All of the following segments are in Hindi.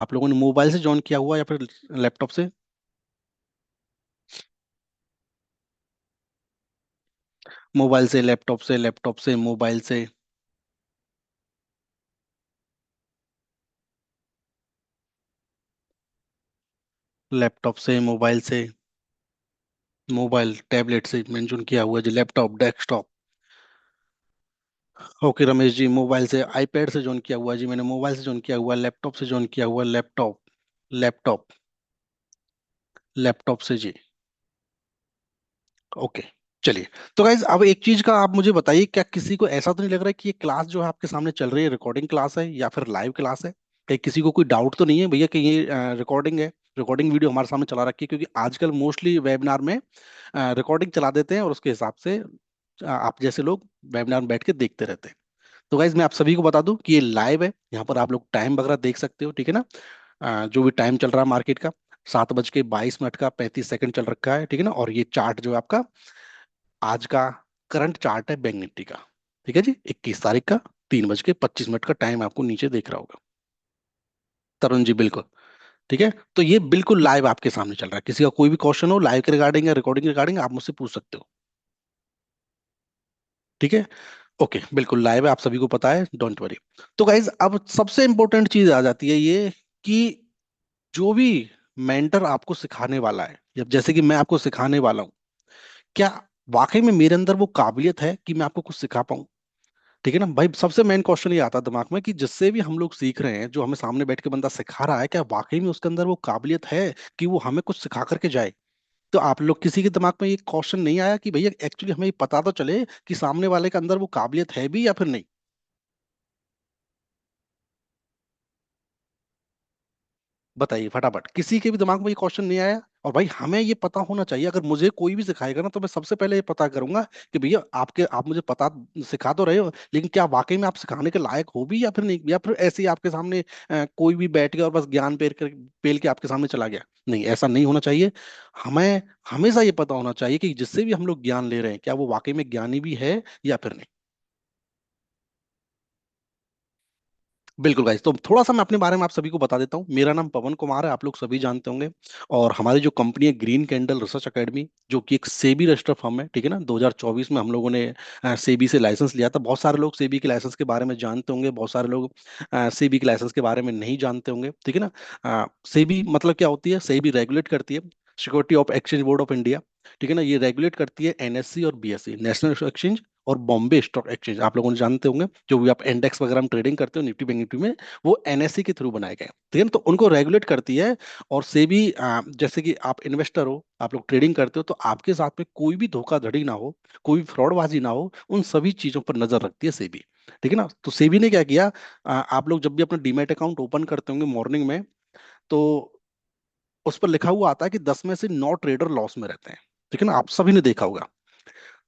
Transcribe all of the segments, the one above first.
आप लोगों ने मोबाइल से ज्वाइन किया हुआ या फिर लैपटॉप से? मोबाइल से, लैपटॉप से, लैपटॉप से मोबाइल से? लैपटॉप से, मोबाइल से? मोबाइल टैबलेट से मेंशन किया हुआ है जी, laptop desktop. Okay Ramesh ji, mobile से, आईपैड से ज्वाइन किया हुआ है जी, मैंने मोबाइल से ज्वाइन किया हुआ है, लैपटॉप से ज्वाइन किया हुआ है, लैपटॉप। लैपटॉप, लैपटॉप से जी। ओके, चलिए। तो गाइज अब एक चीज का आप मुझे बताइए, क्या किसी को ऐसा तो नहीं लग रहा है कि ये क्लास जो है आपके सामने चल रही है रिकॉर्डिंग क्लास है या फिर लाइव क्लास है? कहीं किसी को कोई डाउट तो नहीं है भैया कि ये रिकॉर्डिंग है? रिकॉर्डिंग वीडियो हमारे सामने चला रखी है, क्योंकि आजकल मोस्टली वेबिनार में रिकॉर्डिंग चला देते हैं और उसके हिसाब से आप जैसे लोग वेबिनार में बैठ के देखते रहते हैं। तो गाइज मैं आप सभी को बता दूं कि ये लाइव है, यहाँ पर आप लोग टाइम वगैरह देख सकते हो, ठीक है ना? जो भी टाइम चल रहा है मार्केट का, 7:22 का 35 सेकंड चल रखा है, ठीक है ना? और ये चार्ट जो है आपका आज का करंट चार्ट है बैंक निफ्टी का, ठीक है जी, 21 तारीख का, 3:25 का टाइम आपको नीचे देख रहा होगा। तरुण जी बिल्कुल। ठीक है, तो ये बिल्कुल लाइव आपके सामने चल रहा है, किसी का कोई भी क्वेश्चन हो लाइव के रिगार्डिंग या रिकॉर्डिंग के रिगार्डिंग आप मुझसे पूछ सकते हो। ठीक है, ओके, बिल्कुल लाइव है, आप सभी को पता है, डोंट वरी। तो गाइज अब सबसे इंपॉर्टेंट चीज आ जाती है ये कि जो भी मेंटर आपको सिखाने वाला है, या जैसे कि मैं आपको सिखाने वाला हूँ, क्या वाकई में मेरे अंदर वो काबिलियत है कि मैं आपको कुछ सिखा पाऊँ? ठीक है ना भाई, सबसे मेन क्वेश्चन ये आता है दिमाग में कि जिससे भी हम लोग सीख रहे हैं, जो हमें सामने बैठ के बंदा सिखा रहा है, क्या वाकई में उसके अंदर वो काबिलियत है कि वो हमें कुछ सिखा करके जाए? तो आप लोग किसी के दिमाग में ये क्वेश्चन नहीं आया कि भैया एक्चुअली हमें ये पता तो चले कि सामने वाले के अंदर वो काबिलियत है भी या फिर नहीं? बताइए फटाफट, किसी के भी दिमाग में ये क्वेश्चन नहीं आया? और भाई हमें ये पता होना चाहिए, अगर मुझे कोई भी सिखाएगा ना तो मैं सबसे पहले ये पता करूंगा कि भैया आप मुझे पता सिखा तो रहे हो, लेकिन क्या वाकई में आप सिखाने के लायक हो भी या फिर नहीं, या फिर ऐसे ही आपके सामने कोई भी बैठ गया और बस ज्ञान पेल के आपके सामने चला गया? नहीं, ऐसा नहीं होना चाहिए। हमें हमेशा ये पता होना चाहिए कि जिससे भी हम लोग ज्ञान ले रहे हैं, क्या वो वाकई में ज्ञानी भी है या फिर नहीं। बिल्कुल गाइस, तो थोड़ा सा मैं अपने बारे में आप सभी को बता देता हूँ। मेरा नाम पवन कुमार है, आप लोग सभी जानते होंगे। और हमारी जो कंपनी है ग्रीन कैंडल रिसर्च एकेडमी, जो कि एक सेबी रजिस्टर्ड फर्म है, ठीक है ना, 2024 में हम लोगों ने सेबी से लाइसेंस लिया था। बहुत सारे लोग सेबी के लाइसेंस के बारे में जानते होंगे, बहुत सारे लोग सेबी के लाइसेंस के बारे में नहीं जानते होंगे, ठीक है ना? सेबी मतलब क्या होती है? सेबी रेगुलेट करती है security of exchange board of India, ठीक है ना? ये रेगुलेट करती है एनएससी और बीएससी, नेशनल एक्सचेंज और बॉम्बे स्टॉक एक्सचेंज। आप लोगों ने जानते होंगे, जो भी आप इंडेक्स वगैरह में ट्रेडिंग करते हो निफ्टी बैंक निफ्टी में, वो एनएससी के थ्रू बनाए गए हैं, ठीक है ना? तो उनको रेगुलेट करती है। और सेबी जैसे कि आप इन्वेस्टर हो, आप लोग ट्रेडिंग करते हो, तो आपके साथ में कोई भी धोखाधड़ी ना हो, कोई भी फ्रॉडबाजी ना हो, उन सभी चीजों पर नजर रखती है सेबी, ठीक है ना? तो सेबी ने क्या किया, आप लोग जब भी अपना डीमैट अकाउंट ओपन करते होंगे मॉर्निंग में, तो उस पर लिखा हुआ आता है कि 10 में से 9 ट्रेडर लॉस में रहते हैं, ठीक है ना? आप सभी ने देखा होगा।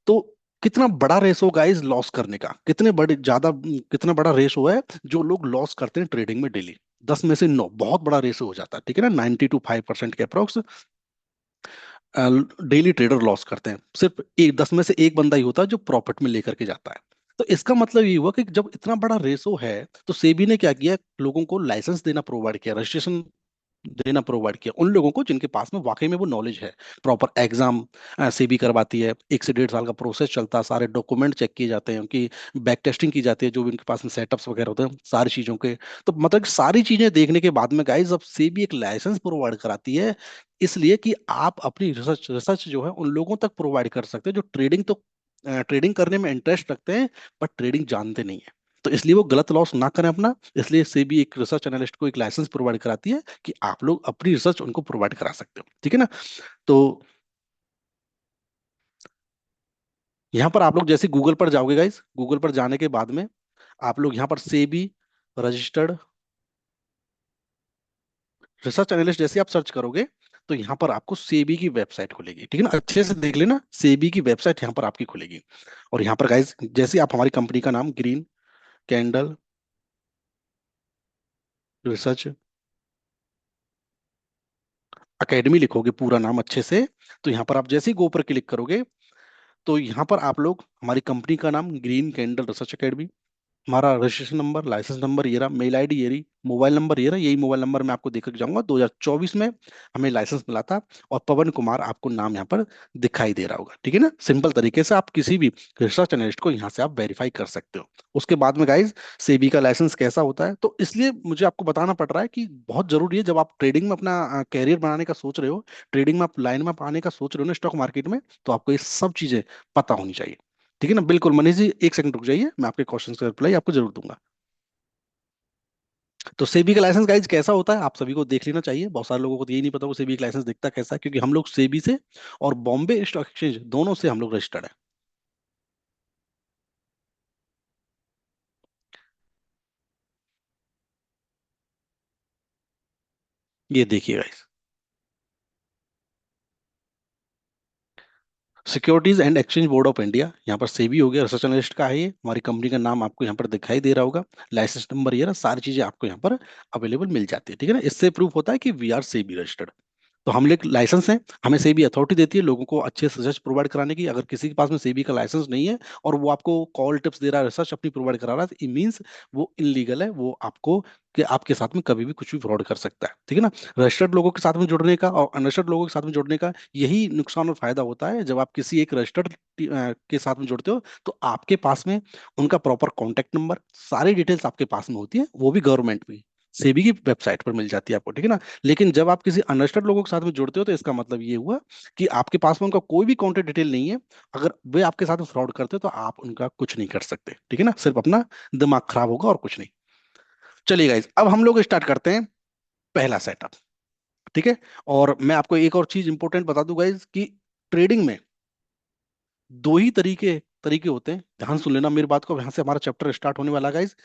तो कितना बड़ा रेस होगा इस लॉस करने का, कितना बड़ा रेस हुआ है जो लोग लॉस करते हैं ट्रेडिंग में डेली? 10 में से 9, बहुत बड़ा रेस हो जाता है, ठीक है ना? 90 to 5% के अप्रोक्स डेली ट्रेडर लॉस करते हैं। सिर्फ एक 10 में से 1 बंदा ही होता है जो प्रॉफिट में लेकर के जाता है। तो इसका मतलब ये हुआ कि जब इतना बड़ा रेसो है, तो सेबी ने क्या किया, लोगों को लाइसेंस देना प्रोवाइड किया, रजिस्ट्रेशन देना प्रोवाइड किया उन लोगों को जिनके पास में वाकई में वो नॉलेज है। प्रॉपर एग्जाम सेबी करवाती है, 1 से 1.5 साल का प्रोसेस चलता है, सारे डॉक्यूमेंट चेक किए जाते हैं, उनकी बैक टेस्टिंग की जाती है, जो भी उनके पास में सेटअप्स वगैरह होते हैं सारी चीजों के। तो मतलब कि सारी चीजें देखने के बाद में गाइस, अब सेबी एक लाइसेंस प्रोवाइड कराती है, इसलिए कि आप अपनी रिसर्च रिसर्च जो है उन लोगों तक प्रोवाइड कर सकते हैं जो ट्रेडिंग करने में इंटरेस्ट रखते हैं, बट ट्रेडिंग जानते नहीं है। तो इसलिए वो गलत लॉस ना करें अपना, इसलिए सेबी एक रिसर्च एनालिस्ट को एक लाइसेंस प्रोवाइड कराती है कि आप लोग अपनी रिसर्च उनको प्रोवाइड करा सकते हो, ठीक है ना? तो यहाँ पर आप लोग जैसे गूगल पर जाओगे गाइस, गूगल पर जाने के बाद में आप लोग यहाँ पर सेबी रजिस्टर्ड रिसर्च एनालिस्ट जैसे आप सर्च करोगे, तो यहाँ पर आपको सेबी की वेबसाइट खुलेगी, ठीक है ना? अच्छे से देख लेना, सेबी की वेबसाइट यहाँ पर आपकी खुलेगी। और यहाँ पर गाइस जैसे आप हमारी कंपनी का नाम ग्रीन कैंडल रिसर्च अकेडमी लिखोगे पूरा नाम अच्छे से, तो यहाँ पर आप जैसे ही गो पर क्लिक करोगे, तो यहाँ पर आप लोग हमारी कंपनी का नाम ग्रीन कैंडल रिसर्च एकेडमी, हमारा रजिस्ट्रेशन नंबर, लाइसेंस नंबर ये रहा, मेल आईडी ये रही, मोबाइल नंबर ये रहा, यही मोबाइल नंबर मैं आपको देकर जाऊंगा। 2024 में हमें लाइसेंस मिला था, और पवन कुमार आपको नाम यहाँ पर दिखाई दे रहा होगा, ठीक है ना। सिंपल तरीके से आप किसी भी रिसर्च एनालिस्ट को यहाँ से आप वेरीफाई कर सकते हो। उसके बाद में गाइज, सेबी का लाइसेंस कैसा होता है, तो इसलिए मुझे आपको बताना पड़ रहा है कि बहुत जरूरी है, जब आप ट्रेडिंग में अपना कैरियर बनाने का सोच रहे हो, ट्रेडिंग में आप लाइन में आने का सोच रहे हो ना स्टॉक मार्केट में, तो आपको ये सब चीजें पता होनी चाहिए, ठीक है ना। बिल्कुल मनीष जी, एक सेकंड रुक जाइए, मैं आपके क्वेश्चन का रिप्लाई आपको जरूर दूंगा। तो सेबी का लाइसेंस गाइज कैसा होता है, आप सभी को देख लेना चाहिए। बहुत सारे लोगों को तो यही नहीं पता वो सेबी का लाइसेंस दिखता कैसा है, क्योंकि हम लोग सेबी से और बॉम्बे स्टॉक एक्सचेंज दोनों से हम लोग रजिस्टर्ड है। ये देखिए guys, securities and exchange board of India, यहाँ पर सेबी हो गया, रिसर्च एनालिस्ट का है ये, हमारी कंपनी का नाम आपको यहाँ पर दिखाई दे रहा होगा, लाइसेंस नंबर ये रहा, सारी चीजें आपको यहाँ पर अवेलेबल मिल जाती है, ठीक है ना। इससे प्रूफ होता है कि वी आर सेबी रजिस्टर्ड। तो हम लोग लाइसेंस है, हमें सेबी अथॉरिटी देती है लोगों को अच्छे सजेस्ट प्रोवाइड कराने की। अगर किसी के पास में सेबी का लाइसेंस नहीं है और वो आपको कॉल टिप्स दे रहा है, रिसर्च अपनी प्रोवाइड करा रहा है, तो इट मीन्स वो इलीगल है, वो आपको कि आपके साथ में कभी भी कुछ भी फ्रॉड कर सकता है, ठीक है ना। रजिस्टर्ड लोगों के साथ में जुड़ने का और अनरजिस्टर्ड लोगों के साथ में जुड़ने का यही नुकसान और फायदा होता है। जब आप किसी एक रजिस्टर्ड के साथ में जुड़ते हो, तो आपके पास में उनका प्रॉपर कॉन्टेक्ट नंबर, सारी डिटेल्स आपके पास में होती है, वो भी गवर्नमेंट भी सेबी की वेबसाइट पर मिल जाती है आपको, ठीक है ना। लेकिन जब आप किसी अनरजिस्टर्ड लोगों के साथ में जुड़ते हो, तो इसका मतलब ये हुआ कि आपके पास में उनका कोई भी कॉन्टेक्ट डिटेल नहीं है। अगर वे आपके साथ में फ्रॉड करते हो, तो आप उनका कुछ नहीं कर सकते, ठीक है ना, सिर्फ अपना दिमाग खराब होगा और कुछ नहीं। चलिए गाइज, अब हम लोग स्टार्ट करते हैं पहला सेटअप, ठीक है। और मैं आपको एक और चीज इंपॉर्टेंट बता दूं गाइज, कि ट्रेडिंग में दो ही तरीके तरीके होते हैं, ध्यान सुन लेना मेरी बात को, अब यहाँ से हमारा चैप्टर स्टार्ट होने वाला गाइज।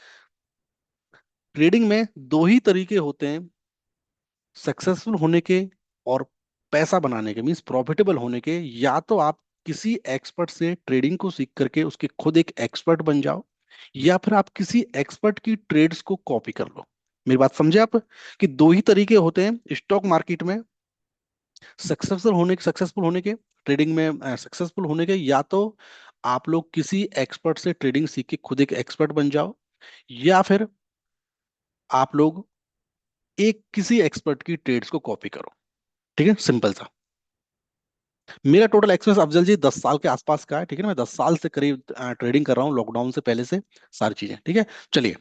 ट्रेडिंग में दो ही तरीके होते हैं, सक्सेसफुल होने के और पैसा बनाने के, मीन्स प्रॉफिटेबल होने के। या तो आप किसी एक्सपर्ट से ट्रेडिंग को सीख करके उसके खुद एक एक्सपर्ट बन जाओ, या फिर आप किसी एक्सपर्ट की ट्रेड्स को कॉपी कर लो। मेरी बात समझे आप, कि दो ही तरीके होते हैं स्टॉक मार्केट में सक्सेसफुल होने के, ट्रेडिंग में सक्सेसफुल होने के। या तो आप लोग किसी एक्सपर्ट से ट्रेडिंग सीख के खुद एक एक्सपर्ट बन जाओ, या फिर आप लोग एक किसी एक्सपर्ट की ट्रेड्स को कॉपी करो, ठीक है, सिंपल सा। मेरा टोटल एक्सपीरियंस अफजल जी 10 साल के आसपास का है, ठीक है ना। मैं 10 साल से करीब ट्रेडिंग कर रहा हूँ, लॉकडाउन से पहले से सारी चीजें, ठीक है। चलिए,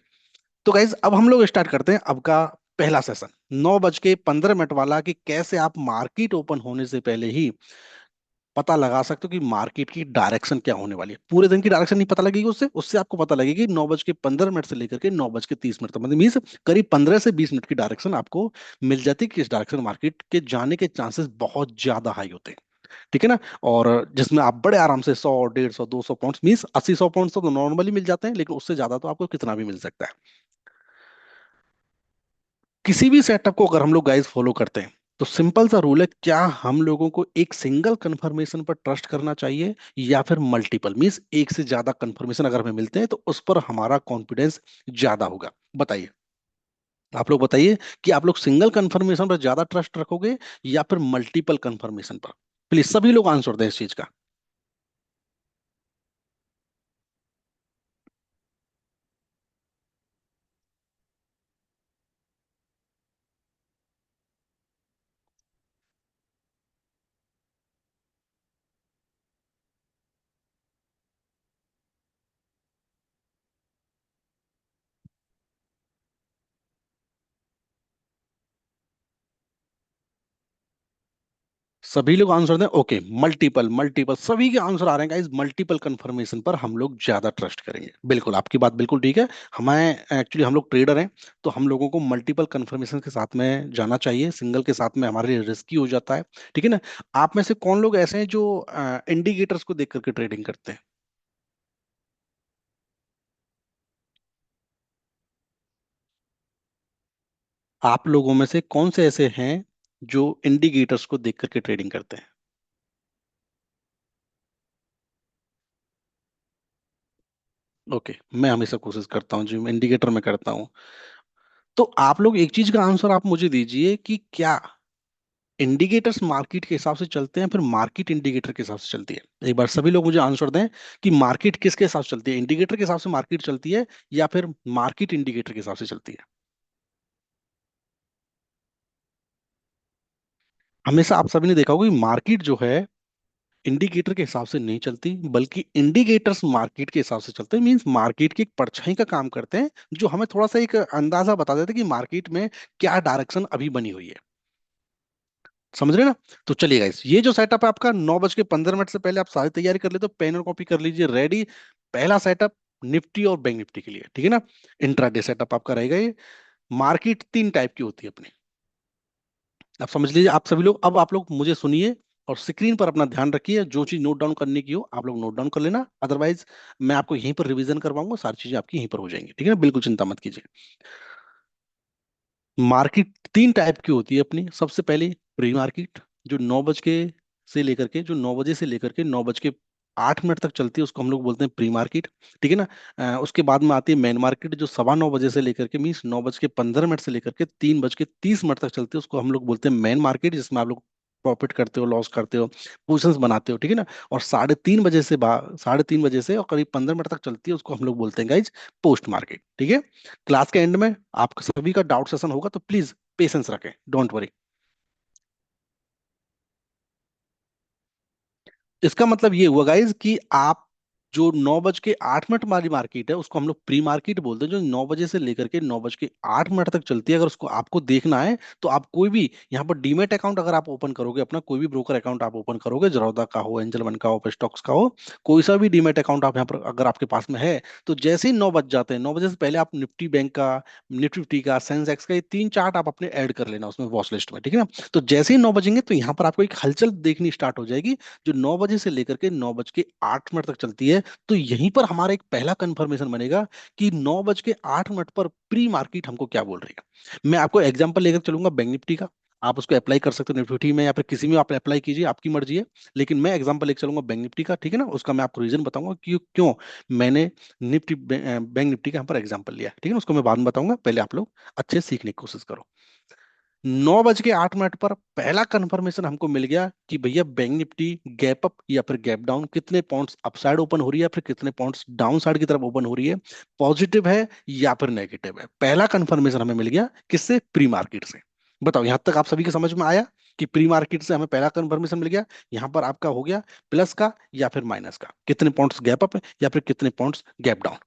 तो गाइज अब हम लोग स्टार्ट करते हैं अब का पहला सेशन, 9:15 वाला, कि कैसे आप मार्केट ओपन होने से पहले ही पता लगा सकते हो कि मार्केट की डायरेक्शन क्या होने वाली है। पूरे दिन की डायरेक्शन नहीं पता लगेगी, उससे उससे आपको पता लगेगी 9:15 से लेकर के 9:30 तक, मतलब मीन्स करीब 15 से 20 मिनट की डायरेक्शन आपको मिल जाती है कि इस डायरेक्शन मार्केट के जाने के चांसेस बहुत ज्यादा हाई होते हैं, ठीक है ना। और जिसमें आप बड़े आराम से 100, 150, 200 पॉइंट्स, मीन्स 80, 100 पॉइंट्स तो नॉर्मली मिल जाते हैं, लेकिन उससे ज्यादा तो आपको कितना भी मिल सकता है। किसी भी सेटअप को अगर हम लोग गाइस फॉलो करते हैं, तो सिंपल सा रूल है, क्या हम लोगों को एक सिंगल कंफर्मेशन पर ट्रस्ट करना चाहिए, या फिर मल्टीपल, मीन्स एक से ज्यादा कंफर्मेशन अगर हमें मिलते हैं तो उस पर हमारा कॉन्फिडेंस ज्यादा होगा। बताइए, आप लोग बताइए कि आप लोग सिंगल कंफर्मेशन पर ज्यादा ट्रस्ट रखोगे, या फिर मल्टीपल कंफर्मेशन पर। प्लीज सभी लोग आंसर दें इस चीज का। सभी लोग आंसर दें, ओके। मल्टीपल मल्टीपल सभी के आंसर आ रहे हैं गाइस, मल्टीपल कंफर्मेशन पर हम लोग ज्यादा ट्रस्ट करेंगे। बिल्कुल आपकी बात बिल्कुल ठीक है। हमें एक्चुअली हम लोग ट्रेडर हैं, तो हम लोगों को मल्टीपल कंफर्मेशन के साथ में जाना चाहिए, सिंगल के साथ में हमारे लिए रिस्की हो जाता है, ठीक है ना। आप में से कौन लोग ऐसे हैं जो इंडिकेटर्स को देख करके ट्रेडिंग करते हैं? आप लोगों में से कौन से ऐसे हैं जो इंडिकेटर्स को देख करके ट्रेडिंग करते हैं? ओके, मैं हमेशा कोशिश करता हूँ जी, इंडिकेटर में करता हूँ। तो आप लोग एक चीज का आंसर आप मुझे दीजिए कि क्या इंडिकेटर्स मार्केट के हिसाब से चलते हैं, फिर मार्केट इंडिकेटर के हिसाब से चलती है? एक बार सभी लोग मुझे आंसर दें कि मार्केट किसके हिसाब से चलती है, इंडिकेटर के हिसाब से मार्केट चलती है या फिर मार्केट इंडिकेटर के हिसाब से चलती है? हमेशा आप सभी ने देखा होगा कि मार्केट जो है इंडिकेटर के हिसाब से नहीं चलती, बल्कि इंडिकेटर्स मार्केट के हिसाब से चलते हैं। मींस मार्केट की एक परछाई का काम करते हैं, जो हमें थोड़ा सा एक अंदाजा बता देते हैं कि मार्केट में क्या डायरेक्शन अभी बनी हुई है। समझ रहे हैं ना? तो चलिए गाइस, ये जो सेटअप है आपका, 9:15 से पहले आप सारी तैयारी कर लेते हो, पेन और कॉपी कर लीजिए रेडी। पहला सेटअप निफ्टी और बैंक निफ्टी के लिए, ठीक है ना? इंट्राडे सेटअप आपका रहेगा ये। मार्केट तीन टाइप की होती है अपनी, आप समझ लीजिए। आप सभी लोग, अब आप लोग मुझे सुनिए और स्क्रीन पर अपना ध्यान रखिए। जो चीज नोट डाउन करने की हो आप लोग नोट डाउन कर लेना, अदरवाइज मैं आपको यहीं पर रिवीजन करवाऊंगा, सारी चीजें आपकी यहीं पर हो जाएंगी, ठीक है ना? बिल्कुल चिंता मत कीजिए। मार्केट तीन टाइप की होती है अपनी। सबसे पहले प्री मार्केट, जो 9 बज के से लेकर के, जो 9 बजे से लेकर के 9:08 तक चलती है, उसको हम लोग बोलते हैं प्री मार्केट, ठीक है ना? उसके बाद में आती है मेन मार्केट, जो 9:15 से लेकर के, मीन्स 9:15 से लेकर के 3:30 तक चलती है, उसको हम लोग बोलते हैं मेन मार्केट, जिसमें आप लोग प्रॉफिट करते हो, लॉस करते हो, पोजिशंस बनाते हो, ठीक है ना? और 3:30 बजे से और करीब 15 मिनट तक चलती है, उसको हम लोग बोलते हैं गाइज पोस्ट मार्केट, ठीक है? क्लास के एंड में आप सभी का डाउट सेशन होगा, तो प्लीज पेशेंस रखें, डोंट वरी। इसका मतलब ये हुआ गाइज कि आप जो 9:08 वाली मार्केट है, उसको हम लोग प्री मार्केट बोलते हैं, जो 9 बजे से लेकर के 9:08 तक चलती है। अगर उसको आपको देखना है तो आप कोई भी यहाँ पर डीमेट अकाउंट अगर आप ओपन करोगे, अपना कोई भी ब्रोकर अकाउंट आप ओपन करोगे, जरौदा का हो, एंजल वन का हो, स्टॉक्स का हो, कोई सा भी डीमेट अकाउंट आप यहाँ पर अगर आपके पास में है, तो जैसे ही 9 बज जाते हैं, 9 बजे से पहले आप निफ्टी बैंक का, निफ्टी फिफ्टी का, सेंसेक्स का, ये तीन चार्ट आप अपने ऐड कर लेना उसमें वॉच लिस्ट में, ठीक है ना? तो जैसे ही 9 बजेंगे तो यहाँ पर आपको एक हलचल देखनी स्टार्ट हो जाएगी, जो 9 बजे से लेकर के 9:08 तक चलती है। तो यहीं पर हमारा एक पहला कंफर्मेशन बनेगा कि 9:08 पर प्री मार्केट हमको क्या बोल रही है। मैं आपको एग्जांपल लेकर चलूंगा बैंक निफ्टी का, आप उसको अप्लाई कर सकते हो निफ्टी में या फिर किसी में आप अप्लाई कीजिए, आपकी मर्जी है। लेकिन मैं एग्जांपल लेकर चलूंगा बैंक निफ्टी का, ठीक है ना? उसका मैं आपको रीजन बताऊंगा कि क्यों मैंने बैंक निफ्टी का यहाँ पर एग्जांपल लिया, ठीक है ना? उसको मैं बाद में बताऊंगा, पहले आप लोग अच्छे से सीखने की कोशिश करो। 9:08 पर पहला कंफर्मेशन हमको मिल गया कि भैया बैंक निफ्टी गैप अप या फिर गैप डाउन, कितने पॉइंट्स अपसाइड ओपन हो रही है, फिर कितने पॉइंट्स डाउन साइड की तरफ ओपन हो रही है, पॉजिटिव है या फिर नेगेटिव है। पहला कंफर्मेशन हमें मिल गया किससे? प्री मार्केट से। बताओ, यहां तक आप सभी के समझ में आया कि प्री मार्केट से हमें पहला कंफर्मेशन मिल गया? यहां पर आपका हो गया प्लस का या फिर माइनस का, कितने पॉइंट्स गैप अप है या फिर कितने पॉइंट्स गैप डाउन।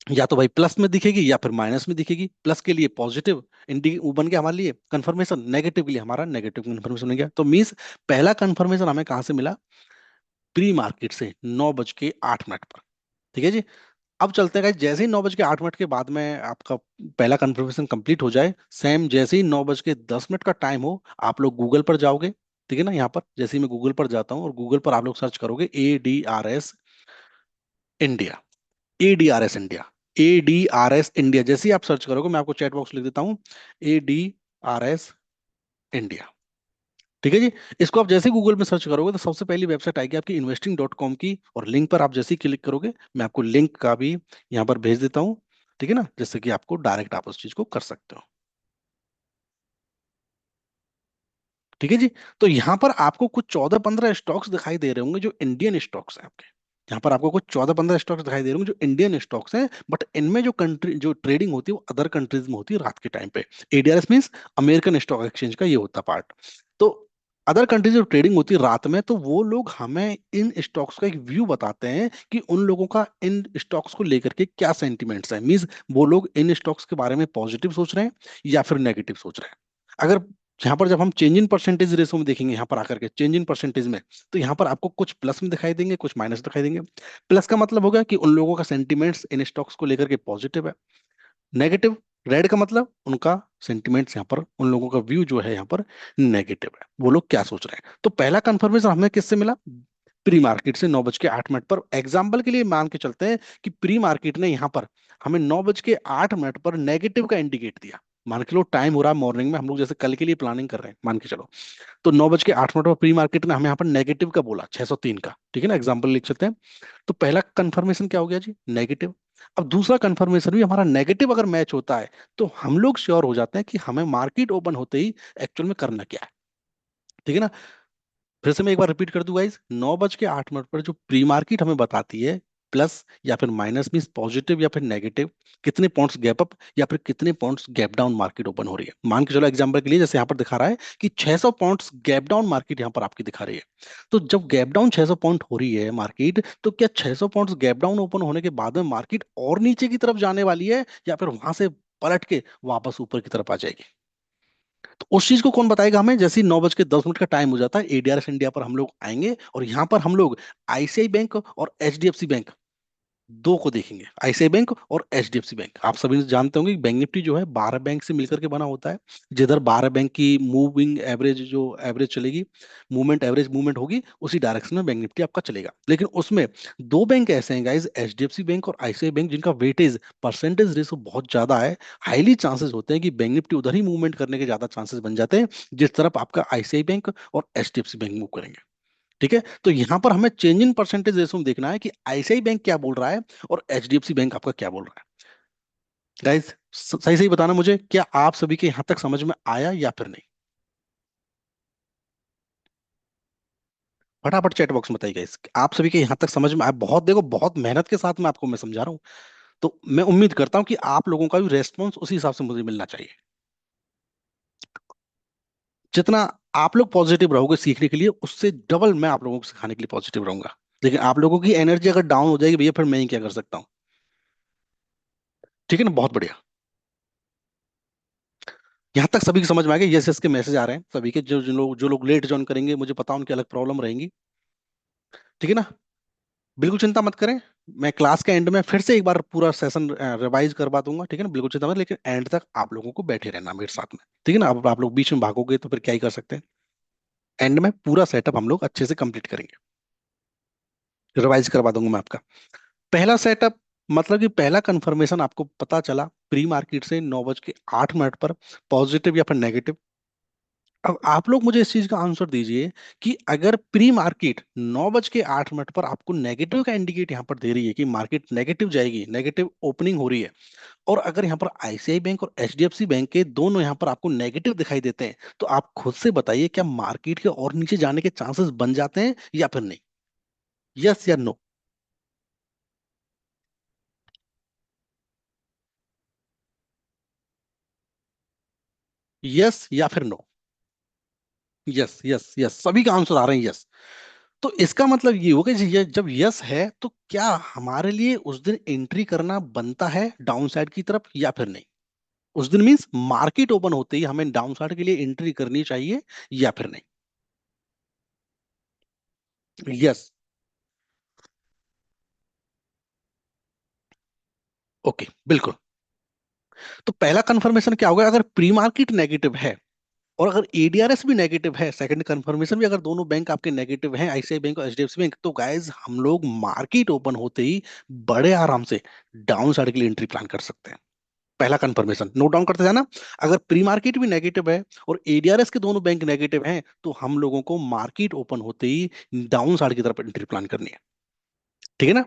या तो भाई प्लस में दिखेगी या फिर माइनस में दिखेगी। प्लस के लिए पॉजिटिव इंडी वो बन गया हमारे लिए कंफर्मेशन, नेगेटिव के लिए हमारा नेगेटिव कंफर्मेशन बन गया। तो मीन्स पहला कंफर्मेशन हमें कहाँ से मिला? प्री मार्केट से, 9:08 पर, ठीक है जी। अब चलते हैं guys, जैसे ही 9:08 के बाद में आपका पहला कंफर्मेशन कंप्लीट हो जाए, सेम जैसे ही 9:10 का टाइम हो, आप लोग गूगल पर जाओगे, ठीक है ना? यहाँ पर जैसे ही मैं गूगल पर जाता हूँ और गूगल पर आप लोग सर्च करोगे ADRS India, ADRS India, ADRS India, जैसे ही आप सर्च करोगे, मैं आपको चैट बॉक्स लिख देता हूँ, ADRS इंडिया, ठीक है जी। इसको आप जैसे गूगल में सर्च करोगे तो सबसे पहली वेबसाइट आएगी आपकी investing.com की, और लिंक पर आप जैसे ही क्लिक करोगे, मैं आपको लिंक का भी यहाँ पर भेज देता हूँ, ठीक है ना? जिससे कि आपको डायरेक्ट आप उस चीज को कर सकते हो, ठीक है जी। तो यहाँ पर आपको कुछ 14-15 स्टॉक्स दिखाई दे रहे होंगे जो इंडियन स्टॉक्स हैं आपके। यहाँ पर आपको कुछ 14-15 स्टॉक्स दिखाई दे रहे होंगे जो इंडियन स्टॉक्स हैं, बट इनमें जो कंट्री जो ट्रेडिंग होती है वो अदर कंट्रीज में होती है रात के टाइम पे। एडीआरएस मींस अमेरिकन स्टॉक एक्सचेंज का ये होता पार्ट। तो अदर कंट्रीज जो ट्रेडिंग होती है रात में, तो वो लोग हमें इन स्टॉक्स का एक व्यू बताते हैं कि उन लोगों का इन स्टॉक्स को लेकर के क्या सेंटिमेंट्स है। मींस वो लोग इन स्टॉक्स के बारे में पॉजिटिव सोच रहे हैं या फिर नेगेटिव सोच रहे हैं। अगर यहाँ पर जब हम चेंज इन परसेंटेज रेशो में देखेंगे, यहाँ पर आकर के चेंज इन परसेंटेज में, तो यहाँ पर आपको कुछ प्लस में दिखाई देंगे, कुछ माइनस दिखाई देंगे। प्लस का मतलब होगा कि उन लोगों का सेंटिमेंट्स इन स्टॉक्स को लेकर के पॉजिटिव है। नेगेटिव, रेड का मतलब उनका सेंटिमेंट्स यहाँ पर, उन लोगों का व्यू जो है यहाँ पर नेगेटिव है, वो लोग क्या सोच रहे हैं। तो पहला कंफर्मेशन हमें किससे मिला? प्री मार्केट से 9:08 पर। एग्जाम्पल के लिए मान के चलते हैं कि प्री मार्केट ने यहाँ पर हमें 9:08 पर नेगेटिव का इंडिकेट दिया। मान के लो टाइम हो रहा है मॉर्निंग में, हम लोग जैसे कल के लिए प्लानिंग कर रहे हैं, मान के चलो, तो 9:08 पर प्री मार्केट ने हमें यहाँ पर नेगेटिव का बोला, 603 का, ठीक है ना? एग्जाम्पल लिख सकते हैं। तो पहला कंफर्मेशन क्या हो गया जी? नेगेटिव। अब दूसरा कंफर्मेशन भी हमारा नेगेटिव अगर मैच होता है, तो हम लोग श्योर हो जाते हैं कि हमें मार्केट ओपन होते ही एक्चुअल में करना क्या है। ठीक है ना। फिर से मैं एक बार रिपीट कर दूं गाइस, 9:08 पर जो प्री मार्केट हमें बताती है प्लस या फिर माइनस, मीन पॉजिटिव या फिर नेगेटिव, कितने पॉइंट्स गैप अप या फिर कितने points gap down market open हो रही है। मान के चलो एग्जांपल के लिए, जैसे यहाँ पर दिखा रहा है कि 600 पॉइंट्स गैप डाउन मार्केट यहाँ पर आपकी दिखा रही है। तो जब गैप डाउन 600 पॉइंट हो रही है मार्केट, तो क्या 600 पॉइंट्स गैप डाउन ओपन होने के बाद में मार्केट और नीचे की तरफ जाने वाली है, या फिर वहां से पलट के वापस ऊपर की तरफ आ जाएगी? तो उस चीज को कौन बताएगा हमें? जैसे ही 9:10 का टाइम हो जाता है, एडीआरएस इंडिया पर हम लोग आएंगे और यहाँ पर हम लोग आईसीआई बैंक और एचडीएफसी बैंक दो को देखेंगे। आईसीआई बैंक और एचडीएफसी बैंक, आप सभी जानते होंगे कि बैंक निफ्टी जो है 12 बैंक से मिलकर के बना होता है। जिधर 12 बैंक की मूविंग एवरेज, जो एवरेज चलेगी, मूवमेंट एवरेज मूवमेंट होगी, उसी डायरेक्शन में बैंक निफ्टी आपका चलेगा। लेकिन उसमें दो बैंक ऐसे हैं गाइज, एचडीएफसी बैंक और आईसीआई बैंक, जिनका वेटेज, परसेंटेज रेशो बहुत ज्यादा है। हाईली चांसेस होते हैं कि बैंक निफ्टी उधर ही मूवमेंट करने के ज्यादा चांसेस बन जाते हैं जिस तरफ आपका आईसीआई बैंक और एचडीएफसी बैंक मूव करेंगे। ठीक है, तो यहां पर हमें चेंज इन परसेंटेज रेशो में देखना है कि आईसीआई बैंक क्या बोल रहा है और एचडीएफसी बैंक आपका क्या बोल रहा है। गाइस, सही सही बताना मुझे, क्या आप सभी के यहां तक समझ में आया या फिर नहीं? फटाफट चैट बॉक्स में बताइए गाइस, आप सभी के यहां तक समझ में आया? बहुत, देखो बहुत मेहनत के साथ में आपको मैं समझा रहा हूं, तो मैं उम्मीद करता हूं कि आप लोगों का भी रेस्पॉन्स उसी हिसाब से मुझे मिलना चाहिए। जितना आप लोग पॉजिटिव रहोगे सीखने के लिए, उससे डबल मैं आप लोगों को सिखाने के लिए पॉजिटिव रहूंगा। लेकिन आप लोगों की एनर्जी अगर डाउन हो जाएगी भैया, फिर मैं ही क्या कर सकता हूँ? ठीक है ना, बहुत बढ़िया। यहाँ तक सभी की समझ में आ गया? यस यस के मैसेज आ रहे हैं सभी के। जो लोग लेट ज्वाइन करेंगे, मुझे पता है उनकी अलग प्रॉब्लम रहेंगी। ठीक है ना। बिल्कुल चिंता मत करें, मैं क्लास के एंड में फिर से एक बार पूरा सेशन रिवाइज करवा दूंगा। ठीक है ना, बिल्कुल चिंता मत, लेकिन एंड तक आप लोगों को बैठे रहना मेरे साथ में। ठीक है ना, अब आप लोग बीच में भागोगे तो फिर क्या ही कर सकते हैं। एंड में पूरा सेटअप हम लोग अच्छे से कंप्लीट करेंगे, रिवाइज करवा दूंगा मैं आपका। पहला सेटअप, मतलब कि पहला कंफर्मेशन आपको पता चला प्री मार्केट से 9:08 पर, पॉजिटिव या फिर नेगेटिव। अब आप लोग मुझे इस चीज का आंसर दीजिए कि अगर प्री मार्केट 9:08 पर आपको नेगेटिव का इंडिकेट यहाँ पर दे रही है कि मार्केट नेगेटिव जाएगी, नेगेटिव ओपनिंग हो रही है, और अगर यहाँ पर आईसीआई बैंक और एचडीएफसी बैंक के दोनों यहाँ पर आपको नेगेटिव दिखाई देते हैं, तो आप खुद से बताइए क्या मार्केट के और नीचे जाने के चांसेस बन जाते हैं या फिर नहीं? यस या नो? यस या फिर नो? यस यस यस, सभी का आंसर आ रहे हैं यस। तो इसका मतलब ये होगा कि जब यस है, तो क्या हमारे लिए उस दिन एंट्री करना बनता है डाउन साइड की तरफ या फिर नहीं? उस दिन मीन्स मार्केट ओपन होते ही हमें डाउन साइड के लिए एंट्री करनी चाहिए या फिर नहीं? यस। ओके, बिल्कुल। तो पहला कंफर्मेशन क्या होगा? अगर प्री मार्केट नेगेटिव है और अगर एडीआरएस भी नेगेटिव है, सेकंड कंफर्मेशन भी, अगर दोनों बैंक आपके नेगेटिव हैं, आईसीआई बैंक और एचडीएफसी बैंक, तो गाइज हम लोग मार्केट ओपन होते ही बड़े आराम से डाउन साइड के लिए एंट्री प्लान कर सकते हैं। पहला कंफर्मेशन नोट डाउन करते जाना। अगर प्री मार्केट भी नेगेटिव है और एडीआरएस के दोनों बैंक नेगेटिव हैं, तो हम लोगों को मार्केट ओपन होते ही डाउन साइड की तरफ एंट्री प्लान करनी है। ठीक है ना।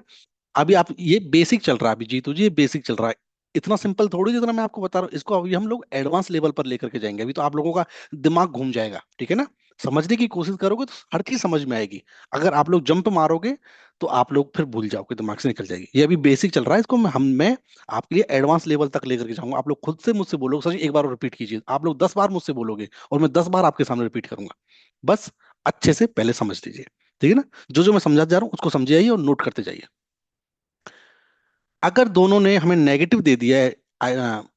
अभी आप, ये बेसिक चल रहा है अभी जीतू जी, ये बेसिक चल रहा है। इतना सिंपल थोड़ी जितना मैं आपको बता रहा हूँ, इसको अभी हम लोग एडवांस लेवल पर लेकर के जाएंगे। अभी तो आप लोगों का दिमाग घूम जाएगा। ठीक है ना। समझने की कोशिश करोगे तो हर चीज समझ में आएगी। अगर आप लोग जंप मारोगे तो आप लोग फिर भूल जाओगे, दिमाग से निकल जाएगी। ये अभी बेसिक चल रहा है, इसको मैं आपके लिए एडवांस लेवल तक लेकर के जाऊंगा। आप लोग खुद से मुझसे बोलोगे, सर एक बार और रिपीट कीजिए, आप लोग 10 बार मुझसे बोलोगे और मैं 10 बार आपके सामने रिपीट करूंगा। बस अच्छे से पहले समझ लीजिए। ठीक है ना। जो जो मैं समझा जा रहा हूँ उसको समझे आइए और नोट करते जाइए। अगर दोनों ने हमें नेगेटिव दे दिया है,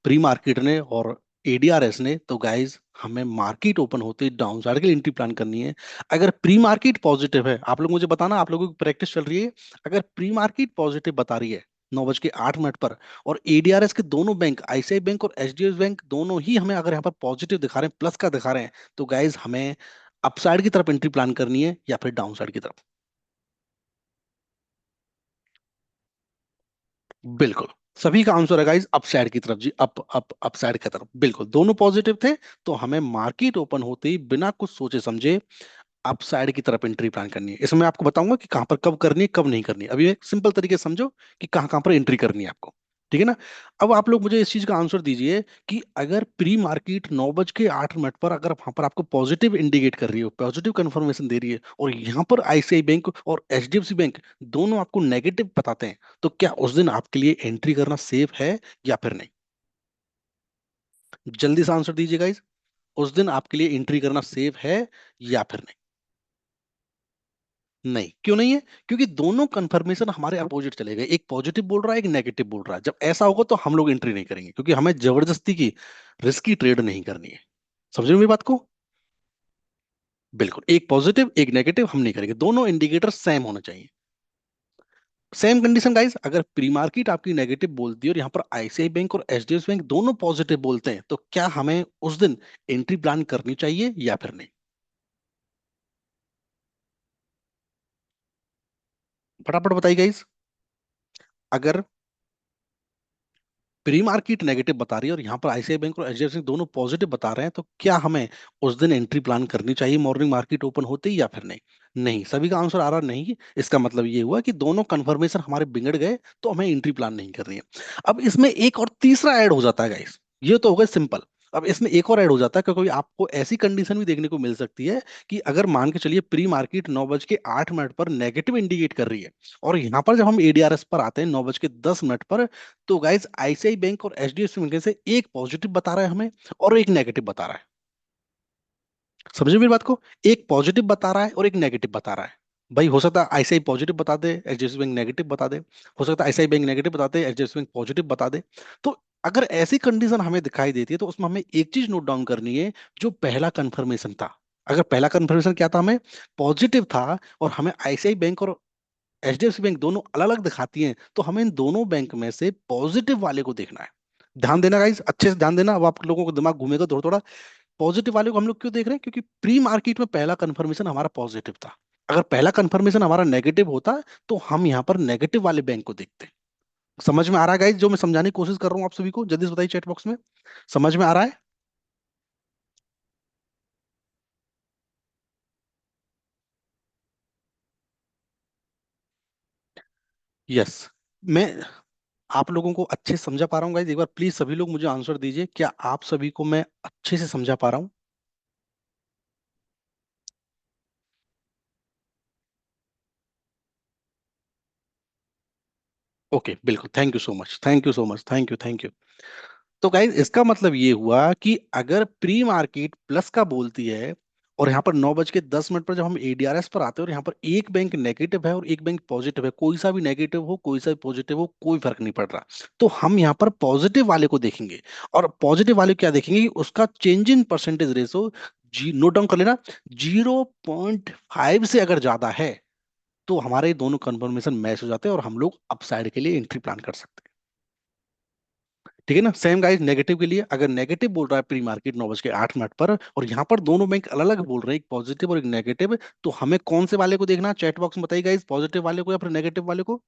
प्री मार्केट ने और एडीआरएस ने, तो गाइज हमें मार्केट ओपन होते ही डाउन साइड के लिए एंट्री प्लान करनी है। अगर प्री मार्केट पॉजिटिव है, आप लोग मुझे बताना, आप लोगों की प्रैक्टिस चल रही है। अगर प्री मार्केट पॉजिटिव बता रही है 9:08 पर, और एडीआरएस के दोनों बैंक, आईसीआई बैंक और एचडीएफसी बैंक, दोनों ही हमें अगर यहाँ पर पॉजिटिव दिखा रहे हैं, प्लस का दिखा रहे हैं, तो गाइज हमें अपसाइड की तरफ एंट्री प्लान करनी है या फिर डाउन साइड की तरफ? बिल्कुल, सभी का आंसर है गाइस अप साइड की तरफ जी, अप साइड की तरफ। बिल्कुल, दोनों पॉजिटिव थे, तो हमें मार्केट ओपन होते ही बिना कुछ सोचे समझे अप साइड की तरफ एंट्री प्लान करनी है। इसमें मैं आपको बताऊंगा कि कहां पर कब करनी है, कब नहीं करनी है। अभी एक सिंपल तरीके से समझो कि कहां कहां पर एंट्री करनी है आपको। ठीक है ना। अब आप लोग मुझे इस चीज का आंसर दीजिए कि अगर प्री मार्केट 9 बज के 8 मिनट पर अगर वहां पर आपको पॉजिटिव इंडिकेट कर रही है, पॉजिटिव कंफर्मेशन दे रही है, और यहाँ पर आईसीआई बैंक और एचडीएफसी बैंक दोनों आपको नेगेटिव बताते हैं, तो क्या उस दिन आपके लिए एंट्री करना सेफ है या फिर नहीं? जल्दी से आंसर दीजिए गाइस। उस दिन आपके लिए एंट्री करना सेफ है या फिर नहीं? नहीं, क्यों नहीं है? क्योंकि दोनों कंफर्मेशन हमारे अपोजिट चले गए, एक पॉजिटिव बोल रहा है, एक नेगेटिव बोल रहा है। जब ऐसा होगा तो हम लोग एंट्री नहीं करेंगे, क्योंकि हमें जबरदस्ती की रिस्की ट्रेड नहीं करनी है। समझ रहे हो मेरी बात को? बिल्कुल, एक पॉजिटिव एक नेगेटिव हम नहीं करेंगे, दोनों इंडिकेटर सेम होना चाहिए। सेम कंडीशन गाइस, अगर प्री मार्केट आपकी नेगेटिव बोलती है और यहाँ पर आईसीआई बैंक और एचडीएफसी बैंक दोनों पॉजिटिव बोलते हैं, तो क्या हमें उस दिन एंट्री प्लान करनी चाहिए या फिर नहीं? फटाफट बताइए गाइस। अगर प्री मार्केट नेगेटिव बता रही है और यहाँ पर आईसीआई बैंक और एचडीएफसी दोनों पॉजिटिव बता रहे हैं, तो क्या हमें उस दिन एंट्री प्लान करनी चाहिए मॉर्निंग मार्केट ओपन होते ही या फिर नहीं? नहीं, सभी का आंसर आ रहा नहीं। इसका मतलब ये हुआ कि दोनों कंफर्मेशन हमारे बिगड़ गए, तो हमें एंट्री प्लान नहीं करनी है। अब इसमें एक और तीसरा ऐड हो जाता है गाइस। ये तो हो गया सिंपल। अब इसमें एक और ऐड हो जाता है, क्योंकि आपको ऐसी कंडीशन भी देखने को मिल सकती है कि अगर मान के चलिए प्री मार्केट 9 बज के 8 मिनट पर नेगेटिव इंडिकेट कर रही है, और यहाँ पर जब हम एडीआरएस पर आते हैं 9 बज के 10 मिनट पर, तो गाइज आईसीआई बैंक और एचडीएफसी बैंक से एक पॉजिटिव बता रहा है हमें और एक नेगेटिव बता रहा है। समझे मेरी बात को? एक पॉजिटिव बता रहा है और एक नेगेटिव बता रहा है। भाई हो सकता है आईसीआई पॉजिटिव बता दे, एचडीएफसी बैंक नेगेटिव बता दे। हो सकता है आईसीआई बैंक नेगेटिव बता दे, एचडीएफसी बैंक पॉजिटिव बता दे। तो अगर ऐसी कंडीशन हमें दिखाई देती है, तो उसमें हमें एक चीज नोट डाउन करनी है। जो पहला कंफर्मेशन था, अगर पहला कंफर्मेशन क्या था, हमें पॉजिटिव था, और हमें आईसीआई बैंक और एचडीएफसी बैंक दोनों अलग अलग दिखाती हैं, तो हमें इन दोनों बैंक में से पॉजिटिव वाले को देखना है। ध्यान देना गाइस, अच्छे से ध्यान देना, अब आप लोगों को दिमाग घूमेगा थोड़ा थोड़ा। पॉजिटिव वाले को हम लोग क्यों देख रहे हैं? क्योंकि प्री मार्केट में पहला कंफर्मेशन हमारा पॉजिटिव था। अगर पहला कंफर्मेशन हमारा नेगेटिव होता, तो हम यहाँ पर नेगेटिव वाले बैंक को देखते। समझ में आ रहा है गाइस जो मैं समझाने की कोशिश कर रहा हूँ आप सभी को? जल्दी से बताइए चैट बॉक्स में। समझ में आ रहा है? यस। मैं आप लोगों को अच्छे से समझा पा रहा हूँ गाइस? एक बार प्लीज सभी लोग मुझे आंसर दीजिए, क्या आप सभी को मैं अच्छे से समझा पा रहा हूँ? ओके, बिल्कुल, thank you so much, thank you so much, thank you, thank you. तो गाइज इसका मतलब ये हुआ कि अगर प्री मार्केट प्लस का बोलती है, और यहाँ पर 9 बज के 10 मिनट पर जब हम एडीआरएस पर आते हैं और यहाँ पर एक बैंक नेगेटिव है और एक बैंक पॉजिटिव है, कोई सा भी नेगेटिव हो कोई सा भी पॉजिटिव हो, कोई फर्क नहीं पड़ रहा, तो हम यहाँ पर पॉजिटिव वाले को देखेंगे। और पॉजिटिव वाले को क्या देखेंगे कि उसका चेंज इन परसेंटेज रेशो, जी नोट डाउन कर लेना, 0.5 से अगर ज्यादा है, तो हमारे दोनों कंफर्मेशन मैच हो जाते हैं और हम लोग अपसाइड के लिए एंट्री प्लान कर सकते हैं। ठीक है ना। सेम गाइस नेगेटिव के लिए, अगर नेगेटिव बोल रहा है प्री मार्केट 9 बज के 8 मिनट पर, और यहाँ पर दोनों बैंक अलग अलग बोल रहे हैं, एक पॉजिटिव और एक नेगेटिव, तो हमें कौन से वाले को देखना है? चैट बॉक्स में बताइए गाइस, पॉजिटिव वाले को या फिर नेगेटिव वाले को?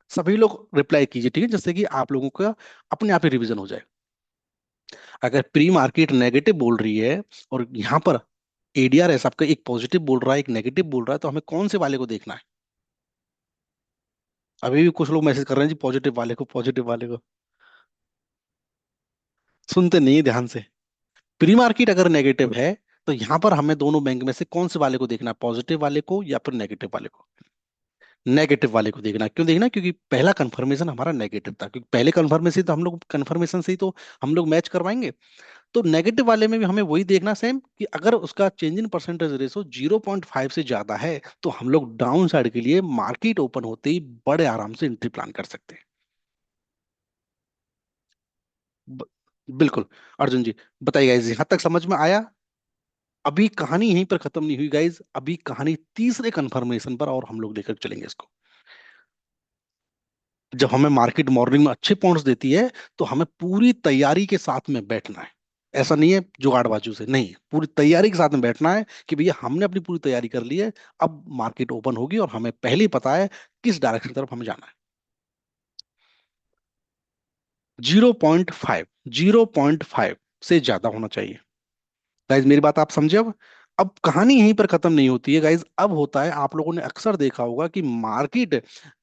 सभी लोग रिप्लाई कीजिए, ठीक है, जिससे कि आप लोगों का अपने आप ही रिवीजन हो जाए। अगर प्री मार्केट नेगेटिव बोल रही है और यहाँ पर एडीआरएस आपका एक पॉजिटिव बोल रहा है एक नेगेटिव बोल रहा है, तो हमें कौन से वाले को देखना है? अभी भी कुछ लोग मैसेज कर रहे हैं जी पॉजिटिव वाले को, पॉजिटिव वाले को। सुनते नहीं है ध्यान से। प्री मार्केट अगर नेगेटिव है, तो यहां पर हमें दोनों बैंक में से कौन से वाले को देखना है? पॉजिटिव वाले को या फिर नेगेटिव वाले को? नेगेटिव वाले को देखना है। क्यों देखना है? क्योंकि पहला कंफर्मेशन हमारा नेगेटिव था, क्योंकि पहले कंफर्मेशन से ही तो हम लोग मैच करवाएंगे। तो नेगेटिव वाले में भी हमें वही देखना सेम, कि अगर उसका चेंज इन परसेंटेज रेशो 0.5 से ज्यादा है, तो हम लोग डाउन साइड के लिए मार्केट ओपन होते ही बड़े आराम से एंट्री प्लान कर सकते हैं। ब- बिल्कुल। अर्जुन जी बताइए गाइस, यहां तक समझ में आया? अभी कहानी यहीं पर खत्म नहीं हुई गाइज, अभी कहानी तीसरे कंफर्मेशन पर और हम लोग लेकर चलेंगे इसको। जब हमें मार्केट मॉर्निंग में अच्छे पॉइंट्स देती है, तो हमें पूरी तैयारी के साथ में बैठना है। ऐसा नहीं है जुगाड़बाजू से, नहीं, पूरी तैयारी के साथ में बैठना है कि भैया हमने अपनी पूरी तैयारी कर ली है। अब मार्केट ओपन होगी और हमें पहले ही पता है किस डायरेक्शन की तरफ हमें जाना है। 0.5, 0.5 से ज्यादा होना चाहिए। गाइज मेरी बात आप समझे अब? अब कहानी यहीं पर खत्म नहीं होती है गाइज। अब होता है, आप लोगों ने अक्सर देखा होगा कि मार्केट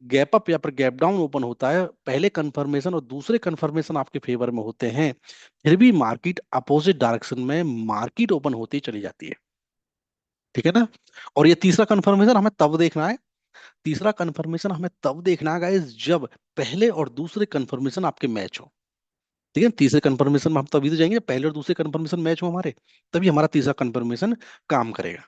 गैप अप या फिर गैप डाउन ओपन होता है, पहले कंफर्मेशन और दूसरे कंफर्मेशन आपके फेवर में होते हैं, फिर भी मार्केट अपोजिट डायरेक्शन में मार्केट ओपन होती चली जाती है। ठीक है ना। और ये तीसरा कंफर्मेशन हमें तब देखना है, तीसरा कंफर्मेशन हमें तब देखना है गाइस, जब पहले और दूसरे कंफर्मेशन आपके मैच हो। ठीक है, तीसरे कंफर्मेशन में हम तभी तो जाएंगे जब पहले और दूसरे कंफर्मेशन मैच हो हमारे, तभी हमारा तीसरा कंफर्मेशन काम करेगा।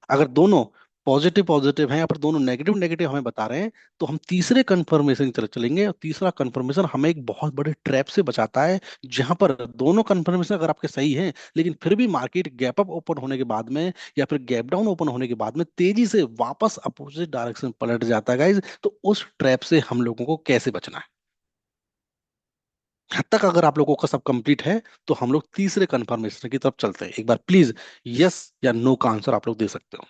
अगर दोनों पॉजिटिव पॉजिटिव हैं या फिर दोनों नेगेटिव नेगेटिव हमें बता रहे हैं, तो हम तीसरे कंफर्मेशन की तरफ चलेंगे, और तीसरा कंफर्मेशन हमें एक बहुत बड़े ट्रैप से बचाता है, जहां पर दोनों कंफर्मेशन अगर आपके सही हैं, लेकिन फिर भी मार्केट गैप अप ओपन होने के बाद में या फिर गैप डाउन ओपन होने के बाद में तेजी से वापस अपोजिट डायरेक्शन पलट जाता है गाइज, तो उस ट्रैप से हम लोगों को कैसे बचना है। हद तक अगर आप लोगों का सब कंप्लीट है, तो हम लोग तीसरे कंफर्मेशन की तरफ चलते हैं। एक बार प्लीज यस या नो का आंसर आप लोग दे सकते हो।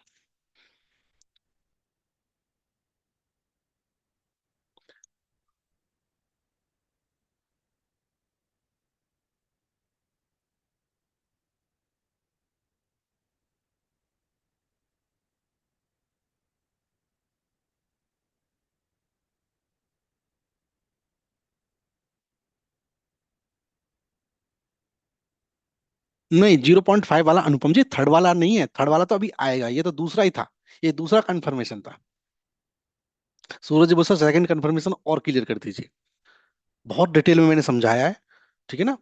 नहीं, 0.5 वाला अनुपम जी थर्ड वाला नहीं है, थर्ड वाला तो अभी आएगा, ये तो दूसरा ही था, ये दूसरा कंफर्मेशन था। सूरज बस सेकंड कंफर्मेशन और क्लियर कर दीजिए, बहुत डिटेल में मैंने समझाया है। ठीक है ना।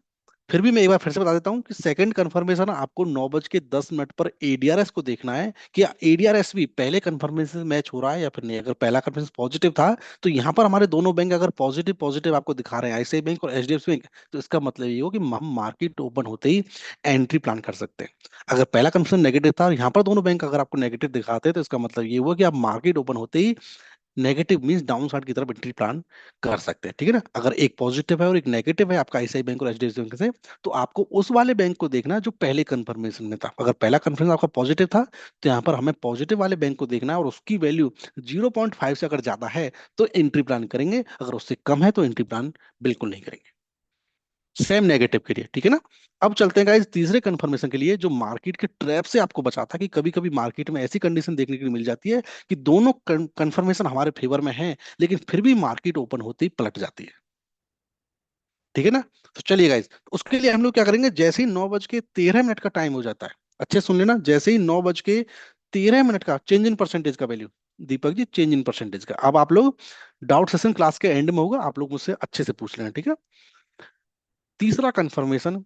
फिर भी मैं एक बार फिर से बता देता हूँ कि सेकंड कंफर्मेशन आपको 9:10 को एडीआरएस को देखना है कि एडीआरएस भी पहले कंफर्मेशन से मैच हो रहा है या फिर नहीं। अगर पहला कंफर्मेशन पॉजिटिव था, तो यहाँ पर हमारे दोनों बैंक अगर पॉजिटिव पॉजिटिव आपको दिखा रहे हैं, आईसीआई बैंक और एचडीएफसी बैंक, तो इसका मतलब ये हो कि हम मार्केट ओपन होते ही एंट्री प्लान कर सकते हैं। अगर पहला कंफर्मेशन नेगेटिव था और यहाँ पर दोनों बैंक अगर आपको नेगेटिव दिखाते हैं, तो इसका मतलब ये हुआ कि आप मार्केट ओपन होते ही नेगेटिव मींस डाउन साइड की तरफ एंट्री प्लान कर सकते हैं। ठीक है ना। अगर एक पॉजिटिव है और एक नेगेटिव है आपका आईसीआई बैंक और एचडीएफसी बैंक से, तो आपको उस वाले बैंक को देखना है जो पहले कंफर्मेशन में था। अगर पहला कंफर्मेशन आपका पॉजिटिव था, तो यहाँ पर हमें पॉजिटिव वाले बैंक को देखना है, और उसकी वैल्यू 0.5 से अगर ज्यादा है तो एंट्री प्लान करेंगे, अगर उससे कम है तो एंट्री प्लान बिल्कुल नहीं करेंगे। सेम नेगेटिव के लिए। ठीक है ना। अब चलते हैं गाइस तीसरे कंफर्मेशन के लिए, जो मार्केट के ट्रैप से आपको बचाता है, कि कभी कभी मार्केट में ऐसी कंडीशन देखने के लिए मिल जाती है कि दोनों कंफर्मेशन हमारे फेवर में हैं, लेकिन फिर भी मार्केट ओपन होते ही पलट जाती है। ठीक है ना। तो चलिए गाइस, उसके लिए हम लोग क्या करेंगे, जैसे ही 9:13 का टाइम हो जाता है, अच्छे से सुन लेना, जैसे ही 9:13 का चेंज इन परसेंटेज का value, Deepak ji change in percentage का, अब आप लोग डाउट सेशन क्लास के एंड में होगा, आप लोग मुझसे अच्छे से पूछ लेना। ठीक है। तीसरा कंफर्मेशन,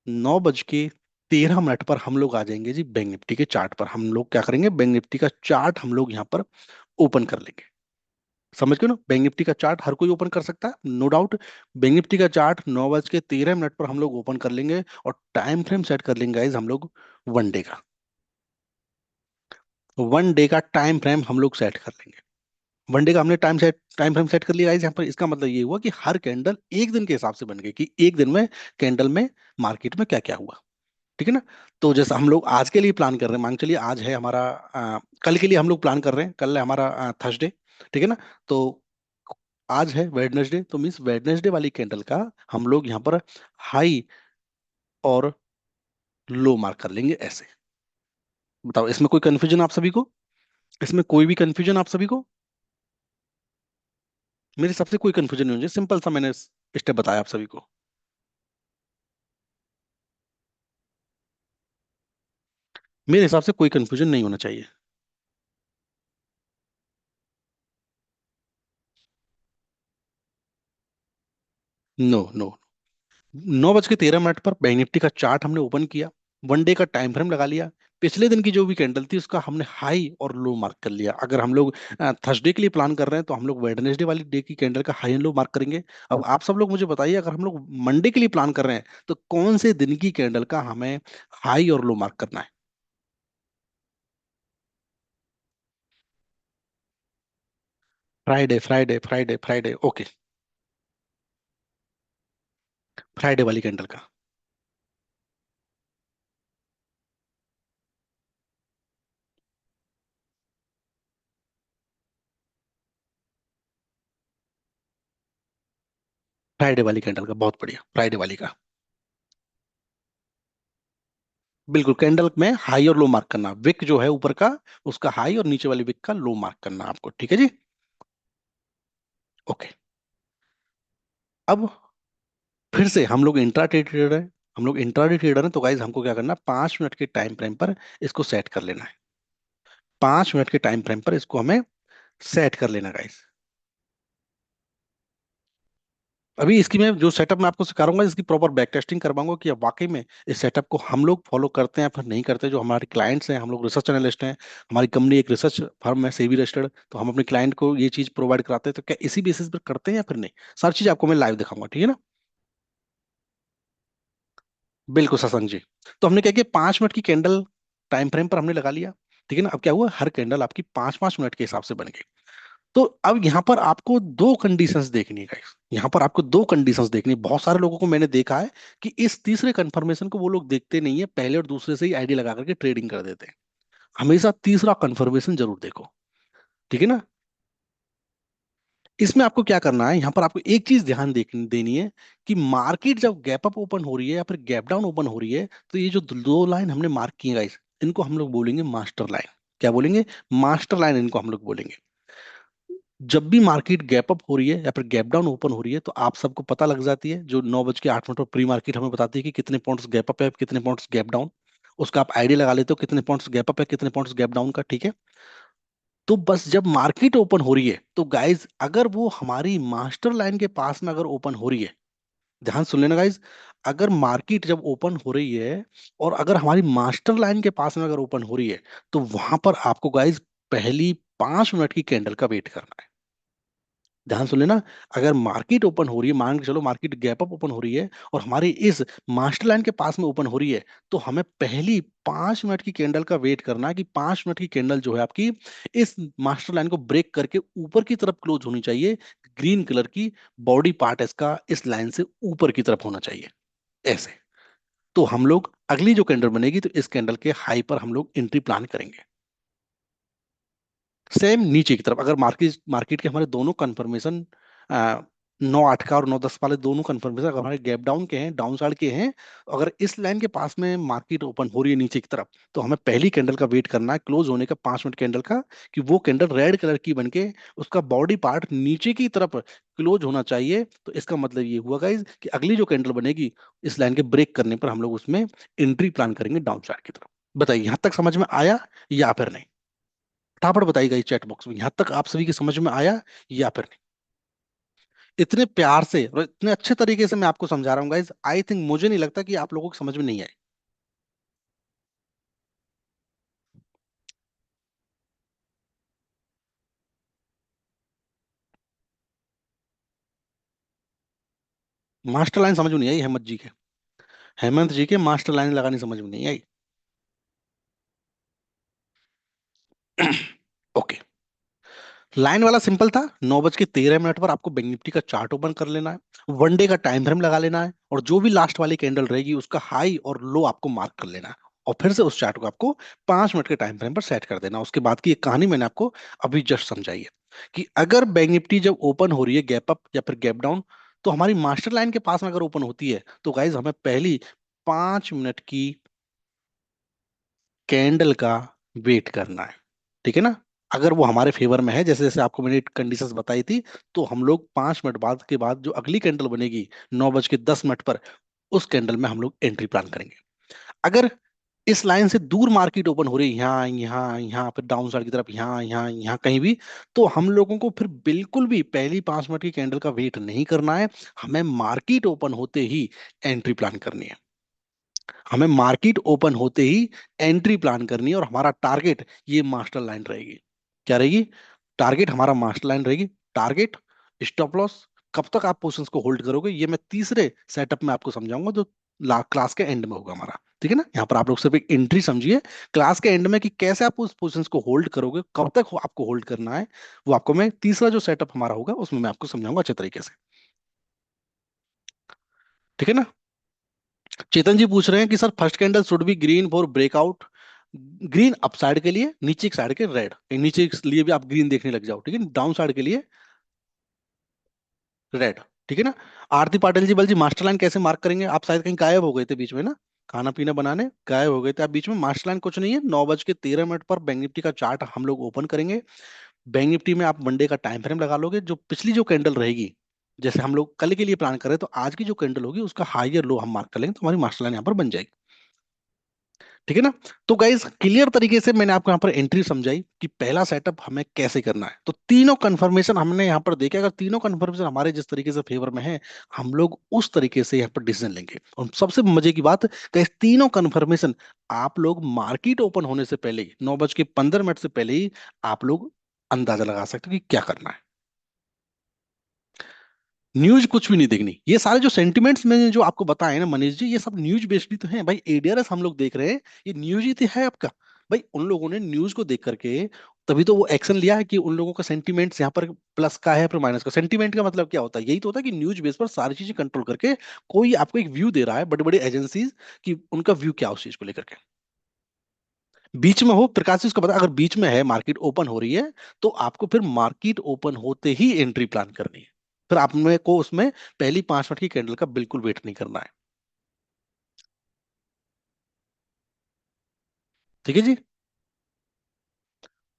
9:13 पर हम लोग आ जाएंगे जी बैंक निफ्टी के चार्ट पर। हम लोग क्या करेंगे, बैंक निफ्टी का चार्ट हम लोग यहाँ पर ओपन कर लेंगे। समझ गए ना, बैंक निफ्टी का चार्ट हर कोई ओपन कर सकता है, नो डाउट। बैंक निफ्टी का चार्ट 9:13 पर हम लोग ओपन कर लेंगे, और टाइम फ्रेम सेट कर लेंगे गाइज हम लोग, 1 डे का। 1 डे का टाइम फ्रेम हम लोग सेट कर लेंगे। 1 डे का हमने टाइम फ्रेम सेट कर लिया गाइज यहाँ पर। इसका मतलब ये हुआ कि हर कैंडल एक दिन के हिसाब से बन गई, कि एक दिन में कैंडल में मार्केट में क्या क्या हुआ। ठीक है ना। तो जैसा हम लोग आज के लिए प्लान कर रहे हैं, मान के चलिए आज है हमारा कल के लिए हम लोग प्लान कर रहे हैं, कल है हमारा थर्सडे। ठीक है ना। तो आज है वेडनेसडे, तो मीन्स वेडनेसडे वाली कैंडल का हम लोग यहाँ पर हाई और लो मार्क कर लेंगे ऐसे। बताओ, इसमें कोई कंफ्यूजन आप सभी को, इसमें कोई भी कंफ्यूजन आप सभी को। मेरे हिसाब से कोई कंफ्यूजन नहीं होनी चाहिए, सिंपल सा मैंने स्टेप बताया आप सभी को। मेरे हिसाब से कोई कंफ्यूजन नहीं होना चाहिए। No no. 9:13 पर बैंक निफ्टी का चार्ट हमने ओपन किया, 1 डे का टाइम फ्रेम लगा लिया, पिछले दिन की जो भी कैंडल थी उसका हमने हाई और लो मार्क कर लिया। अगर हम लोग थर्सडे के लिए प्लान कर रहे हैं, तो हम लोग वेडनेसडे वाली डे की कैंडल का हाई एंड लो मार्क करेंगे। अब आप सब लोग मुझे बताइए, अगर हम लोग मंडे के लिए प्लान कर रहे हैं, तो कौन से दिन की कैंडल का हमें हाई और लो मार्क करना है। Friday Friday Friday Friday, okay. Friday वाली कैंडल का, फ्राइडे वाली कैंडल का, बहुत बढ़िया, फ्राइडे वाली का। बिल्कुल, कैंडल में हाई और लो मार्क करना, विक जो है ऊपर का उसका हाई और नीचे वाली विक का लो मार्क करना आपको, ठीक है जी। ओके। अब फिर से हम लोग इंट्राडे ट्रेडर है, हम लोग इंट्राडे ट्रेडर हैं, तो गाइज हमको क्या करना है, 5 मिनट के टाइम फ्रेम पर इसको सेट कर लेना है। 5 मिनट के टाइम फ्रेम पर इसको हमें सेट कर लेना गाइज। अभी इसकी मैं जो सेटअप मैं आपको सिखाऊंगा इसकी प्रॉपर बैक टेस्टिंग करवाऊंगा कि अब वाकई में इस सेटअप को हम लोग फॉलो करते हैं फिर नहीं करते। जो हमारे क्लाइंट्स हैं, हम लोग रिसर्च एनालिस्ट हैं, हमारी कंपनी एक रिसर्च फर्म है सेबी रजिस्टर्ड, तो हम अपने क्लाइंट को ये चीज प्रोवाइड कराते हैं, तो क्या इसी बेसिस पर करते हैं या फिर नहीं, सारी चीज आपको मैं लाइव दिखाऊंगा, ठीक है ना। बिल्कुल सत्संग जी। तो हमने क्या किया, 5 मिनट की कैंडल टाइम फ्रेम पर हमने लगा लिया, ठीक है ना। अब क्या हुआ, हर कैंडल आपकी 5 5 मिनट के हिसाब से बन गई। तो अब यहाँ पर आपको दो कंडीशंस देखनी है गाइस, यहाँ पर आपको दो कंडीशंस देखनी है। बहुत सारे लोगों को मैंने देखा है कि इस तीसरे कंफर्मेशन को वो लोग देखते नहीं है, पहले और दूसरे से ही आईडी लगा करके ट्रेडिंग कर देते हैं। हमेशा तीसरा कंफर्मेशन जरूर देखो, ठीक है ना। इसमें आपको क्या करना है, यहाँ पर आपको एक चीज ध्यान देनी है कि मार्केट जब गैप अप ओपन हो रही है या फिर गैप डाउन ओपन हो रही है, तो ये जो दो लाइन हमने मार्क की है गाइस, इनको हम लोग बोलेंगे मास्टर लाइन। क्या बोलेंगे, मास्टर लाइन इनको हम लोग बोलेंगे। जब भी मार्केट गैप अप हो रही है या फिर गैप डाउन ओपन हो रही है, तो आप सबको पता लग जाती है, जो 9:08 पर प्री मार्केट हमें बताती है कि कितने पॉइंट्स गैप अप है कितने पॉइंट्स गैप डाउन। उसका आप आइडिया लगा लेते हो कितने पॉइंट्स गैप अप है कितने पॉइंट्स गैप डाउन का, ठीक है। तो बस जब मार्केट ओपन हो रही है तो गाइज अगर वो हमारी मास्टर लाइन के पास में अगर ओपन हो रही है, ध्यान सुन लेना गाइज, अगर मार्केट जब ओपन हो रही है और अगर हमारी मास्टर लाइन के पास में अगर ओपन हो रही है, तो वहां पर आपको गाइज पहली 5 मिनट की कैंडल का वेट करना है। ध्यान सुन लेना, अगर मार्केट ओपन हो रही है, मान के चलो मार्केट गैप अप ओपन हो रही है और हमारी इस मास्टर लाइन के पास में ओपन हो रही है, तो हमें पहली 5 मिनट की कैंडल का वेट करना है कि 5 मिनट की कैंडल जो है आपकी इस मास्टर लाइन को ब्रेक करके ऊपर की तरफ क्लोज होनी चाहिए। ग्रीन कलर की बॉडी पार्ट इसका इस लाइन से ऊपर की तरफ होना चाहिए, ऐसे। तो हम लोग अगली जो कैंडल बनेगी तो इस कैंडल के हाई पर हम लोग एंट्री प्लान करेंगे। सेम नीचे की तरफ अगर मार्केट मार्केट के हमारे दोनों कंफर्मेशन 9:08 का और 9:10 वाले दोनों कंफर्मेशन अगर हमारे गैप डाउन के हैं, डाउन साइड के हैं, अगर इस लाइन के पास में मार्केट ओपन हो रही है नीचे की तरफ, तो हमें पहली कैंडल का वेट करना है क्लोज होने का 5 मिनट कैंडल का, कि वो कैंडल रेड कलर की बनके उसका बॉडी पार्ट नीचे की तरफ क्लोज होना चाहिए। तो इसका मतलब ये हुआ गाइज कि अगली जो कैंडल बनेगी इस लाइन के ब्रेक करने पर हम लोग उसमें एंट्री प्लान करेंगे डाउन साइड की तरफ। बताइए यहाँ तक समझ में आया या फिर नहीं, फटाफट बताइएगा इस चैट बॉक्स में, यहां तक आप सभी की समझ में आया या फिर नहीं। इतने प्यार से और इतने अच्छे तरीके से मैं आपको समझा रहा हूँ गाइज, आई थिंक मुझे नहीं लगता कि आप लोगों को समझ में नहीं आए। मास्टर लाइन समझ में नहीं आई हेमंत जी के, हेमंत जी के मास्टर लाइन लगानी समझ में नहीं आई। ओके। लाइन वाला सिंपल था, 9:13 पर आपको बैंक निफ्टी का चार्ट ओपन कर लेना है, वन डे का टाइम फ्रेम लगा लेना है, और जो भी लास्ट वाली कैंडल रहेगी उसका हाई और लो आपको मार्क कर लेना है, और फिर से उस चार्ट को आपको 5 मिनट के टाइम फ्रेम पर सेट कर देना। उसके बाद की एक कहानी मैंने आपको अभी जस्ट समझाई है कि अगर बैंक निफ्टी जब ओपन हो रही है गैप अप या फिर गैप डाउन, तो हमारी मास्टर लाइन के पास में अगर ओपन होती है, तो गाइज हमें पहली 5 मिनट की कैंडल का वेट करना है, ठीक है ना। अगर वो हमारे फेवर में है, जैसे जैसे आपको मैंने कंडीशंस बताई थी, तो हम लोग 5 मिनट बाद के बाद जो अगली कैंडल बनेगी 9:10 पर, उस कैंडल में हम लोग एंट्री प्लान करेंगे। अगर इस लाइन से दूर मार्केट ओपन हो रही है, यहाँ यहाँ यहाँ फिर डाउन साइड की तरफ, यहाँ यहाँ यहाँ कहीं भी, तो हम लोगों को फिर बिल्कुल भी पहली 5 मिनट की कैंडल का वेट नहीं करना है, हमें मार्केट ओपन होते ही एंट्री प्लान करनी है। हमें मार्केट ओपन होते ही एंट्री प्लान करनी है, और हमारा टारगेट ये मास्टर लाइन रहेगी। क्या रहेगी, टारगेट हमारा मास्टर लाइन रहेगी। टारगेट, स्टॉप लॉस, कब तक आप पोजीशंस को होल्ड करोगे, ये मैं तीसरे सेटअप में आपको समझाऊंगा जो क्लास के एंड में होगा हमारा, ठीक है ना। यहाँ पर आप लोग सिर्फ एक एंट्री समझिए, क्लास के एंड में कि कैसे आप उस पोजीशंस को होल्ड करोगे, कब तक आपको होल्ड करना है, वो आपको मैं तीसरा जो सेटअप हमारा होगा उसमें मैं आपको समझाऊंगा अच्छे तरीके से, ठीक है ना। चेतन जी पूछ रहे हैं कि sir first candle should be green for breakout, green upside के लिए, नीचे की साइड के रेड, नीचे के लिए भी आप ग्रीन देखने लग जाओ, ठीक है, डाउन साइड के लिए रेड, ठीक है ना। आरती पाटिल जी, बल जी मास्टर लाइन कैसे मार्क करेंगे, आप शायद कहीं गायब हो गए थे बीच में ना। खाना पीना बनाने गायब हो गए थे आप बीच में। मास्टर लाइन कुछ नहीं है, 9:13 पर बैंक निफ्टी का चार्ट हम लोग ओपन करेंगे। बैंक निफ्टी में आप मंडे का टाइम फ्रेम लगा लोगे, जो पिछली जो कैंडल रहेगी, जैसे हम लोग कल के लिए प्लान करें तो आज की जो कैंडल होगी उसका हायर लो हम मार्क कर लेंगे, तो हमारी मास्टर लाइन यहाँ पर बन जाएगी। ठीक है ना। तो गाइस क्लियर तरीके से मैंने आपको यहाँ पर एंट्री समझाई कि पहला सेटअप हमें कैसे करना है। तो तीनों कंफर्मेशन हमने यहाँ पर देखे, अगर तीनों कंफर्मेशन हमारे जिस तरीके से फेवर में है, हम लोग उस तरीके से यहाँ पर डिसीजन लेंगे। और सबसे मजे की बात, गाइस तीनों कंफर्मेशन आप लोग मार्केट ओपन होने से पहले ही, 9:15 से पहले ही आप लोग अंदाजा लगा सकते हो कि क्या करना है। न्यूज कुछ भी नहीं देखनी, ये सारे जो सेंटिमेंट्स मैंने जो आपको बताए ना मनीष जी, ये सब न्यूज बेस्ड ही तो हैं भाई। एडीआरएस हम लोग देख रहे हैं, ये न्यूज ही तो है आपका। भाई उन लोगों ने न्यूज को देख करके तभी तो वो एक्शन लिया है कि उन लोगों का सेंटीमेंट्स यहाँ पर प्लस का है फिर माइनस का। सेंटीमेंट का मतलब क्या होता है, यही तो होता है कि न्यूज बेस पर सारी चीजें कंट्रोल करके कोई आपको एक व्यू दे रहा है, बड़ी बड़ी एजेंसीज, कि उनका व्यू क्या है उस चीज को लेकर के। बीच में हो प्रकाश जी उसका पता, अगर बीच में है मार्केट ओपन हो रही है, तो आपको फिर मार्केट ओपन होते ही एंट्री प्लान करनी है। फिर आप में को उसमें पहली 5 मिनट की कैंडल का बिल्कुल वेट नहीं करना है। ठीक है जी।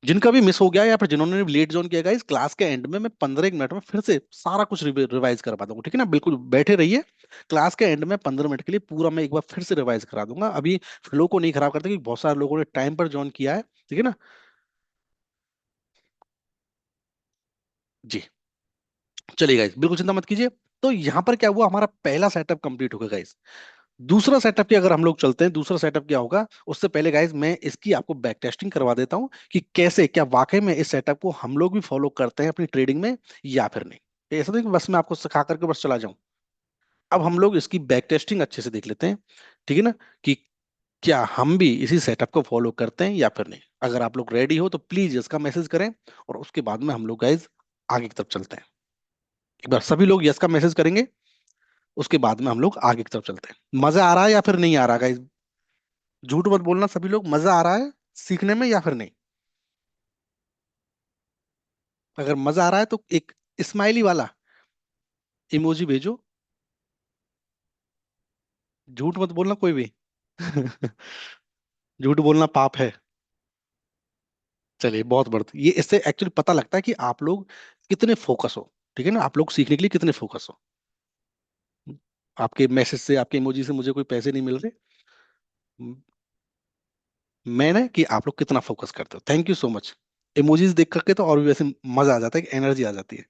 जिनका भी मिस हो गया या फिर जिन्होंने लेट ज्वाइन किया, इस क्लास के एंड में मैं 15 मिनट में फिर से सारा कुछ रिवाइज करवा दूंगा। ठीक है ना, बिल्कुल बैठे रहिए। क्लास के एंड में 15 मिनट के लिए पूरा मैं एक बार फिर से रिवाइज करा दूंगा। अभी फ्लो को नहीं खराब करते, क्योंकि बहुत सारे लोगों ने टाइम पर ज्वाइन किया है। ठीक है ना। जी। चलिए गाइस बिल्कुल चिंता मत कीजिए। तो यहाँ पर क्या हुआ, हमारा पहला सेटअप कंप्लीट हो गया गाइस। दूसरा सेटअप की अगर हम लोग चलते हैं, दूसरा सेटअप क्या होगा, उससे पहले गाइस मैं इसकी आपको बैक टेस्टिंग करवा देता हूं कि कैसे, क्या वाकई में इस सेटअप को हम लोग भी फॉलो करते हैं अपनी ट्रेडिंग में या फिर नहीं। ऐसा नहीं कि बस मैं आपको सिखा करके बस चला जाऊं। अब हम लोग इसकी बैक टेस्टिंग अच्छे से देख लेते हैं। ठीक है ना, कि क्या हम भी इसी सेटअप को फॉलो करते हैं या फिर नहीं। अगर आप लोग रेडी हो तो प्लीज इसका मैसेज करें, और उसके बाद में हम लोग गाइस आगे की तरफ चलते हैं। एक बार सभी लोग यस का मैसेज करेंगे, उसके बाद में हम लोग आगे की तरफ चलते हैं। मजा आ रहा है या फिर नहीं आ रहा गाइस? झूठ मत बोलना सभी लोग, मजा आ रहा है सीखने में या फिर नहीं? अगर मजा आ रहा है तो एक स्माइली वाला इमोजी भेजो। झूठ मत बोलना कोई भी। झूठ बोलना पाप है। चलिए बहुत बढ़िया, ये इससे एक्चुअली पता लगता है कि आप लोग कितने फोकस हो। ठीक है ना, आप लोग सीखने के लिए कितने फोकस हो। आपके मैसेज से, आपके इमोजी से मुझे कोई पैसे नहीं मिल रहे। मैंने कि आप लोग कितना फोकस करते हो, thank you so much. Emojis देख करके तो और भी वैसे मजा आ जाता है, एनर्जी आ जाती है।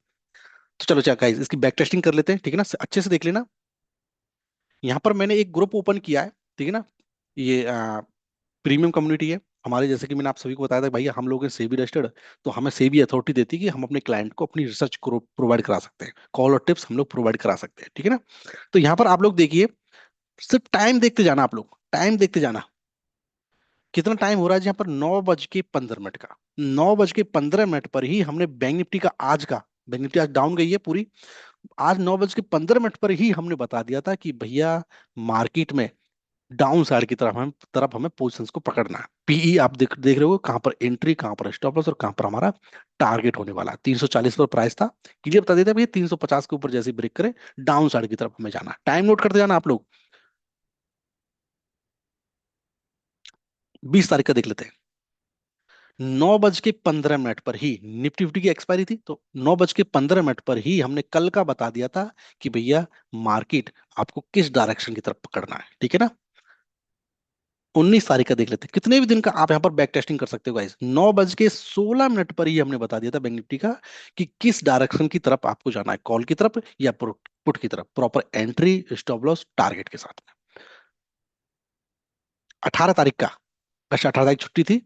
तो चलो क्या गाइस, इसकी बैक टेस्टिंग कर लेते हैं। ठीक है ना, अच्छे से देख लेना। यहाँ पर मैंने एक ग्रुप ओपन किया है। ठीक है ना, ये प्रीमियम कम्युनिटी है हमारे। जैसे कि मैंने आप सभी को बताया था भैया, हम लोग हैं सेबी रजिस्टर्ड, तो हमें सेबी अथॉरिटी देती है कि हम अपने क्लाइंट को अपनी रिसर्च प्रोवाइड करा सकते हैं, कॉल और टिप्स हम लोग प्रोवाइड करा सकते हैं। ठीक है ना। तो यहाँ पर आप लोग देखिए, सिर्फ टाइम देखते जाना, आप लोग टाइम देखते जाना। कितना टाइम हो रहा है जी यहाँ पर, 9:15 का। 9:15 पर ही हमने बैंक निफ्टी का आज का, बैंक निफ्टी आज डाउन गई है पूरी, आज 9:15 पर ही हमने बता दिया था कि भैया मार्केट में डाउन साइड की तरफ हमें पोजीशंस को पकड़ना है। पीई आप देख रहे हो कहां पर एंट्री, कहां पर स्टॉप लॉस, और कहां पर हमारा टारगेट होने वाला है। 340 पर प्राइस था, क्लियर बता देता भैया 350 के ऊपर जैसे ब्रेक करे, डाउन साइड की तरफ हमें जाना है। टाइम नोट करते जाना आप लोग। 20 तारीख का देख लेते हैं। 9:15 पर ही निफ्टी फिफ्टी की एक्सपायरी थी, तो 9:15 पर ही हमने कल का बता दिया था कि भैया मार्केट आपको किस डायरेक्शन की तरफ पकड़ना है। ठीक है ना। 19 तारीख का देख लेते हैं, कितने भी दिन का आप यहाँ पर बैक टेस्टिंग कर सकते हो गाइस। 9:16 पर ही हमने बता दिया था बैंक निफ्टी का कि किस डायरेक्शन की तरफ आपको जाना है, कॉल की तरफ या पुट पुट की तरफ, proper entry stop loss target के साथ में। 18 तारीख का, अच्छा 18 तारीख छुट्टी थी,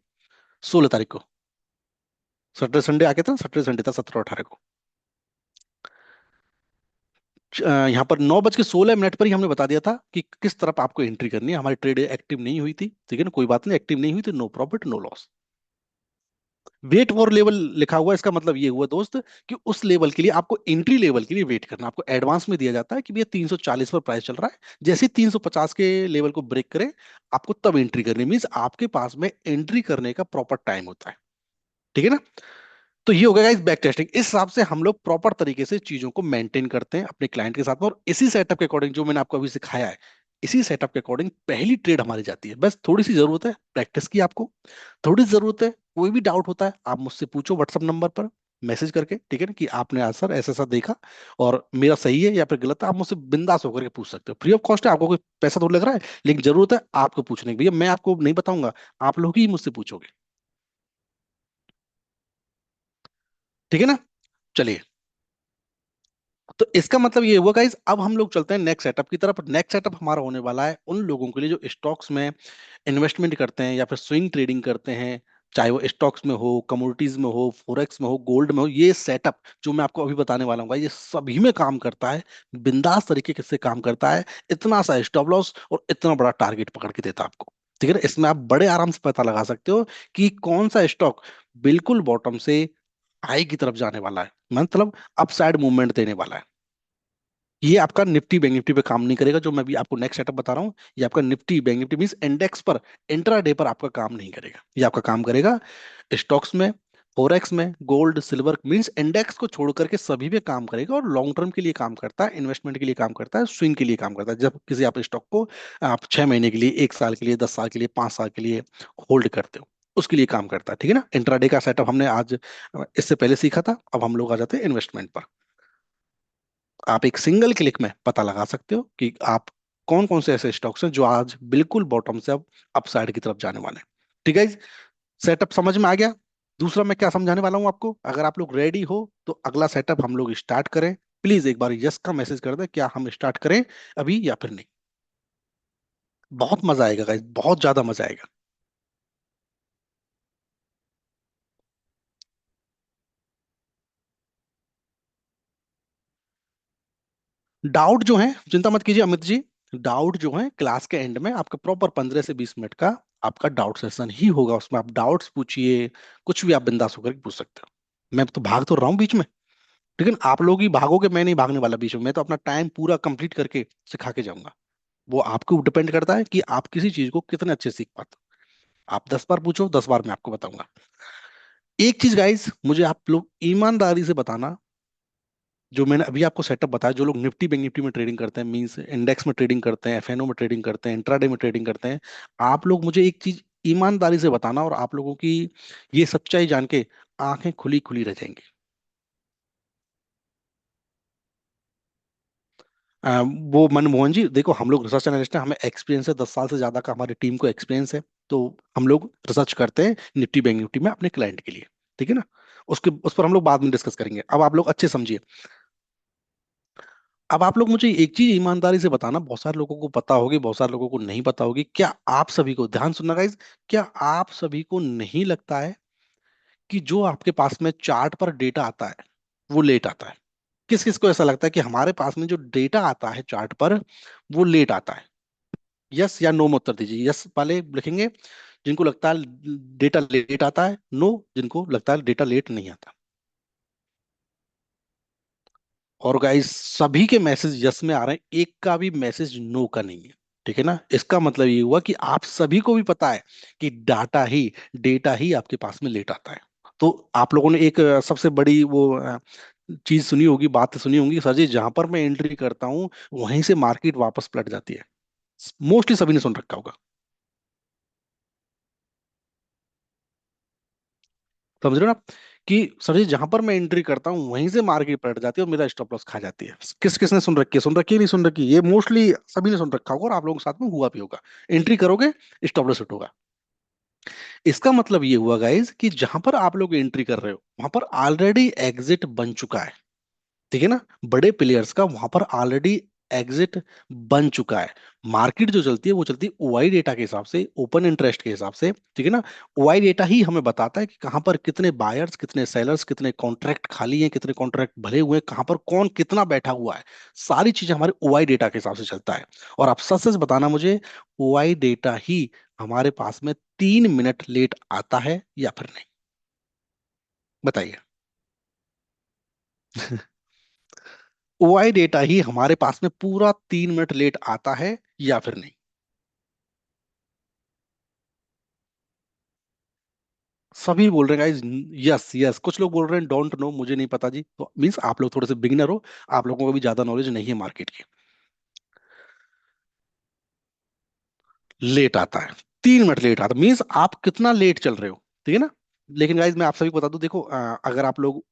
16 तारीख को सैटरडे संडे आके था, सैटरडे संडे था 17 और 18 को। यहाँ पर 9:16 पर ही हमने बता दिया था कि किस तरफ आपको एंट्री करनी है। हमारी ट्रेड एक्टिव नहीं हुई थी, ठीक है ना, कोई बात नहीं, एक्टिव नहीं हुई तो no profit no loss. Wait for level लिखा हुआ है, इसका मतलब ये हुआ दोस्त कि उस लेवल के लिए आपको, एंट्री लेवल के लिए वेट करना, आपको एडवांस में दिया जाता है कि भैया 340 पर प्राइस चल रहा है, जैसे ही 350 के लेवल को ब्रेक करे आपको तब एंट्री करनी, मीन्स आपके पास में एंट्री करने का प्रॉपर टाइम होता है। ठीक है ना। तो ये हो गया इस बैक टेस्टिंग, इस हिसाब से हम लोग प्रॉपर तरीके से चीजों को मेंटेन करते हैं अपने क्लाइंट के साथ में, और इसी सेटअप के अकॉर्डिंग जो मैंने आपको अभी सिखाया है, इसी सेटअप के अकॉर्डिंग पहली ट्रेड हमारी जाती है। बस थोड़ी सी जरूरत है प्रैक्टिस की आपको, थोड़ी सी जरूरत है। कोई भी डाउट होता है आप मुझसे पूछो व्हाट्सअप नंबर पर मैसेज करके, ठीक है ना, कि आपने आज सर ऐसा ऐसा देखा और मेरा सही है या फिर गलत है। आप मुझसे बिंदास होकर के पूछ सकते हो, फ्री ऑफ कॉस्ट है, आपको कोई पैसा तो लग रहा है, लेकिन जरूरत है आपको पूछने की। भैया मैं आपको नहीं बताऊंगा, आप लोग ही मुझसे पूछोगे, ठीक है ना। चलिए, तो इसका मतलब ये हुआ गाइस, अब हम लोग चलते हैं नेक्स्ट सेटअप की तरफ। नेक्स्ट सेटअप हमारा होने वाला है उन लोगों के लिए जो स्टॉक्स में इन्वेस्टमेंट करते हैं या फिर स्विंग ट्रेडिंग करते हैं, चाहे वो स्टॉक्स में हो, कमोडिटीज में हो, फोरेक्स में हो, गोल्ड में हो। ये सेटअप जो मैं आपको अभी बताने वाला हूँ भाई, ये सभी में काम करता है, बिंदास तरीके से काम करता है। इतना सा स्टॉप लॉस और इतना बड़ा टारगेट पकड़ के देता है आपको, ठीक है ना। इसमें आप बड़े आराम से पता लगा सकते हो कि कौन सा स्टॉक बिल्कुल बॉटम से हाई की तरफ जाने वाला है, मतलब अपसाइड मूवमेंट देने वाला है। ये आपका निफ्टी बैंक निफ्टी पे काम नहीं करेगा, जो मैं भी आपको नेक्स्ट सेटअप बता रहा हूँ। ये आपका Nifty bank Nifty means index पर, इंट्राडे पर आपका काम नहीं करेगा। ये आपका काम करेगा स्टॉक्स में, फोरेक्स में, गोल्ड सिल्वर मींस इंडेक्स को छोड़ करके सभी पे काम करेगा। और लॉन्ग टर्म के लिए काम करता है, इन्वेस्टमेंट के लिए काम करता है, स्विंग के लिए काम करता है। जब किसी आप स्टॉक को आप 6 महीने के लिए, 1 साल के लिए, 10 साल के लिए, 5 साल के लिए होल्ड करते हो, उसके लिए काम करता है, ठीक है ना। इंट्राडे का सेटअप हमने आज इससे पहले सीखा था। अब हम लोग आ जाते हैं इन्वेस्टमेंट पर। आप एक सिंगल क्लिक में पता लगा सकते हो कि आप कौन कौन से ऐसे स्टॉक्स हैं जो आज बिल्कुल बॉटम से अब अपसाइड की तरफ जाने वाले हैं, ठीक है। सेटअप समझ में आ गया। दूसरा मैं क्या समझाने वाला हूं आपको, अगर आप लोग रेडी हो तो अगला सेटअप हम लोग स्टार्ट करें। प्लीज एक बार यस का मैसेज कर दे, क्या हम स्टार्ट करें अभी या फिर नहीं। बहुत मजा आएगा गाइस, बहुत ज्यादा मजा आएगा। डाउट जो है चिंता मत कीजिए अमित जी, डाउट जो है क्लास के एंड में आपका प्रॉपर 15 से 20 मिनट का आपका डाउट सेशन ही होगा। उसमें आप डाउट्स पूछिए, कुछ भी आप बिंदास होकर के पूछ सकते हो। मैं तो भाग तो रहा हूँ बीच में, लेकिन आप लोग ही भागोगे, मैं नहीं भागने वाला बीच में। मैं तो अपना टाइम पूरा कंप्लीट करके सिखा के जाऊंगा। वो आपके ऊपर डिपेंड करता है कि आप किसी चीज को कितने अच्छे से सीख पाते हो। आप 10 बार पूछो, 10 बार मैं आपको बताऊंगा। एक चीज गाइस, मुझे आप लोग ईमानदारी से बताना, जो मैंने अभी आपको सेटअप बताया, जो लोग निफ्टी बैंक निफ्टी में ट्रेडिंग करते हैं, मींस इंडेक्स में ट्रेडिंग करते हैं, एफएनओ में ट्रेडिंग करते हैं, इंट्राडे में ट्रेडिंग करते हैं, आप लोग मुझे एक चीज ईमानदारी से बताना, और आप लोगों की ये सच्चाई जान के आंखें खुली खुली रह जाएंगी। वो मनमोहन जी देखो, हम लोग रिसर्च एनालिस्ट हैं, हमें एक्सपीरियंस है 10 साल से ज्यादा का, हमारी टीम को एक्सपीरियंस है। तो हम लोग रिसर्च करते हैं निफ्टी बैंक निफ्टी में अपने क्लाइंट के लिए, ठीक है ना। उसके उस पर हम लोग बाद में डिस्कस करेंगे। अब आप लोग अच्छे समझिए। अब आप लोग मुझे एक चीज ईमानदारी से बताना, बहुत सारे लोगों को पता होगी, बहुत सारे लोगों को नहीं पता होगी। क्या आप सभी को, ध्यान सुनना गाइस, क्या आप सभी को नहीं लगता है कि जो आपके पास में चार्ट पर डेटा आता है वो लेट आता है? किस किस को ऐसा लगता है कि हमारे पास में जो डेटा आता है चार्ट पर वो लेट आता है? यस या नो में उत्तर दीजिए। यस वाले लिखेंगे जिनको लगता है डेटा लेट आता है, नो जिनको लगता है डेटा लेट नहीं आता। और गाइस सभी के मैसेज यस में आ रहे हैं, एक का भी मैसेज नो का नहीं है, ठीक है ना। इसका मतलब ये हुआ कि आप सभी को भी पता है कि डाटा ही डेटा ही आपके पास में लेट आता है। तो आप लोगों ने एक सबसे बड़ी वो चीज सुनी होगी, बात सुनी होगी, सर जी जहां पर मैं एंट्री करता हूँ वहीं से मार्केट वापस पलट जाती है। मोस्टली सभी ने सुन रखा होगा। समझ रहे हो ना आप? कि सर जी जहां पर मैं एंट्री करता हूँ वहीं से मार्केट पलट जाती है और मेरा स्टॉप लॉस खा जाती है। किस किसने सुन रखी है नहीं सुन रखी, ये मोस्टली सभी ने सुन रखा होगा और आप लोगों के साथ में हुआ भी होगा। एंट्री करोगे, स्टॉप लॉस हिट होगा। इसका मतलब ये हुआ गाइज कि जहां पर आप लोग एंट्री कर रहे हो वहां पर ऑलरेडी एग्जिट बन चुका है, ठीक है ना। बड़े प्लेयर्स का वहां पर ऑलरेडी एग्जिट बन चुका है। मार्केट जो चलती है वो चलती है ओआई डेटा के हिसाब से, ओपन इंटरेस्ट के हिसाब से, ठीक है ना। ओआई डेटा ही हमें बताता है कि कहां पर कितने बायर्स, कितने सेलर्स, कितने कॉन्ट्रैक्ट खाली हैं, कितने कॉन्ट्रैक्ट भरे हुए हैं, कहां पर कौन कितना बैठा हुआ है। सारी चीजें हमारे ओआई डेटा के हिसाब से चलता है। और आप सच सच बताना मुझे, ओआई डेटा ही हमारे पास में 3 मिनट लेट आता है या फिर नहीं, बताइए। ओआई डेटा ही हमारे पास में पूरा 3 मिनट लेट आता है या फिर नहीं? सभी बोल रहे हैं गाइस यस यस, कुछ लोग बोल रहे हैं डोंट नो, मुझे नहीं पता जी। तो मीन्स आप लोग थोड़े से बिगिनर हो, आप लोगों को भी ज्यादा नॉलेज नहीं है मार्केट की। लेट आता है, 3 मिनट लेट आता है, मीन्स आप कितना लेट चल रहे हो, ठीक है ना। लेकिन गाइज मैं आप सभी को बता दूं, देखो अगर आप लोग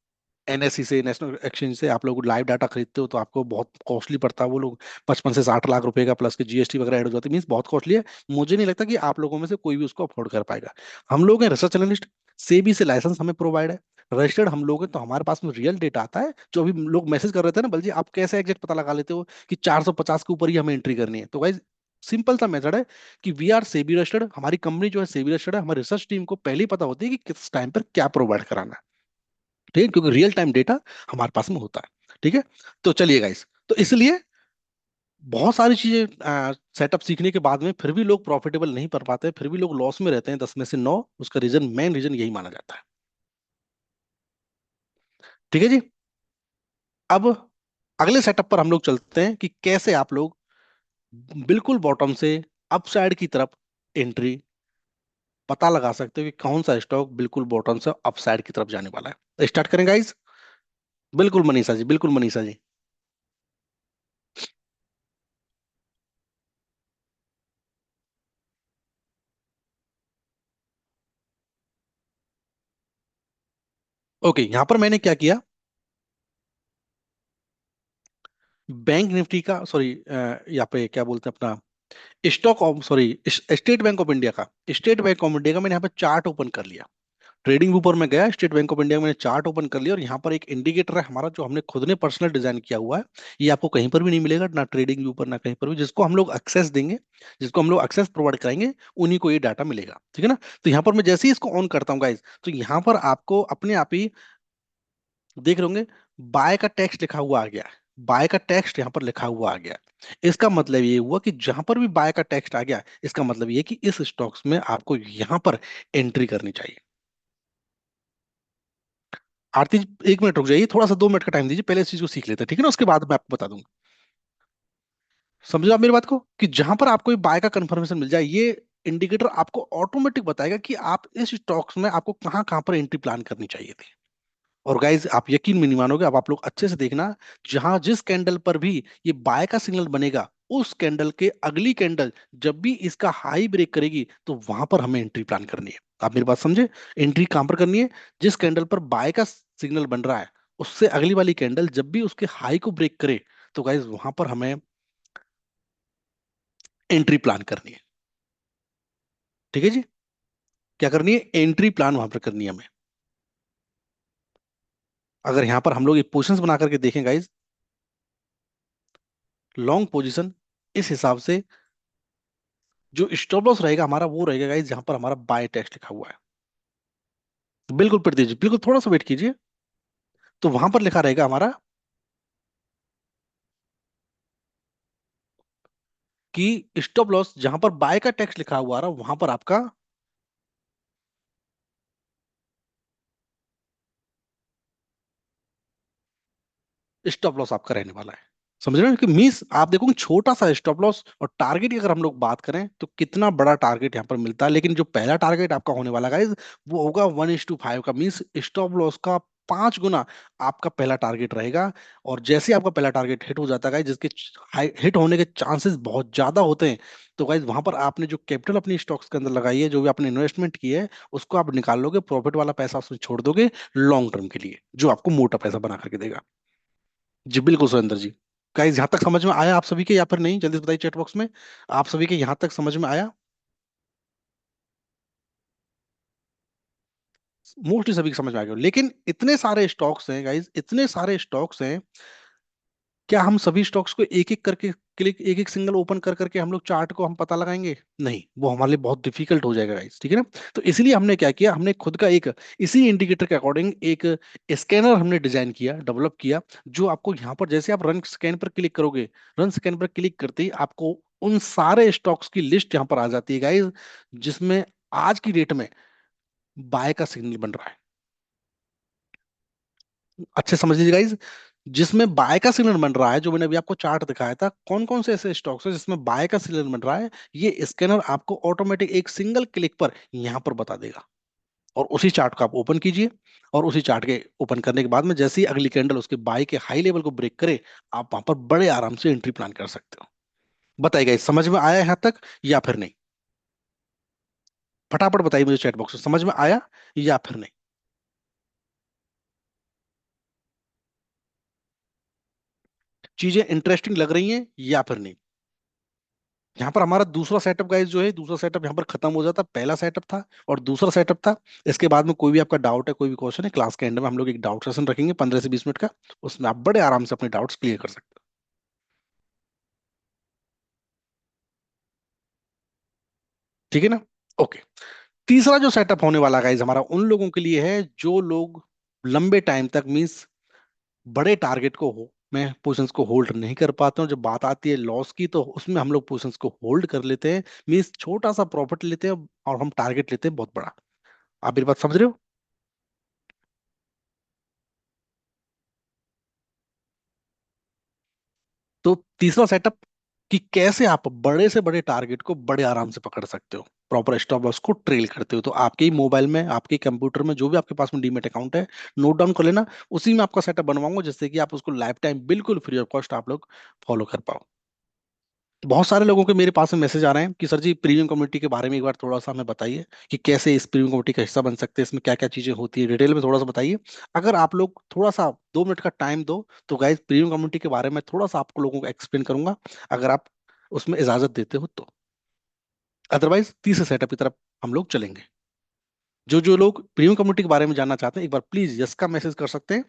एनएससी से, नेशनल एक्सचेंज से आप लोग लाइव डाटा खरीदते हो तो आपको बहुत कॉस्टली पड़ता है वो लोग, 55 से 60 लाख रुपए का, प्लस के जीएसटी वगैरह ऐड हो जाती है, मीन्स बहुत कॉस्टली है। मुझे नहीं लगता कि आप लोगों में से कोई भी उसको अफोर्ड कर पाएगा। हम लोग हैं रिसर्च एनालिस्ट, सेबी से लाइसेंस हमें प्रोवाइड है, रजिस्टर्ड हम लोग हैं, तो हमारे पास में रियल डेटा आता है। जो अभी लोग मैसेज कर रहे थे ना, बल्कि आप कैसे एग्जैक्ट पता लगा लेते हो कि 450 के ऊपर ही हमें एंट्री करनी है, तो भाई सिंपल सा मेथड है कि वी आर सेबी रजिस्टर्ड, हमारी कंपनी जो है सेबी रजिस्टर्ड है, हमारी रिसर्च टीम को पहले ही पता होती है कि किस टाइम पर क्या प्रोवाइड कराना है, ठीक है, क्योंकि रियल टाइम डेटा हमारे पास में होता है, ठीक है। तो चलिए गाइस, तो इसलिए बहुत सारी चीजें सेटअप सीखने के बाद में फिर भी लोग प्रॉफिटेबल नहीं कर पाते, फिर भी लोग लॉस में रहते हैं 10 में से 9, उसका रीजन, मेन रीजन यही माना जाता है, ठीक है जी। अब अगले सेटअप पर हम लोग चलते हैं कि कैसे आप लोग बिल्कुल बॉटम से अपसाइड की तरफ एंट्री पता लगा सकते हो कि कौन सा स्टॉक बिल्कुल बॉटम से अपसाइड की तरफ जाने वाला है। स्टार्ट करें गाइस। बिल्कुल मनीषा जी, बिल्कुल मनीषा जी। ओके, यहां पर मैंने क्या किया, बैंक निफ्टी का, सॉरी, यहाँ पे क्या बोलते हैं अपना, stock of, sorry, state bank of India का, स्टेट बैंक ऑफ इंडिया का मैंने यहाँ पे चार्ट ओपन कर लिया। ट्रेडिंग व्यू पर मैं गया, स्टेट बैंक ऑफ इंडिया में मैंने चार्ट ओपन कर लिया, और यहाँ पर एक इंडिकेटर है हमारा जो हमने खुद ने पर्सनल डिजाइन किया हुआ है। ये आपको कहीं पर भी नहीं मिलेगा, ना ट्रेडिंग व्यू पर ना कहीं पर भी, जिसको हम लोग एक्सेस देंगे, जिसको हम लोग एक्सेस प्रोवाइड कराएंगे, उन्हीं को ये डाटा मिलेगा, ठीक है ना। तो यहाँ पर मैं जैसे ही इसको ऑन करता हूँ गाइज, तो यहाँ पर आपको अपने आप ही देख रहे होंगे, बाय का टेक्स्ट लिखा हुआ आ गया है, बाय का टेक्स्ट यहाँ पर लिखा हुआ आ गया है। इसका मतलब ये हुआ कि जहां पर भी बाय का टेक्स्ट आ गया, इसका मतलब ये कि इस स्टॉक्स में आपको यहां पर एंट्री करनी चाहिए। आरती जी, 1 मिनट रुक जाइए, थोड़ा सा 2 मिनट का टाइम दीजिए, पहले इस चीज को सीख लेते हैं, ठीक है ना, उसके बाद मैं आपको बता दूंगा। समझो आप मेरी बात को, कि जहां पर आपको ये बाय का कंफर्मेशन मिल जाए, ये इंडिकेटर आपको ऑटोमेटिक बताएगा कि आप इस स्टॉक्स में आपको कहाँ कहाँ पर एंट्री प्लान करनी चाहिए थी। और गाइज आप यकीन में नहीं मानोगे, अब आप लोग अच्छे से देखना, जहां जिस कैंडल पर भी ये बाय का सिग्नल बनेगा, उस कैंडल के अगली कैंडल जब भी इसका हाई ब्रेक करेगी, तो वहां पर हमें एंट्री प्लान करनी है। आप मेरी बात समझे, एंट्री कहां पर करनी है, जिस कैंडल पर बाय का सिग्नल बन रहा है, उससे अगली वाली कैंडल जब भी उसके हाई को ब्रेक करे, तो गाइज वहां पर हमें एंट्री प्लान करनी है, ठीक है जी। क्या करनी है, एंट्री प्लान वहां पर करनी है हमें। अगर यहां पर हम लोग ये पोजिशंस बना करके देखें गाइज, लॉन्ग पोजीशन, इस हिसाब से जो स्टॉप लॉस रहेगा हमारा, वो रहेगा गाइस जहां पर हमारा बाय टेक्स्ट लिखा हुआ है। बिल्कुल प्रतीक जी, बिल्कुल थोड़ा सा वेट कीजिए, तो वहां पर लिखा रहेगा हमारा कि स्टॉप लॉस, जहां पर बाय का टेक्स्ट लिखा हुआ आ रहा, वहां पर आपका स्टॉप लॉस आपका रहने वाला है। समझ रहे हैं कि मीस आप देखो, छोटा सा स्टॉप लॉस और टारगेट की अगर हम लोग बात करें तो कितना बड़ा टारगेट यहाँ पर मिलता है, लेकिन जो पहला टारगेट आपका होने वाला गाइज, वो होगा 1:5 का, मीस स्टॉप लॉस का 5 गुना आपका पहला टारगेट रहेगा। और जैसे ही आपका पहला टारगेट हिट हो जाता है गाइज, जिसके हिट होने के चांसेस बहुत ज्यादा होते हैं, तो गाइज वहां पर आपने जो कैपिटल अपनी स्टॉक्स के अंदर लगाई है, जो भी आपने इन्वेस्टमेंट की है, उसको आप निकाल लोगे, प्रॉफिट वाला पैसा उसमें छोड़ दोगे लॉन्ग टर्म के लिए, जो आपको मोटा पैसा बना करके देगा। जी बिल्कुल सुरेंद्र जी। गाइस यहाँ तक समझ में आया आप सभी के, या फिर नहीं, जल्दी से बताइए चैट बॉक्स में, आप सभी के यहाँ तक समझ में आया। मोस्टली सभी के समझ में आ गया, लेकिन इतने सारे स्टॉक्स हैं गाइस, इतने सारे स्टॉक्स हैं, क्या हम सभी स्टॉक्स को एक एक करके क्लिक, एक एक सिंगल ओपन कर करके हम लोग चार्ट को हम पता लगाएंगे? नहीं, वो हमारे लिए बहुत डिफिकल्ट हो जाएगा गाइस, ठीक है ना। तो इसलिए हमने क्या किया, हमने खुद का एक, इसी इंडिकेटर के अकॉर्डिंग एक स्कैनर हमने डिजाइन किया, डेवलप किया, जो आपको यहाँ पर जैसे आप रन स्कैन पर क्लिक करोगे, रन स्कैन पर क्लिक करते ही आपको उन सारे स्टॉक्स की लिस्ट यहाँ पर आ जाती है गाइस, जिसमें आज की डेट में बाय का सिग्नल बन रहा है। अच्छे समझ लीजिए गाइज, जिसमें बाय का सिग्नल बन रहा है, जो मैंने अभी आपको चार्ट दिखाया था, कौन कौन से ऐसे स्टॉक्स है जिसमें बाय का सिग्नल बन रहा है, ये स्कैनर आपको ऑटोमेटिक एक सिंगल क्लिक पर यहां पर बता देगा। और उसी चार्ट को आप ओपन कीजिए, और उसी चार्ट के ओपन करने के बाद में जैसे ही अगली कैंडल उसके बाय के हाई लेवल को ब्रेक करे, आप वहां पर बड़े आराम से एंट्री प्लान कर सकते हो। बताइए गाइस, समझ में आया यहां तक या फिर नहीं? फटाफट बताइए मुझे चैट बॉक्स में, समझ में आया या फिर नहीं? चीजें इंटरेस्टिंग लग रही हैं या फिर नहीं? यहाँ पर हमारा दूसरा सेटअप गाइस जो है, दूसरा सेटअप यहाँ पर खत्म हो जाता, पहला सेटअप था और दूसरा सेटअप था। इसके बाद में कोई भी आपका डाउट है, कोई भी क्वेश्चन है, क्लास के एंड में हम लोग एक डाउट सेशन रखेंगे 15 से 20 मिनट का। उसमें आप बड़े आराम से अपने डाउट्स क्लियर कर सकते हो, ठीक है ना? ओके। तीसरा जो सेटअप होने वाला गाइस हमारा उन लोगों के लिए है जो लोग लंबे टाइम तक, मीन्स बड़े टारगेट को हो में पोजीशंस को होल्ड नहीं कर पाते हैं। जब बात आती है लॉस की, तो उसमें हम लोग पोजीशंस को होल्ड कर लेते हैं, मीन्स छोटा सा प्रॉफिट लेते हैं और हम टारगेट लेते हैं बहुत बड़ा। आप मेरी बात समझ रहे हो? तो तीसरा सेटअप कि कैसे आप बड़े से बड़े टारगेट को बड़े आराम से पकड़ सकते हो, प्रॉपर स्टॉप लॉस को ट्रेल करते हो। तो आपके ही मोबाइल में, आपके कंप्यूटर में, जो भी आपके पास में डीमेट अकाउंट है, नोट डाउन कर लेना। उसी में आपका सेटअप बनवाऊंगा जिससे कि आप उसको लाइफ टाइम बिल्कुल फ्री ऑफ कॉस्ट आप लोग फॉलो कर पाओ। बहुत सारे लोगों के मेरे पास में मैसेज आ रहे हैं कि सर जी प्रीमियम कम्युनिटी के बारे में एक बार थोड़ा सा हमें बताइए कि कैसे इस प्रीमियम कम्युनिटी का हिस्सा बन सकते हैं, इसमें क्या क्या चीजें होती है, डिटेल में थोड़ा सा बताइए। अगर आप लोग थोड़ा सा 2 मिनट का टाइम दो तो गाइज प्रीमियम कम्युनिटी के बारे में थोड़ा सा आपको लोगों को एक्सप्लेन करूंगा, अगर आप उसमें इजाजत देते हो तो। अदरवाइज तीसरे सेटअप की तरफ हम लोग चलेंगे। जो जो लोग प्रीमियम कम्युनिटी के बारे में जानना चाहते हैं एक बार प्लीज यस का मैसेज कर सकते हैं।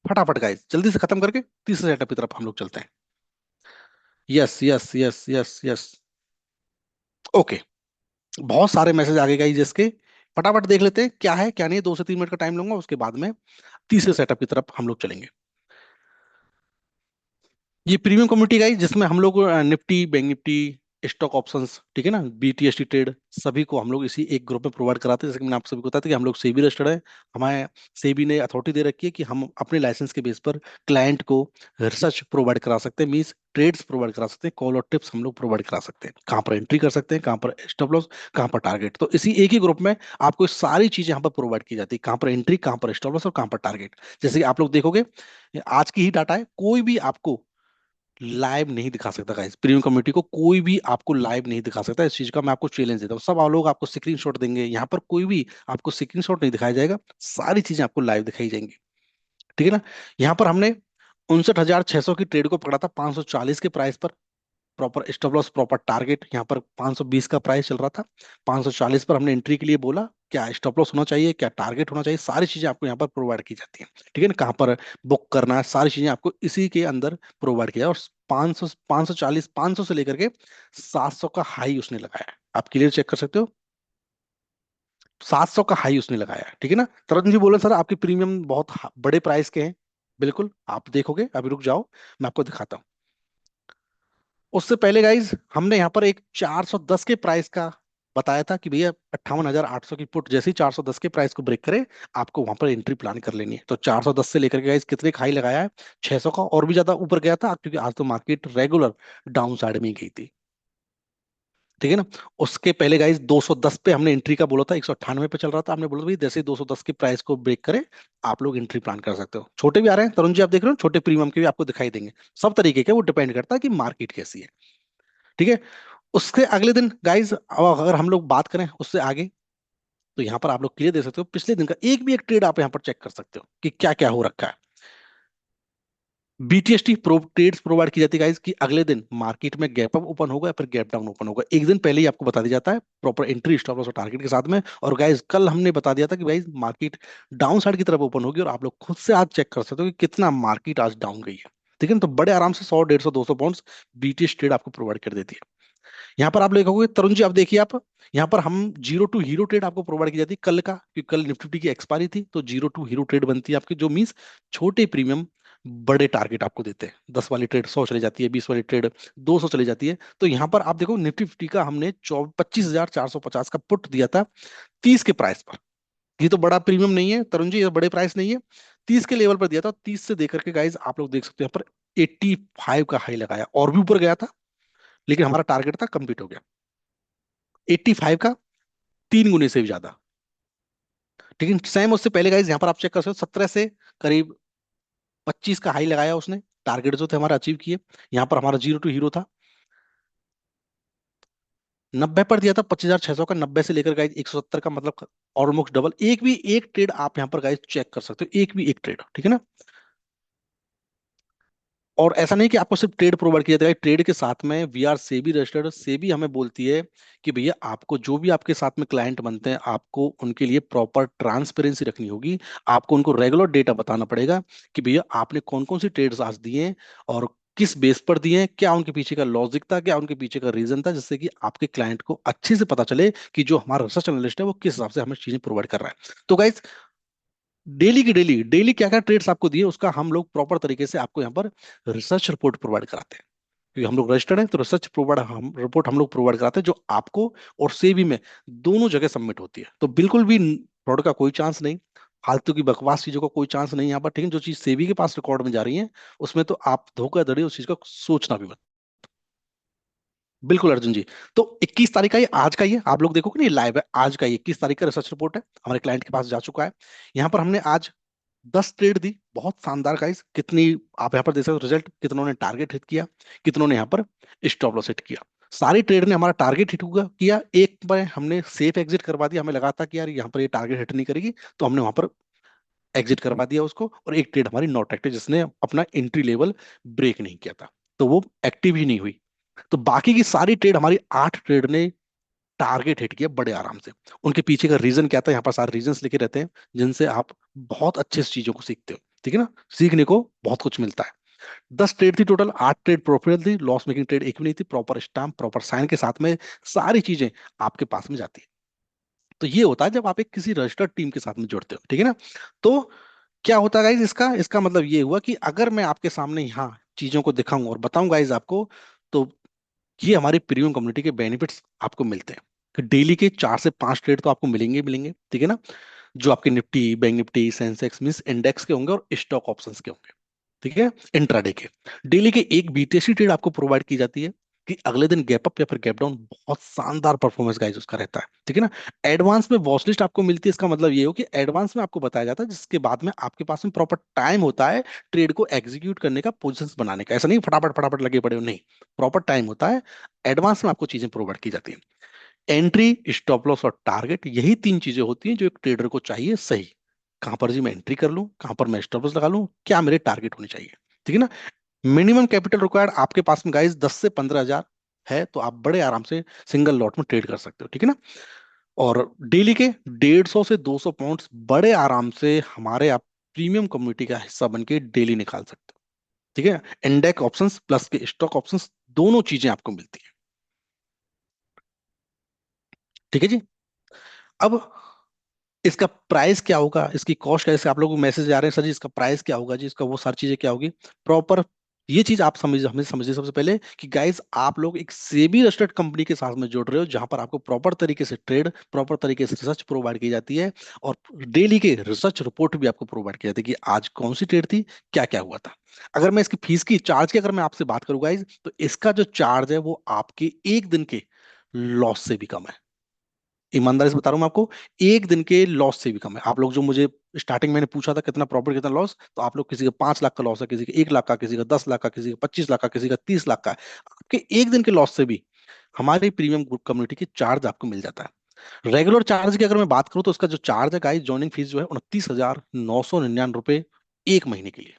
फटाफट गाइज जल्दी से खत्म करके तीसरे सेटअप की तरफ हम लोग चलते हैं। Yes yes yes yes yes. Okay. बहुत सारे मैसेज आ गए गाइस जिसके, फटाफट देख लेते हैं क्या है क्या नहीं। 2 से 3 मिनट का टाइम लूंगा, उसके बाद में तीसरे सेटअप की तरफ हम लोग चलेंगे। ये प्रीमियम कम्युनिटी गाइस जिसमें हम लोग Nifty, bank Nifty, stock options, ठीक है ना, बीटीएसटी ट्रेड, सभी को हम लोग इसी एक ग्रुप में प्रोवाइड कराते हैं। जैसे कि मैंने आप सभी को बताया था कि हम लोग सेबी रजिस्टर्ड है। हमारे सेबी ने अथॉरिटी दे रखी है कि हम अपने लाइसेंस के बेस पर क्लाइंट को रिसर्च प्रोवाइड करा सकते हैं, मींस ट्रेड्स प्रोवाइड करा सकते हैं, कॉल और टिप्स हम लोग प्रोवाइड करा सकते हैं, कहाँ पर एंट्री कर सकते हैं, कहाँ पर स्टॉप लॉस, कहाँ पर टारगेट। तो इसी एक ही ग्रुप में आपको ये सारी चीजें यहाँ पर प्रोवाइड की जाती है, कहाँ पर एंट्री, कहाँ पर स्टॉप लॉस और कहाँ पर टारगेट। जैसे कि आप लोग देखोगे, आज की ही डाटा है, कोई भी आपको लाइव नहीं दिखा सकता गाइस। प्रीमियम कम्युनिटी को कोई भी आपको लाइव नहीं दिखा सकता, इस चीज का मैं आपको चैलेंज देता हूँ। सब आप लोग आपको स्क्रीनशॉट देंगे, यहाँ पर कोई भी आपको स्क्रीनशॉट नहीं दिखाया जाएगा, सारी चीजें आपको लाइव दिखाई जाएंगी, ठीक है ना? यहाँ पर हमने 59,600 की ट्रेड को पकड़ा था 540 के प्राइस पर। Proper stop loss, proper target यहाँ पर 520 का प्राइस चल रहा था। 540 पर हमने एंट्री के लिए बोला, क्या स्टॉप लॉस होना चाहिए, क्या टारगेट होना चाहिए, सारी चीजें आपको यहाँ पर प्रोवाइड की जाती हैं, ठीक है ना? कहाँ पर बुक करना है, सारी चीजें आपको इसी के अंदर प्रोवाइड किया। और 500, 540, 500 से लेकर के 700 का हाई उसने लगाया है। आप क्लियर चेक कर सकते हो, 700 का हाई उसने लगाया है, ठीक है ना? तरन जी बोले सर आपके प्रीमियम बहुत बड़े प्राइस के हैं। बिल्कुल, आप देखोगे, अभी रुक जाओ, मैं आपको दिखाता हूँ। उससे पहले गाइज हमने यहाँ पर एक 410 के प्राइस का बताया था कि भैया 58,800 की पुट जैसे ही 410 के प्राइस को ब्रेक करे, आपको वहां पर एंट्री प्लान कर लेनी है। तो 410 से लेकर के गाइज कितने का हाई लगाया है? 600 का, और भी ज्यादा ऊपर गया था क्योंकि आज तो मार्केट रेगुलर डाउन साइड में ही गई थी, ठीक है ना? उसके पहले गाइज 210 पे हमने एंट्री का बोला था, 198 पे चल रहा था, हमने बोला भाई जैसे ही 210 के प्राइस को ब्रेक करे आप लोग एंट्री प्लान कर सकते हो। छोटे भी आ रहे हैं तरुण जी, आप देख रहे हो, छोटे प्रीमियम के भी आपको दिखाई देंगे। सब तरीके के, वो डिपेंड करता है कि मार्केट कैसी है, ठीक है? उसके अगले दिन गाइज अगर हम लोग बात करें उससे आगे, तो यहाँ पर आप लोग क्लियर दे सकते हो, पिछले दिन का एक भी एक ट्रेड आप यहाँ पर चेक कर सकते हो कि क्या क्या हो रखा है। बीटीएसटी ट्रेड्स प्रोवाइड की जाती है गाइज कि अगले दिन मार्केट में गैप अप ओपन होगा या फिर गैप डाउन ओपन होगा, एक दिन पहले ही आपको बता दिया जाता है प्रॉपर एंट्री, स्टॉप लॉस और टारगेट के साथ में। और गाइज कल हमने बता दिया था कि गाइज मार्केट डाउन साइड की तरफ ओपन होगी, और आप लोग खुद से आज चेक कर सकते हो कि कितना मार्केट आज डाउन गई है, ठीक है ना? तो बड़े आराम से 100, 150, 200 पॉइंट्स बीटीएस ट्रेड आपको प्रोवाइड कर देती है। यहाँ पर आप देखोगे तरुण जी, आप देखिए, आप यहाँ पर हम जीरो टू हीरो ट्रेड आपको प्रोवाइड की जाती है कल का, क्योंकि कल निफ्टी की एक्सपायरी थी, तो जीरो टू हीरो ट्रेड बनती है आपकी, जो मीन्स छोटे प्रीमियम बड़े टारगेट आपको देते हैं। 10 वाली ट्रेड 100 चली जाती है, 20 वाली ट्रेड 200 चली जाती है। तो यहाँ पर आप देखो निफ्टी फिफ्टी का हमने 25,450 का पुट दिया था 30 के प्राइस पर। ये तो बड़ा प्रीमियम नहीं है तरुण जी, ये बड़े प्राइस नहीं है, 30 के लेवल पर दिया था। 30 से देकर के गाइज आप लोग देख सकते हैं यहाँ पर 85 का हाई लगाया, और भी ऊपर गया था, लेकिन हमारा टारगेट था, कंप्लीट हो गया। 85 का 3 गुने से भी ज्यादा, लेकिन सेम उससे पहले गाइज यहाँ पर आप चेक कर सकते हो, 17 से करीब 25 का हाई लगाया उसने, टारगेट जो थे हमारा अचीव किए। यहाँ पर हमारा जीरो टू हीरो था, 90 पर दिया था 25,600 का, 90 से लेकर गाइज 170 का, मतलब ऑलमोस्ट डबल। एक भी एक ट्रेड आप यहाँ पर गाइज चेक कर सकते हो, एक भी एक ट्रेड, ठीक है ना। और ऐसा नहीं कि आपको सिर्फ ट्रेड प्रोवाइड किया जाएगा, ट्रेड के साथ में we are SEBI registered, SEBI हमें बोलती है कि भैया आपको जो भी आपके साथ में क्लाइंट बनते हैं, आपको उनके लिए प्रॉपर ट्रांसपेरेंसी रखनी होगी। आपको उनको रेगुलर डेटा बताना पड़ेगा कि भैया आपने कौन कौन सी ट्रेड्स आज दिए हैं, और किस बेस पर दिए हैं, क्या उनके पीछे का लॉजिक था, क्या उनके पीछे का रीजन था, जिससे कि आपके क्लाइंट को अच्छे से पता चले कि जो हमारा रिसर्च एनालिस्ट है वो किस हिसाब से हमें चीजें प्रोवाइड कर रहा है। तो गाइज डेली की डेली डेली क्या क्या ट्रेड्स आपको दिए उसका हम लोग प्रॉपर तरीके से आपको यहाँ पर रिसर्च रिपोर्ट प्रोवाइड कराते हैं, क्योंकि हम लोग रजिस्टर्ड हैं, तो रिसर्च प्रोवाइड हम रिपोर्ट हम लोग प्रोवाइड कराते हैं, जो आपको और सेबी में दोनों जगह सबमिट होती है। तो बिल्कुल भी फ्रॉड का कोई चांस नहीं, फालतू की बकवास चीजों का कोई चांस नहीं यहाँ पर, ठीक है। जो चीज सेबी के पास रिकॉर्ड में जा रही है उसमें तो आप धोखाधड़ी उस चीज का सोचना भी मत। बिल्कुल अर्जुन जी। तो 21 तारीख का ये आज का, ये आप लोग देखोगे ना, ये लाइव है, आज का 21 तारीख का रिसर्च रिपोर्ट है, हमारे क्लाइंट के पास जा चुका है। यहाँ पर हमने आज 10 ट्रेड दी, बहुत शानदार गाइस। कितनी आप यहाँ पर देख सकते हो रिजल्ट, कितनों ने टारगेट हिट किया, कितनों ने यहाँ पर स्टॉप लॉस हिट किया। सारी ट्रेड ने हमारा टारगेट हिट हुआ किया, एक बार हमने सेफ एग्जिट करवा दिया, हमें लगा था कि यार यहाँ पर ये टारगेट हिट नहीं करेगी, तो हमने वहां पर एग्जिट करवा दिया उसको। और एक ट्रेड हमारी नॉट एक्टिव, जिसने अपना एंट्री लेवल ब्रेक नहीं किया था, तो वो एक्टिव ही नहीं हुई। तो बाकी की सारी ट्रेड, हमारी 8 ट्रेड ने टारगेट हिट किया बड़े आराम से। उनके पीछे का रीजन क्या था, यहाँ पर सारे रीजंस लिखे रहते हैं, जिनसे आप बहुत अच्छे से चीजों को सीखते हो, ठीक है ना। सीखने को बहुत कुछ मिलता है। 10 ट्रेड थी टोटल, 8 ट्रेड प्रॉफिट थी, लॉस मेकिंग ट्रेड एक भी नहीं थी। प्रॉपर स्टैम्प, प्रॉपर साइन के साथ में सारी चीजें आपके पास में जाती है। तो ये होता है जब आप एक किसी रजिस्टर्ड टीम के साथ में जुड़ते हो, ठीक है ना। तो क्या होता है गाइज, इसका इसका मतलब ये हुआ कि अगर मैं आपके सामने यहाँ चीजों को दिखाऊं और बताऊं गाइज आपको, तो ये हमारी प्रीमियम कम्युनिटी के बेनिफिट्स आपको मिलते हैं कि डेली के 4 से 5 ट्रेड तो आपको मिलेंगे ही मिलेंगे, ठीक है ना। जो आपके Nifty, bank Nifty, Sensex means index के होंगे और स्टॉक ऑप्शंस के होंगे, ठीक है। इंट्राडे के डेली के एक बीटीसी ट्रेड आपको प्रोवाइड की जाती है कि अगले दिन गैप अप या फिर गैप डाउन, बहुत शानदार परफॉर्मेंस गाइस उसका रहता है, ठीक है ना। एडवांस में वॉच लिस्ट आपको मिलती है, इसका मतलब ये हो कि एडवांस में आपको बताया जाता है, जिसके बाद में आपके पास में प्रॉपर टाइम होता है ट्रेड को एग्जीक्यूट करने का, पोजिशंस बनाने का। ऐसा नहीं फटाफट फटाफट लगे पड़े हो, नहीं, प्रॉपर टाइम होता है। एडवांस में आपको चीजें प्रोवाइड की जाती है। एंट्री, स्टॉप लॉस और टारगेट, यही 3 चीजें होती हैं जो एक ट्रेडर को चाहिए। सही कहां पर जी मैं एंट्री कर लूं, कहां पर मैं स्टॉप लॉस लगा लूं, क्या मेरे टारगेट होने चाहिए, ठीक है ना। मिनिमम कैपिटल रिक्वायर्ड आपके पास में गाइस 10 से 15 हजार है, तो आप बड़े आराम से सिंगल लॉट में ट्रेड कर सकते हो, ठीक है ना। और डेली के 150 से 200 पॉइंट्स बड़े आराम से हमारे आप प्रीमियम कम्युनिटी का हिस्सा बन के डेली निकाल सकते हो, ठीक है। इंडेक्स ऑप्शंस प्लस के स्टॉक ऑप्शंस, दोनों चीजें आपको मिलती है, ठीक है जी। अब इसका प्राइस क्या होगा, इसकी कॉस्ट कैसे, आप लोगों को मैसेज आ रहे हैं सर जी इसका प्राइस क्या होगा जी, इसका वो सारी चीजें क्या होगी प्रॉपर। ये चीज आप समझ हमें समझिए सबसे पहले कि गाइस आप लोग एक सेबी रजिस्टर्ड कंपनी के साथ में जुड़ रहे हो, जहां पर आपको प्रॉपर तरीके से ट्रेड, प्रॉपर तरीके से रिसर्च प्रोवाइड की जाती है, और डेली के रिसर्च रिपोर्ट भी आपको प्रोवाइड की जाती है कि आज कौन सी ट्रेड थी, क्या क्या हुआ था। अगर मैं इसकी फीस की चार्ज की अगर मैं आपसे बात करूँ गाइस, तो इसका जो चार्ज है वो आपके एक दिन के लॉस से भी कम है। ईमानदारी से बता रहा हूँ मैं आपको, एक दिन के लॉस से भी कम है। आप लोग जो मुझे स्टार्टिंग मैंने पूछा था कितना प्रॉफिट कितना लॉस, तो आप लोग किसी का 5 लाख का लॉस है, किसी का 1 लाख का, किसी का 10 लाख का, किसी का 25 लाख का, किसी का 30 लाख का है, आपके एक दिन के लॉस से भी हमारी प्रीमियम ग्रुप कम्युनिटी की चार्ज आपको मिल जाता है। रेगुलर चार्ज की अगर मैं बात करूं तो उसका जो चार्ज है गाइस, ज्वाइनिंग फीस जो है 29,999 एक महीने के लिए,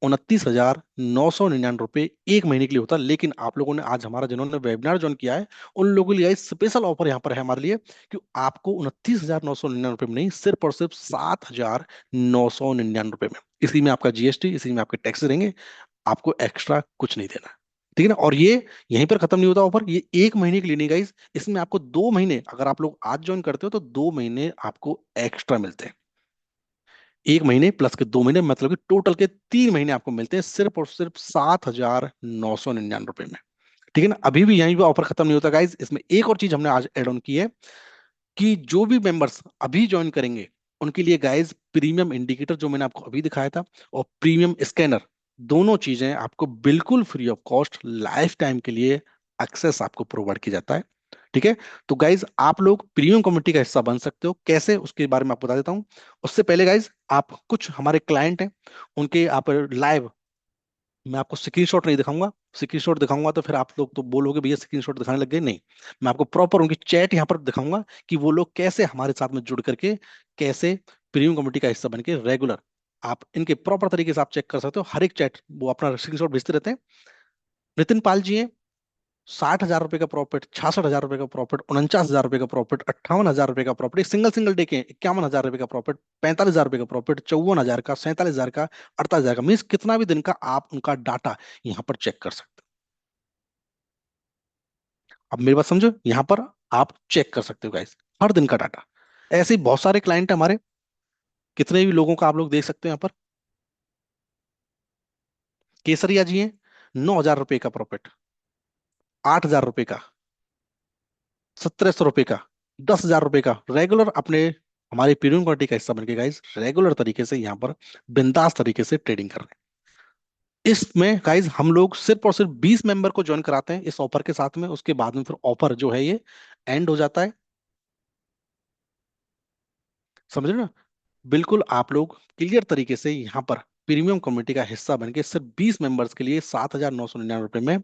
29,999 एक महीने के लिए होता है। लेकिन आप लोगों ने आज हमारा जिन्होंने वेबिनार ज्वाइन किया है, उन लोगों के लिए स्पेशल ऑफर यहाँ पर है हमारे लिए कि आपको 29,999 में नहीं, सिर्फ और सिर्फ 7,999 में, इसी में आपका जीएसटी, इसी में आपके टैक्स रहेंगे, आपको एक्स्ट्रा कुछ नहीं देना, ठीक है ना। और ये यहीं पर खत्म नहीं होता ऑफर, ये एक महीने के लिए नहीं गाइस, इसमें आपको 2 महीने, अगर आप लोग आज ज्वाइन करते हो तो 2 महीने आपको एक्स्ट्रा मिलते हैं। एक महीने प्लस के 2 महीने, मतलब कि टोटल के 3 महीने आपको मिलते हैं सिर्फ और सिर्फ 7,999 में, ठीक है ना। अभी भी यहीं पे ऑफर खत्म नहीं होता गाइज, इसमें एक और चीज हमने आज एड ऑन की है कि जो भी मेंबर्स अभी ज्वाइन करेंगे उनके लिए गाइज प्रीमियम इंडिकेटर जो मैंने आपको अभी दिखाया था, और प्रीमियम स्कैनर, दोनों चीजें आपको बिल्कुल free of cost life time के लिए एक्सेस आपको प्रोवाइड किया जाता है, ठीक है। तो गाइज आप लोग प्रीमियम कम्युनिटी का हिस्सा बन सकते हो, कैसे उसके बारे में आपको बता देता हूँ। उससे पहले गाइज आप कुछ हमारे क्लाइंट हैं, उनके आप लाइव मैं आपको स्क्रीनशॉट नहीं दिखाऊंगा। स्क्रीनशॉट दिखाऊंगा तो फिर आप लोग तो बोलोगे भैया स्क्रीनशॉट दिखाने लग गए, नहीं। मैं आपको प्रॉपर उनकी चैट यहाँ पर दिखाऊंगा कि वो लोग कैसे हमारे साथ में जुड़ करके, कैसे प्रीमियम कम्युनिटी का हिस्सा बन के रेगुलर, आप इनके प्रॉपर तरीके से आप चेक कर सकते हो। हर एक चैट वो अपना स्क्रीनशॉट भेजते रहते हैं। नितिन पाल जी हैं, 60,000 रुपए का प्रॉफिट, 66,000 रुपए का प्रॉफिट, 49,000 रुपए का प्रॉफिट, 58,000 रुपए का प्रॉफिट सिंगल सिंगल डे के, 51,000 रुपए का प्रॉफिट, 45,000 रुपए का प्रॉफिट, 54,000 का, 47,000 का, 48,000 का, मीन्स कितना भी दिन का आप उनका डाटा यहाँ पर चेक कर सकते हो। अब मेरी बात समझो, यहाँ पर आप चेक कर सकते हो गाइस, हर दिन का डाटा। ऐसे ही बहुत सारे क्लाइंट है हमारे, कितने भी लोगों का आप लोग देख सकते हो यहाँ पर। केसरिया जी हैं, 9,000 रुपए का प्रॉफिट, 8,000 रुपए का, 1,700 रुपए का, 10,000 रुपए का, रेगुलर अपने हमारे प्रीमियम क्वालिटी का हिस्सा बन के गाइस रेगुलर तरीके से यहाँ पर बिंदास तरीके से ट्रेडिंग कर रहे हैं। इसमें गाइस हम लोग सिर्फ और सिर्फ 20 मेंबर को ज्वाइन कराते हैं इस ऑफर के साथ में, उसके बाद में फिर ऑफर जो है ये एंड हो जाता है। समझ रहे हो ना? बिल्कुल आप लोग क्लियर तरीके से यहाँ पर प्रीमियम कम्युनिटी का हिस्सा बन के सिर्फ 20 मेंबर्स के लिए 7,999 रुपए में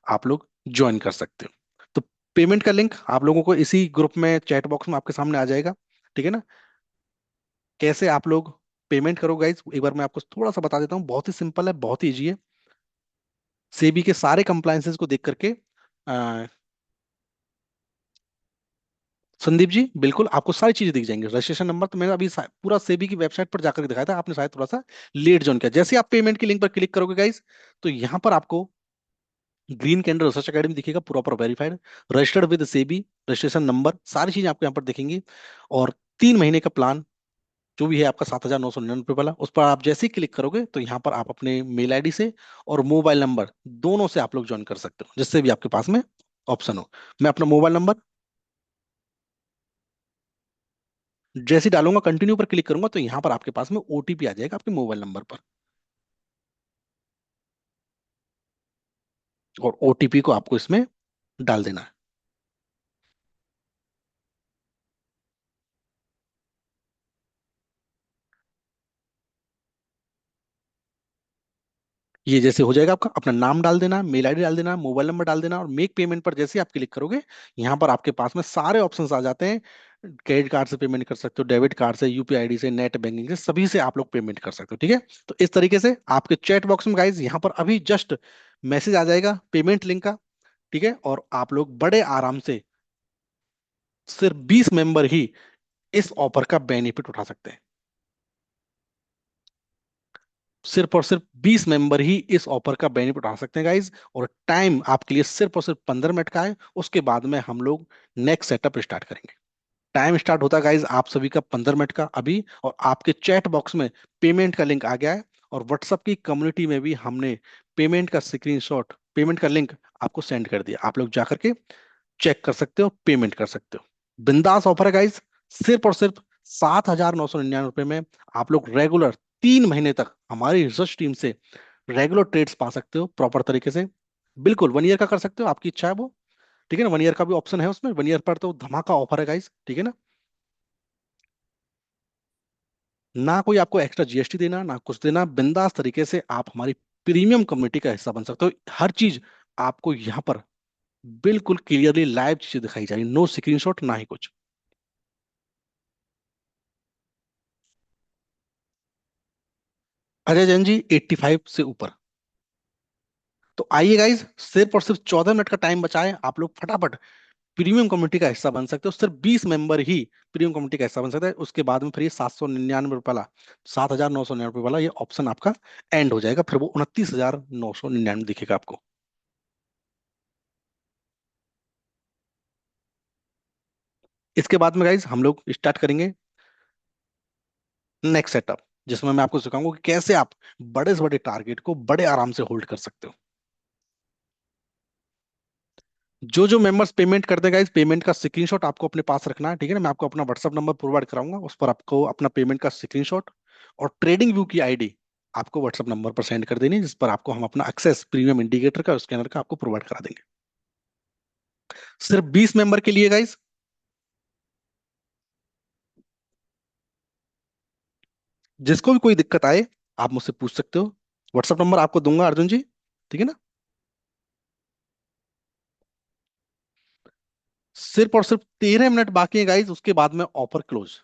आप लोग ज्वाइन कर सकते हो। तो पेमेंट का लिंक आप लोगों को इसी ग्रुप में चैट बॉक्स में आपके सामने आ जाएगा, ठीक है ना? कैसे आप लोग पेमेंट करो गाइज, एक बार मैं आपको थोड़ा सा बता देता हूँ। बहुत ही सिंपल है, बहुत ही इजी है। सेबी के सारे कंप्लायंसेस को देख करके संदीप जी बिल्कुल आपको सारी चीजें दिख जाएंगी। रजिस्ट्रेशन नंबर तो मैंने अभी पूरा सेबी की वेबसाइट पर जाकर के दिखाया था, आपने शायद थोड़ा सा लेट ज्वाइन किया। जैसे ही आप पेमेंट के लिंक पर क्लिक करोगे गाइज, तो यहाँ पर आपको ग्रीन कैंडल रिसर्च एकेडमी दिखेगा, proper verified, registered with SEBI, registration number, सारी चीजें आपको यहाँ पर दिखेंगी। और 3 महीने का प्लान जो भी है आपका 7,999 वाला, उस पर आप जैसे ही क्लिक करोगे तो यहाँ पर आप अपने मेल आईडी से और मोबाइल नंबर दोनों से आप लोग ज्वाइन कर सकते हो, जिससे भी आपके पास में ऑप्शन हो। मैं अपना मोबाइल नंबर जैसे ही डालूंगा, कंटिन्यू पर क्लिक करूंगा, तो यहाँ पर आपके पास में ओटीपी आ जाएगा आपके मोबाइल नंबर पर, और ओटीपी को आपको इसमें डाल देना है। ये जैसे हो जाएगा, आपका अपना नाम डाल देना, मेल आईडी डाल देना, मोबाइल नंबर डाल देना, और मेक पेमेंट पर जैसे ही आप क्लिक करोगे, यहाँ पर आपके पास में सारे ऑप्शंस आ जाते हैं। क्रेडिट कार्ड से पेमेंट कर सकते हो, डेबिट कार्ड से, यूपीआई आईडी से, नेट बैंकिंग से, सभी से आप लोग पेमेंट कर सकते हो, ठीक है? तो इस तरीके से आपके चैट बॉक्स में गाइज यहाँ पर अभी जस्ट मैसेज आ जाएगा पेमेंट लिंक का, ठीक है? और आप लोग बड़े आराम से सिर्फ 20 मेंबर ही इस ऑफर का बेनिफिट उठा सकते हैं। सिर्फ और सिर्फ 20 मेंबर ही इस ऑफर का बेनिफिट उठा सकते हैं गाइज। और टाइम आपके लिए सिर्फ और सिर्फ 15 मिनट का है, उसके बाद में हम लोग नेक्स्ट सेटअप स्टार्ट करेंगे। टाइम स्टार्ट होता है गाइज आप सभी का 15 मिनट का अभी, और आपके चैट बॉक्स में पेमेंट का लिंक आ गया है, और व्हाट्सएप की कम्युनिटी में भी हमने पेमेंट का स्क्रीनशॉट, पेमेंट का लिंक आपको सेंड कर दिया। आप लोग जाकर के चेक कर सकते हो, पेमेंट कर सकते हो। बिंदास ऑफर है गाइज, सिर्फ और सिर्फ 7,999 रुपए में आप लोग रेगुलर 3 महीने तक हमारी रिसर्च टीम से रेगुलर ट्रेड्स पा सकते हो प्रॉपर तरीके से। बिल्कुल 1 ईयर का कर सकते हो, आपकी इच्छा है वो, ठीक है ना? 1 ईयर का भी ऑप्शन है उसमें, 1 ईयर पर तो धमाका ऑफर है गाइज, ठीक है ना? ना कोई आपको एक्स्ट्रा जीएसटी देना, ना कुछ देना, बिंदास तरीके से आप हमारी प्रीमियम कम्युनिटी का हिस्सा बन सकते हो। हर चीज आपको यहाँ पर बिल्कुल क्लियरली लाइव चीजें दिखाई जा रही, नो स्क्रीनशॉट ना ही कुछ। अजय जैन जी 85 से ऊपर। तो आइए गाइज, सिर्फ और सिर्फ 14 मिनट का टाइम बचा है, आप लोग फटाफट प्रीमियम कम्युनिटी का हिस्सा बन सकते हो। सिर्फ 20 मेंबर ही प्रीमियम कम्युनिटी का हिस्सा बन सकते हैं, उसके बाद में फिर ये 799 रुपये वाला, 7,999 वाला ये ऑप्शन आपका एंड हो जाएगा, फिर वो 29,999 दिखेगा आपको। इसके बाद में गाइज हम लोग स्टार्ट करेंगे नेक्स्ट सेटअप, जिसमें मैं आपको सिखाऊंगा कि कैसे आप बड़े से बड़े टारगेट को बड़े आराम से होल्ड कर सकते हो। जो जो मेंबर्स पेमेंट करते हैं गाइस, पेमेंट का स्क्रीनशॉट आपको अपने पास रखना है, ठीक है ना? मैं आपको अपना व्हाट्सअप नंबर प्रोवाइड कराऊंगा, उस पर आपको अपना पेमेंट का स्क्रीनशॉट और ट्रेडिंग व्यू की आईडी आपको व्हाट्सअप नंबर पर सेंड कर देनी है, जिस पर आपको हम अपना एक्सेस प्रीमियम इंडिकेटर का स्कैनर का आपको प्रोवाइड करा देंगे। सिर्फ 20 मेंबर के लिए गाइस। जिसको भी कोई दिक्कत आए आप मुझसे पूछ सकते हो। व्हाट्सअप नंबर आपको दूंगा अर्जुन जी, ठीक है ना। सिर्फ और सिर्फ 13 मिनट बाकी है गाइज, उसके बाद में ऑफर क्लोज।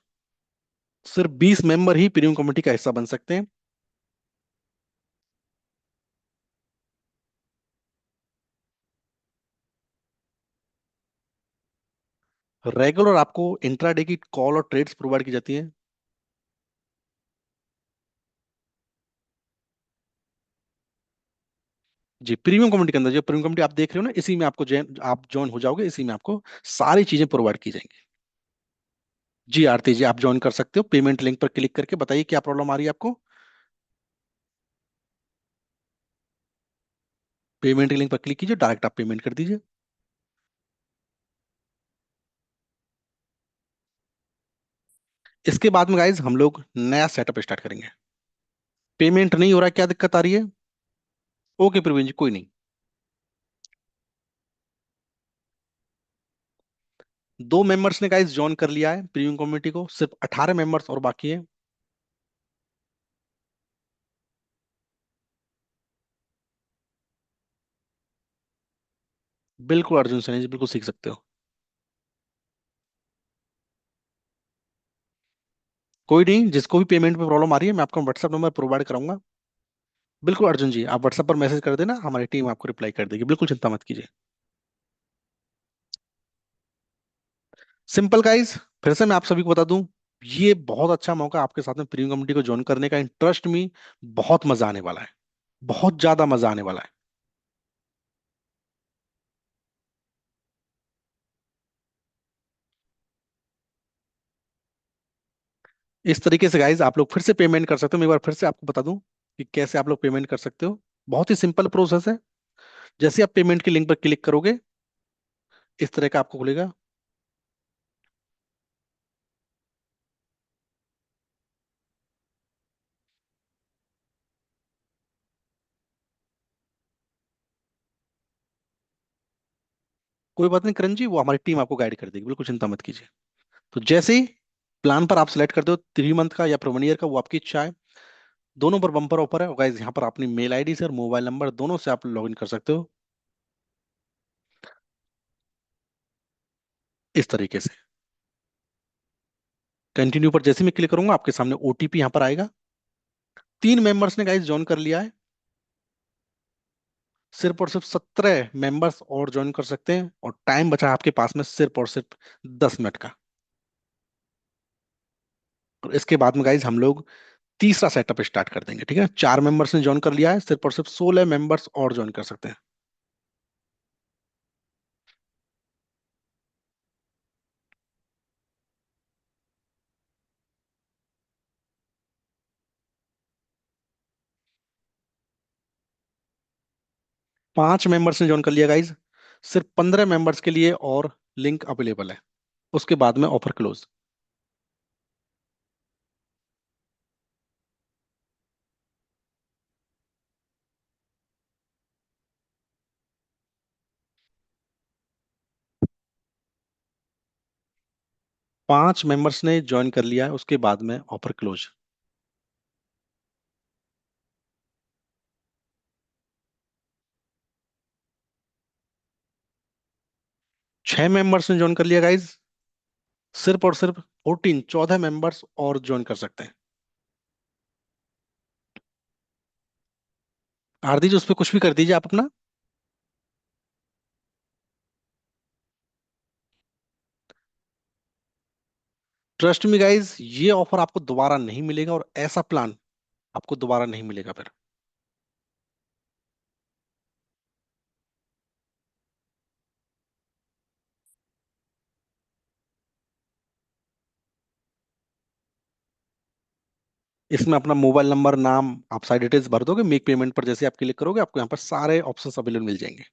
सिर्फ 20 मेंबर ही प्रीमियम कमेटी का हिस्सा बन सकते हैं। रेगुलर आपको इंट्राडे की कॉल और ट्रेड्स प्रोवाइड की जाती है। जी, प्रीमियम कम्युनिटी के अंदर जो प्रीमियम कम्युनिटी आप देख रहे हो ना, इसी में आपको आप ज्वाइन हो जाओगे, इसी में आपको सारी चीजें प्रोवाइड की जाएंगी। जी आरती जी, आप ज्वाइन कर सकते हो। पेमेंट लिंक पर क्लिक करके बताइए क्या प्रॉब्लम आ रही है आपको। पेमेंट लिंक पर क्लिक कीजिए, डायरेक्ट आप पेमेंट कर दीजिए। इसके बाद में गाइज हम लोग नया सेटअप स्टार्ट करेंगे। पेमेंट नहीं हो रहा है, क्या दिक्कत आ रही है? ओके प्रवीण जी, कोई नहीं। दो मेंबर्स ने गाइज ज्वाइन कर लिया है प्रीमियम कम्युनिटी को, सिर्फ 18 मेंबर्स और बाकी है। बिल्कुल अर्जुन सैनी जी, बिल्कुल सीख सकते हो। कोई नहीं, जिसको भी पेमेंट में प्रॉब्लम आ रही है मैं आपको व्हाट्सएप नंबर प्रोवाइड कराऊंगा। बिल्कुल अर्जुन जी, आप व्हाट्सएप पर मैसेज कर देना, हमारी टीम आपको रिप्लाई कर देगी, बिल्कुल चिंता मत कीजिए। सिंपल गाइस, फिर से मैं आप सभी को बता दूं, ये बहुत अच्छा मौका आपके साथ में प्रीमियम कम्युनिटी को ज्वाइन करने का। इंटरेस्ट में बहुत मजा आने वाला है, बहुत ज्यादा मजा आने वाला है। इस तरीके से गाइज आप लोग फिर से पेमेंट कर सकते हो। मैं एक बार फिर से आपको बता दूं कि कैसे आप लोग पेमेंट कर सकते हो। बहुत ही सिंपल प्रोसेस है। जैसे आप पेमेंट की लिंक पर क्लिक करोगे, इस तरह का आपको खुलेगा। कोई बात नहीं करण जी, वो हमारी टीम आपको गाइड कर देगी, बिल्कुल चिंता मत कीजिए। तो जैसे ही प्लान पर आप सेलेक्ट कर दो, 3 मंथ का या फिर 1 ईयर का, वो आपकी इच्छा है। दोनों पर बम्पर ऑफर है गाइज, यहाँ पर अपनी मेल आईडी से और मोबाइल नंबर दोनों से आप लॉगिन कर सकते हो, इस तरीके से। कंटिन्यू पर जैसे मैं क्लिक करूंगा, आपके सामने ओटीपी यहाँ पर आएगा। 3 मेंबर्स ने गाइज ज्वाइन कर लिया है। सिर्फ और सिर्फ 17 मेंबर्स और ज्वाइन कर सकते हैं, और टाइम बचा है आपके पास में सिर्फ और सिर्फ 10 मिनट का। और इसके बाद में गाइज हम लोग तीसरा सेटअप स्टार्ट कर देंगे, ठीक है। 4 मेंबर्स ने ज्वाइन कर लिया है, सिर्फ और सिर्फ 16 मेंबर्स और ज्वाइन कर सकते हैं। 5 मेंबर्स ने ज्वाइन कर लिया गाइज। सिर्फ 15 मेंबर्स के लिए और लिंक अवेलेबल है, उसके बाद में ऑफर क्लोज। 5 मेंबर्स ने ज्वाइन कर लिया है, उसके बाद में ऑफर क्लोज। 6 मेंबर्स ने ज्वाइन कर लिया गाइज। सिर्फ और सिर्फ 14 मेंबर्स और ज्वाइन कर सकते हैं। आरती जी, उस पर कुछ भी कर दीजिए आप अपना। ट्रस्ट मी गाइज, ये ऑफर आपको दोबारा नहीं मिलेगा, और ऐसा प्लान आपको दोबारा नहीं मिलेगा फिर। इसमें अपना मोबाइल नंबर, नाम, आप सारी डिटेल्स भर दोगे। मेक पेमेंट पर जैसे आप क्लिक करोगे, आपको यहाँ पर सारे ऑप्शंस अवेलेबल मिल जाएंगे।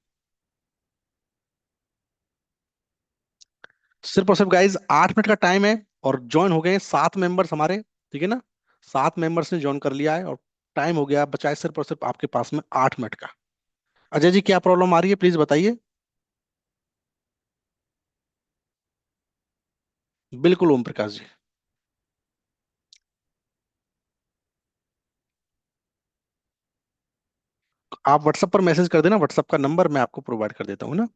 सिर्फ और सिर्फ गाइज 8 मिनट का टाइम है, और ज्वाइन हो गए हैं 7 मेंबर्स हमारे, ठीक है ना। 7 मेंबर्स ने ज्वाइन कर लिया है, और टाइम हो गया बचा है सिर्फ और सिर्फ आपके पास में 8 मिनट का। अजय जी, क्या प्रॉब्लम आ रही है, प्लीज बताइए। बिल्कुल ओम प्रकाश जी। आप व्हाट्सएप पर मैसेज कर देना, व्हाट्सएप का नंबर मैं आपको प्रोवाइड कर देता हूँ ना।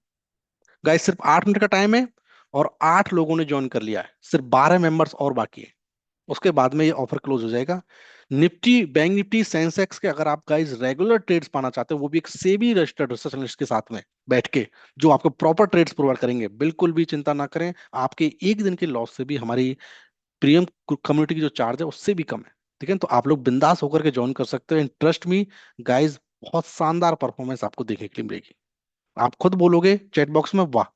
गाइस सिर्फ 8 मिनट का टाइम है, और 8 लोगों ने ज्वाइन कर लिया है, सिर्फ 12 मेंबर्स और बाकी है। उसके बाद में ये ऑफर क्लोज हो जाएगा। निफ्टी, बैंक निफ्टी, सेंसेक्स के अगर आप गाइस रेगुलर ट्रेड्स पाना चाहते हो, वो भी एक सेबी रजिस्टर्ड रिसर्च एनालिस्ट के साथ में बैठ के, जो आपको प्रॉपर ट्रेड्स प्रोवाइड करेंगे, बिल्कुल भी चिंता ना करें। आपके एक दिन के लॉस से भी हमारी प्रीमियम कम्युनिटी की जो चार्ज है उससे भी कम है। ठीक है, तो आप लोग बिंदास होकर के ज्वाइन कर सकते हो, एंड ट्रस्ट मी गाइस, बहुत शानदार परफॉर्मेंस आपको देखने के लिए मिलेगी। आप खुद बोलोगे चैट बॉक्स में वाह।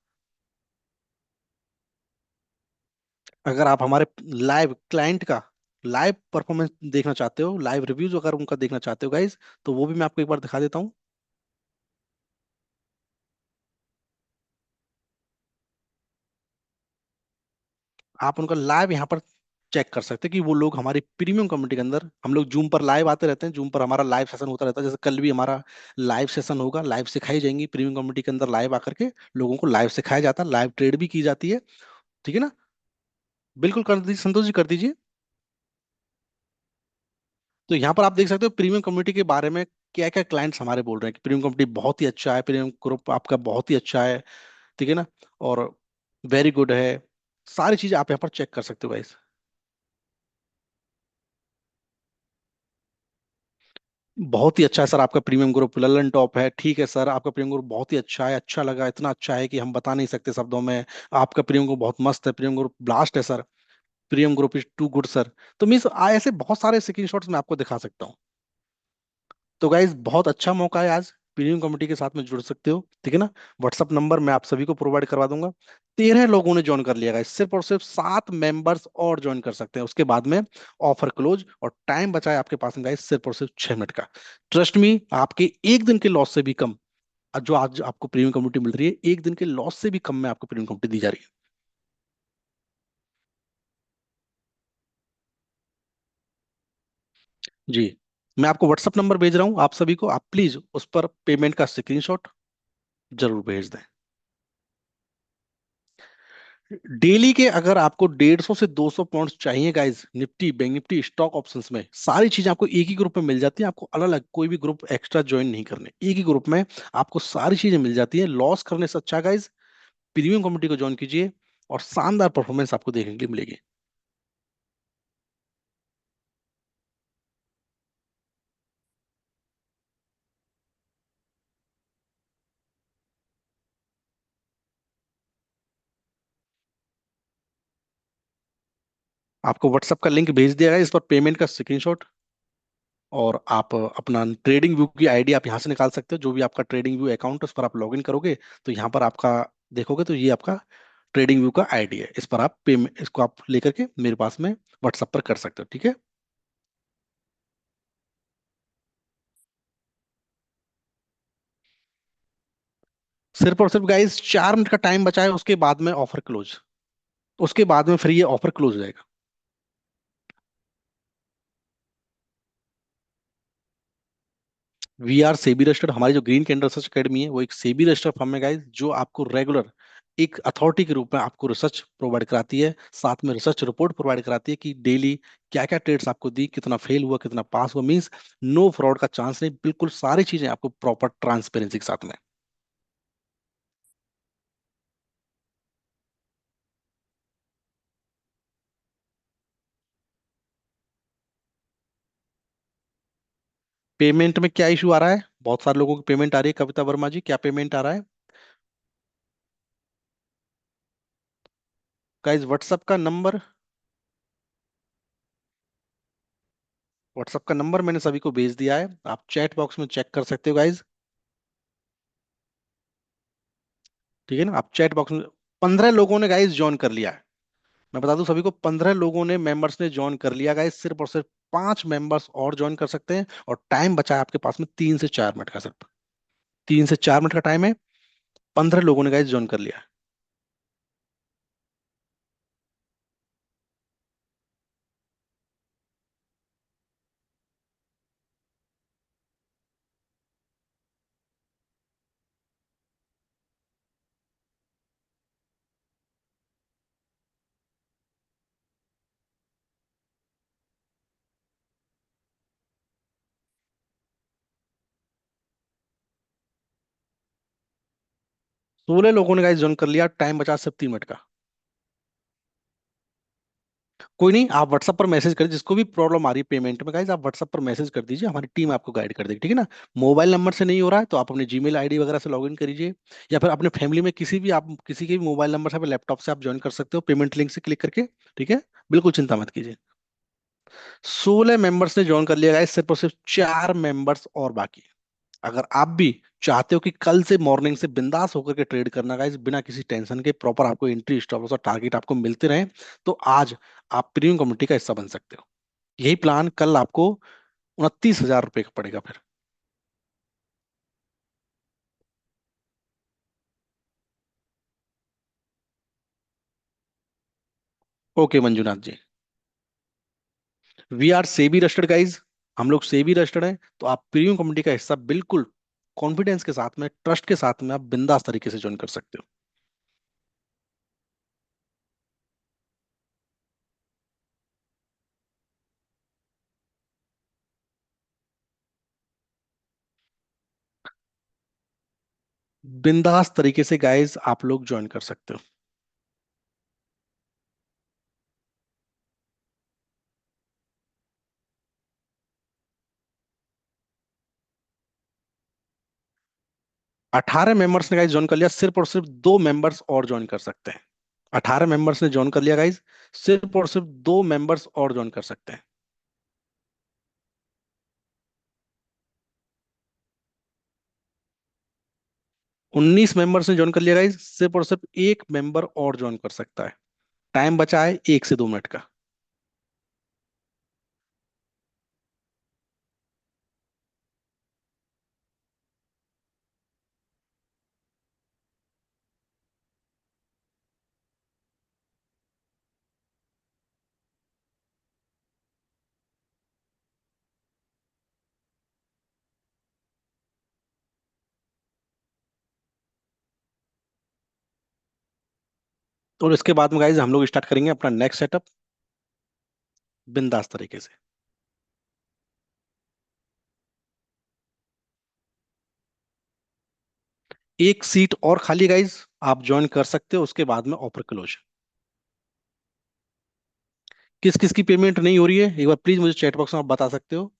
अगर आप हमारे लाइव क्लाइंट का लाइव परफॉर्मेंस देखना चाहते हो, लाइव रिव्यूज अगर उनका देखना चाहते हो गाइज, तो वो भी मैं आपको एक बार दिखा देता हूँ। आप उनका लाइव यहाँ पर चेक कर सकते हैं कि वो लोग हमारी प्रीमियम कम्युनिटी के अंदर, हम लोग जूम पर लाइव आते रहते हैं, जूम पर हमारा लाइव सेशन होता रहता है, जैसे कल भी हमारा लाइव सेशन होगा, लाइव सिखाई जाएंगी प्रीमियम कम्युनिटी के अंदर, लाइव आकर के लोगों को लाइव सिखाया जाता है, लाइव ट्रेड भी की जाती है। ठीक है ना। बिल्कुल कर दीजिए संतोष जी, कर दीजिए। तो यहाँ पर आप देख सकते हो प्रीमियम कम्युनिटी के बारे में क्या क्या क्लाइंट्स हमारे बोल रहे हैं कि प्रीमियम कम्युनिटी बहुत ही अच्छा है, प्रीमियम ग्रुप आपका बहुत ही अच्छा है। ठीक है ना। और वेरी गुड है। सारी चीजें आप यहाँ पर चेक कर सकते हो गाइस। बहुत ही अच्छा है सर, आपका प्रीमियम ग्रुप ललन टॉप है। ठीक है सर, आपका प्रीमियम ग्रुप बहुत ही अच्छा है, अच्छा लगा, इतना अच्छा है कि हम बता नहीं सकते शब्दों में। आपका प्रीमियम ग्रुप बहुत मस्त है, प्रीमियम ग्रुप ब्लास्ट है sir, premium group is too good sir. तो मीन्स ऐसे बहुत सारे स्क्रीनशॉट्स मैं आपको दिखा सकता हूँ। तो गाइज बहुत अच्छा मौका है आज, प्रीमियम कमेटी के साथ में जुड़ सकते हो। ठीक है ना। व्हाट्सअप नंबर मैं आप सभी को प्रोवाइड करवा दूंगा। 13 लोगों ने ज्वाइन कर लिया गाइज, सिर्फ और सिर्फ 7 मेंबर्स और ज्वाइन कर सकते हैं, उसके बाद में ऑफर क्लोज, और टाइम बचा है आपके पास में गाइज सिर्फ और सिर्फ 6 मिनट का। ट्रस्ट मी, आपके एक दिन के लॉस से भी कम, जो आज आपको प्रीमियम कम्युनिटी मिल रही है, एक दिन के लॉस से भी कम में आपको प्रीमियम कम्युनिटी दी जा रही है जी। मैं आपको व्हाट्सअप नंबर भेज रहा हूँ आप सभी को, आप प्लीज उस पर पेमेंट का स्क्रीनशॉट जरूर भेज दें। डेली के अगर आपको 150 से 200 पॉइंट्स चाहिए guys, Nifty, bank Nifty, stock options में सारी चीजें आपको एक ही ग्रुप में मिल जाती है, आपको अलग अलग कोई भी ग्रुप एक्स्ट्रा ज्वाइन नहीं करने, एक ही ग्रुप में आपको सारी चीजें मिल जाती है। लॉस करने से अच्छा गाइस, प्रीमियम कम्युनिटी को ज्वाइन कीजिए, और शानदार परफॉर्मेंस आपको देखने के लिए मिलेगी। आपको व्हाट्सएप का लिंक भेज दिया है, इस पर पेमेंट का स्क्रीनशॉट, और आप अपना ट्रेडिंग व्यू की आईडी आप यहाँ से निकाल सकते हो, जो भी आपका ट्रेडिंग व्यू अकाउंट है उस पर आप लॉगिन करोगे, तो यहाँ पर आपका देखोगे तो ये आपका ट्रेडिंग व्यू का आईडी है, इस पर आप पेमेंट, इसको आप लेकर के मेरे पास में व्हाट्सएप पर कर सकते हो। ठीक है। सिर्फ और सिर्फ गाइस 4 मिनट का टाइम बचा है, उसके बाद में ऑफर क्लोज, उसके बाद में फिर ये ऑफर क्लोज हो जाएगा। वी आर सेबी रजिस्टर्ड, हमारी जो ग्रीन कैंडल रिसर्च अकेडमी है वो एक सेबी रजिस्टर्ड फर्म है गाइस, जो आपको रेगुलर एक अथॉरिटी के रूप में आपको रिसर्च प्रोवाइड कराती है, साथ में रिसर्च रिपोर्ट प्रोवाइड कराती है कि डेली क्या क्या ट्रेड्स आपको दी, कितना फेल हुआ, कितना पास हुआ, मींस नो फ्रॉड का चांस नहीं, बिल्कुल सारी चीजें आपको प्रॉपर ट्रांसपेरेंसी के साथ में। पेमेंट में क्या इशू आ रहा है? बहुत सारे लोगों की पेमेंट आ रही है, कविता वर्मा जी क्या पेमेंट आ रहा है? गाइस व्हाट्सअप का नंबर मैंने सभी को भेज दिया है, आप चैट बॉक्स में चेक कर सकते हो गाइज। ठीक है ना, आप चैट बॉक्स में, 15 लोगों ने गाइज ज्वाइन कर लिया है। मैं बता दूं सभी को, 15 लोगों ने, मेंबर्स ने ज्वाइन कर लिया गाइज, सिर्फ और सिर्फ 5 मेंबर्स और ज्वाइन कर सकते हैं, और टाइम बचा है आपके पास में 3 से 4 मिनट का, सिर्फ 3 से 4 मिनट का टाइम है। 15 लोगों ने गाइज ज्वाइन कर लिया है। 16 लोगों ने गाइस ज्वाइन कर लिया, टाइम बचा सिर्फ 3 मिनट का। कोई नहीं, आप व्हाट्सएप पर मैसेज करिए, जिसको भी प्रॉब्लम आ रही है पेमेंट में गाइज, आप व्हाट्सएप पर मैसेज कर दीजिए, हमारी टीम आपको गाइड कर देगी, ठीक है ना। मोबाइल नंबर से नहीं हो रहा है तो आप अपने जीमेल आईडी वगैरह से लॉगिन करिए, या फिर अपने फैमिली में किसी भी, आप किसी के भी मोबाइल नंबर से, लैपटॉप से आप ज्वाइन कर सकते हो पेमेंट लिंक से क्लिक करके, ठीक है। बिल्कुल चिंता मत कीजिए। 16 मेंबर्स ने ज्वाइन कर लिया गाइज, सिर्फ और सिर्फ 4 मेंबर्स और बाकी हैं। अगर आप भी चाहते हो कि कल से मॉर्निंग से बिंदास होकर के ट्रेड करना गाइज, बिना किसी टेंशन के, प्रॉपर आपको एंट्री स्टॉप लॉस और टारगेट आपको मिलते रहे, तो आज आप प्रीमियम कम्युनिटी का हिस्सा बन सकते हो। यही प्लान कल आपको 29,000 रुपये का पड़ेगा फिर। Okay Manjunath ji. We are SEBI registered guys, हम लोग सेबी रजिस्टर्ड हैं, तो आप प्रीमियम कम्युनिटी का हिस्सा बिल्कुल कॉन्फिडेंस के साथ में, ट्रस्ट के साथ में आप बिंदास तरीके से ज्वाइन कर सकते हो। बिंदास तरीके से गाइज आप लोग ज्वाइन कर सकते हो। 18 मेंबर्स ने गाइज ज्वाइन कर लिया, सिर्फ और सिर्फ 2 मेंबर्स और ज्वाइन कर सकते हैं। 18 मेंबर्स ने ज्वाइन कर लिया गाइज, सिर्फ और सिर्फ 2 मेंबर्स और ज्वाइन कर सकते हैं। 19 मेंबर्स ने ज्वाइन कर लिया गाइज, सिर्फ और सिर्फ एक मेंबर और ज्वाइन कर सकता है। टाइम बचा है 1 से 2 मिनट का। और इसके बाद में गाइज हम लोग स्टार्ट करेंगे अपना नेक्स्ट सेटअप बिंदास तरीके से। एक सीट और खाली गाइज, आप ज्वाइन कर सकते हो, उसके बाद में ऑफर क्लोज। किस किस की पेमेंट नहीं हो रही है, एक बार प्लीज मुझे चैट बॉक्स में आप बता सकते हो।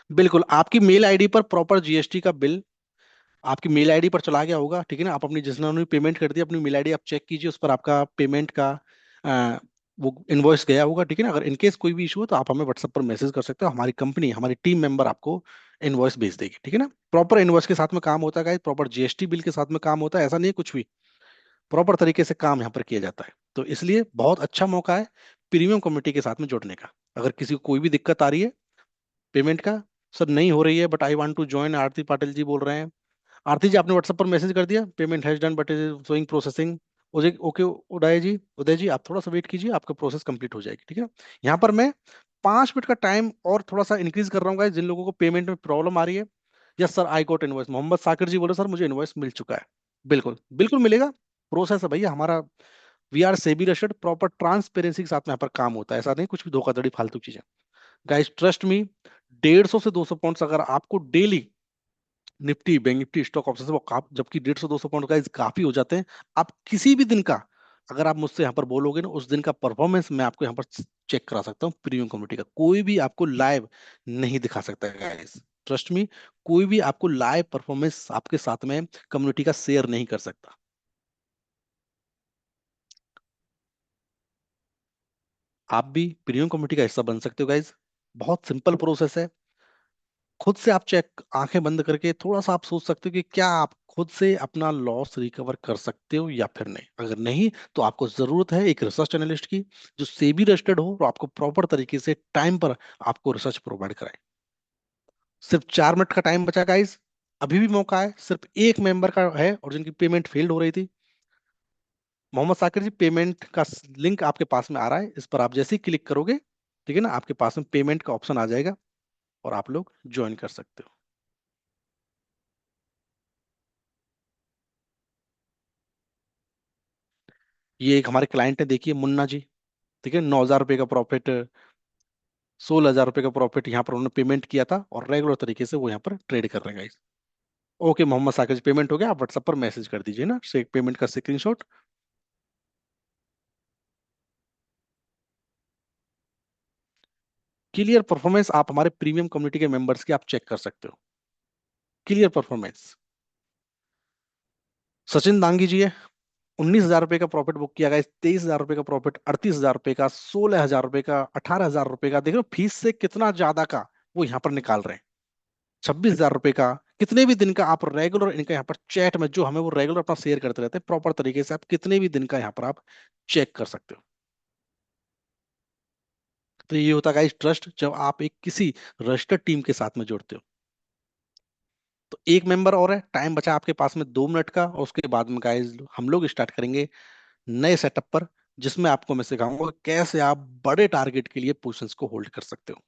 बिल्कुल, आपकी मेल आईडी पर प्रॉपर जीएसटी का बिल आपकी मेल आईडी पर चला गया होगा, ठीक है ना। आप अपनी, जिसने पेमेंट कर दी, अपनी मेल आईडी आप चेक कीजिए, उस पर आपका पेमेंट का वो इनवॉइस गया होगा, ठीक है ना। अगर इनकेस कोई भी इशू हो तो आप हमें व्हाट्सएप पर मैसेज कर सकते हो, हमारी कंपनी, हमारी टीम मेंबर आपको इनवॉइस भेज देगी, ठीक है ना। प्रॉपर इनवॉइस के साथ में काम होता है, प्रॉपर जीएसटी बिल के साथ में काम होता है, ऐसा नहीं है कुछ भी, प्रॉपर तरीके से काम यहाँ पर किया जाता है। तो इसलिए बहुत अच्छा मौका है प्रीमियम कम्युनिटी के साथ में जुड़ने का। अगर किसी को कोई भी दिक्कत आ रही है पेमेंट का, सर नहीं हो रही है but I want to join, Aarti Patil ji बोल रहे हैं। आरती जी, आपने व्हाट्सएप पर मैसेज कर दिया, payment has done but is showing processing. Uday, okay Uday ji आप थोड़ा सा वेट कीजिए, आपका प्रोसेस कंप्लीट हो जाएगी, ठीक है। यहाँ पर मैं 5 मिनट का टाइम और थोड़ा सा इंक्रीज कर रहा हूँ guys, जिन लोगों को पेमेंट में प्रॉब्लम आ रही है। Yes sir, I got invoice, Mohammad Sakir ji बोले सर मुझे इनवॉइस मिल चुका है। बिल्कुल बिल्कुल मिलेगा, प्रोसेस है भैया हमारा। We are SEBI registered, proper transparency के साथ में यहाँ पर काम होता है, ऐसा नहीं कुछ भी धोखाधड़ी फालतू चीजें। गाइस ट्रस्ट मी, 150 से 200 पॉइंट्स अगर आपको daily Nifty bank Nifty stock option से वो जबकि 150 से 200 पॉइंट का काफी हो जाते हैं। आप किसी भी दिन का, अगर आप मुझसे यहाँ पर बोलोगे ना, उस दिन का परफॉर्मेंस मैं आपको यहाँ पर चेक करा सकता हूँ। प्रीमियम कम्युनिटी का कोई भी आपको लाइव नहीं दिखा सकता है गाइस, ट्रस्ट मी। कोई भी आपको लाइव परफॉर्मेंस आपके साथ में कम्युनिटी का शेयर नहीं कर सकता। आप भी प्रीमियम कम्युनिटी का हिस्सा बन सकते हो गाइज, बहुत सिंपल प्रोसेस है। खुद से आप चेक, आंखें बंद करके थोड़ा सा आप सोच सकते हो कि क्या आप खुद से अपना लॉस रिकवर कर सकते हो या फिर नहीं। अगर नहीं, तो आपको जरूरत है एक रिसर्च एनालिस्ट की, जो सेबी रजिस्टर्ड हो और आपको प्रॉपर तरीके से टाइम पर आपको रिसर्च प्रोवाइड कराए। सिर्फ 4 मिनट का टाइम बचा गाइस, अभी भी मौका है, सिर्फ एक मेंबर का है और जिनकी पेमेंट फेल्ड हो रही थी। मोहम्मद साकिर जी, पेमेंट का लिंक आपके पास में आ रहा है, इस पर आप जैसे ही क्लिक करोगे, ठीक है ना, आपके पास में पेमेंट का ऑप्शन आ जाएगा और आप लोग ज्वाइन कर सकते हो। ये एक हमारे क्लाइंट है, देखिए मुन्ना जी, ठीक है, 9,000 रुपये का प्रॉफिट, 16,000 रुपये का प्रॉफिट यहाँ पर उन्होंने पेमेंट किया था और रेगुलर तरीके से वो यहाँ पर ट्रेड कर रहे हैं guys। ओके मोहम्मद साकिब जी, पेमेंट हो गया, आप व्हाट्सएप पर मैसेज कर दीजिए ना से पेमेंट का स्क्रीनशॉट। क्लियर परफॉर्मेंस आप हमारे प्रीमियम कम्युनिटी के मेंबर्स की आप चेक कर सकते हो। क्लियर परफॉर्मेंस सचिन दांगी जी है, 19,000 रुपए का प्रॉफिट बुक किया गया, 23,000 रुपए का प्रॉफिट, 38,000 रुपए का, 16,000 रुपए का, 18,000 रुपए का, देख रहे हो फीस से कितना ज्यादा का वो यहाँ पर निकाल रहे हैं। 26,000 रुपए का, कितने भी दिन का आप रेगुलर इनका यहाँ पर चैट में जो हमें वो रेगुलर अपना शेयर करते रहते हैं प्रॉपर तरीके से, आप कितने भी दिन का यहाँ पर आप चेक कर सकते हो। तो ये होता है ट्रस्ट, जब आप एक किसी रजिस्टर्ड टीम के साथ में जुड़ते हो। तो एक मेंबर और है, टाइम बचा आपके पास में 2 मिनट का, और उसके बाद में गाइस हम लोग स्टार्ट करेंगे नए सेटअप पर, जिसमें आपको मैं सिखाऊंगा कि कैसे आप बड़े टारगेट के लिए पोजीशंस को होल्ड कर सकते हो।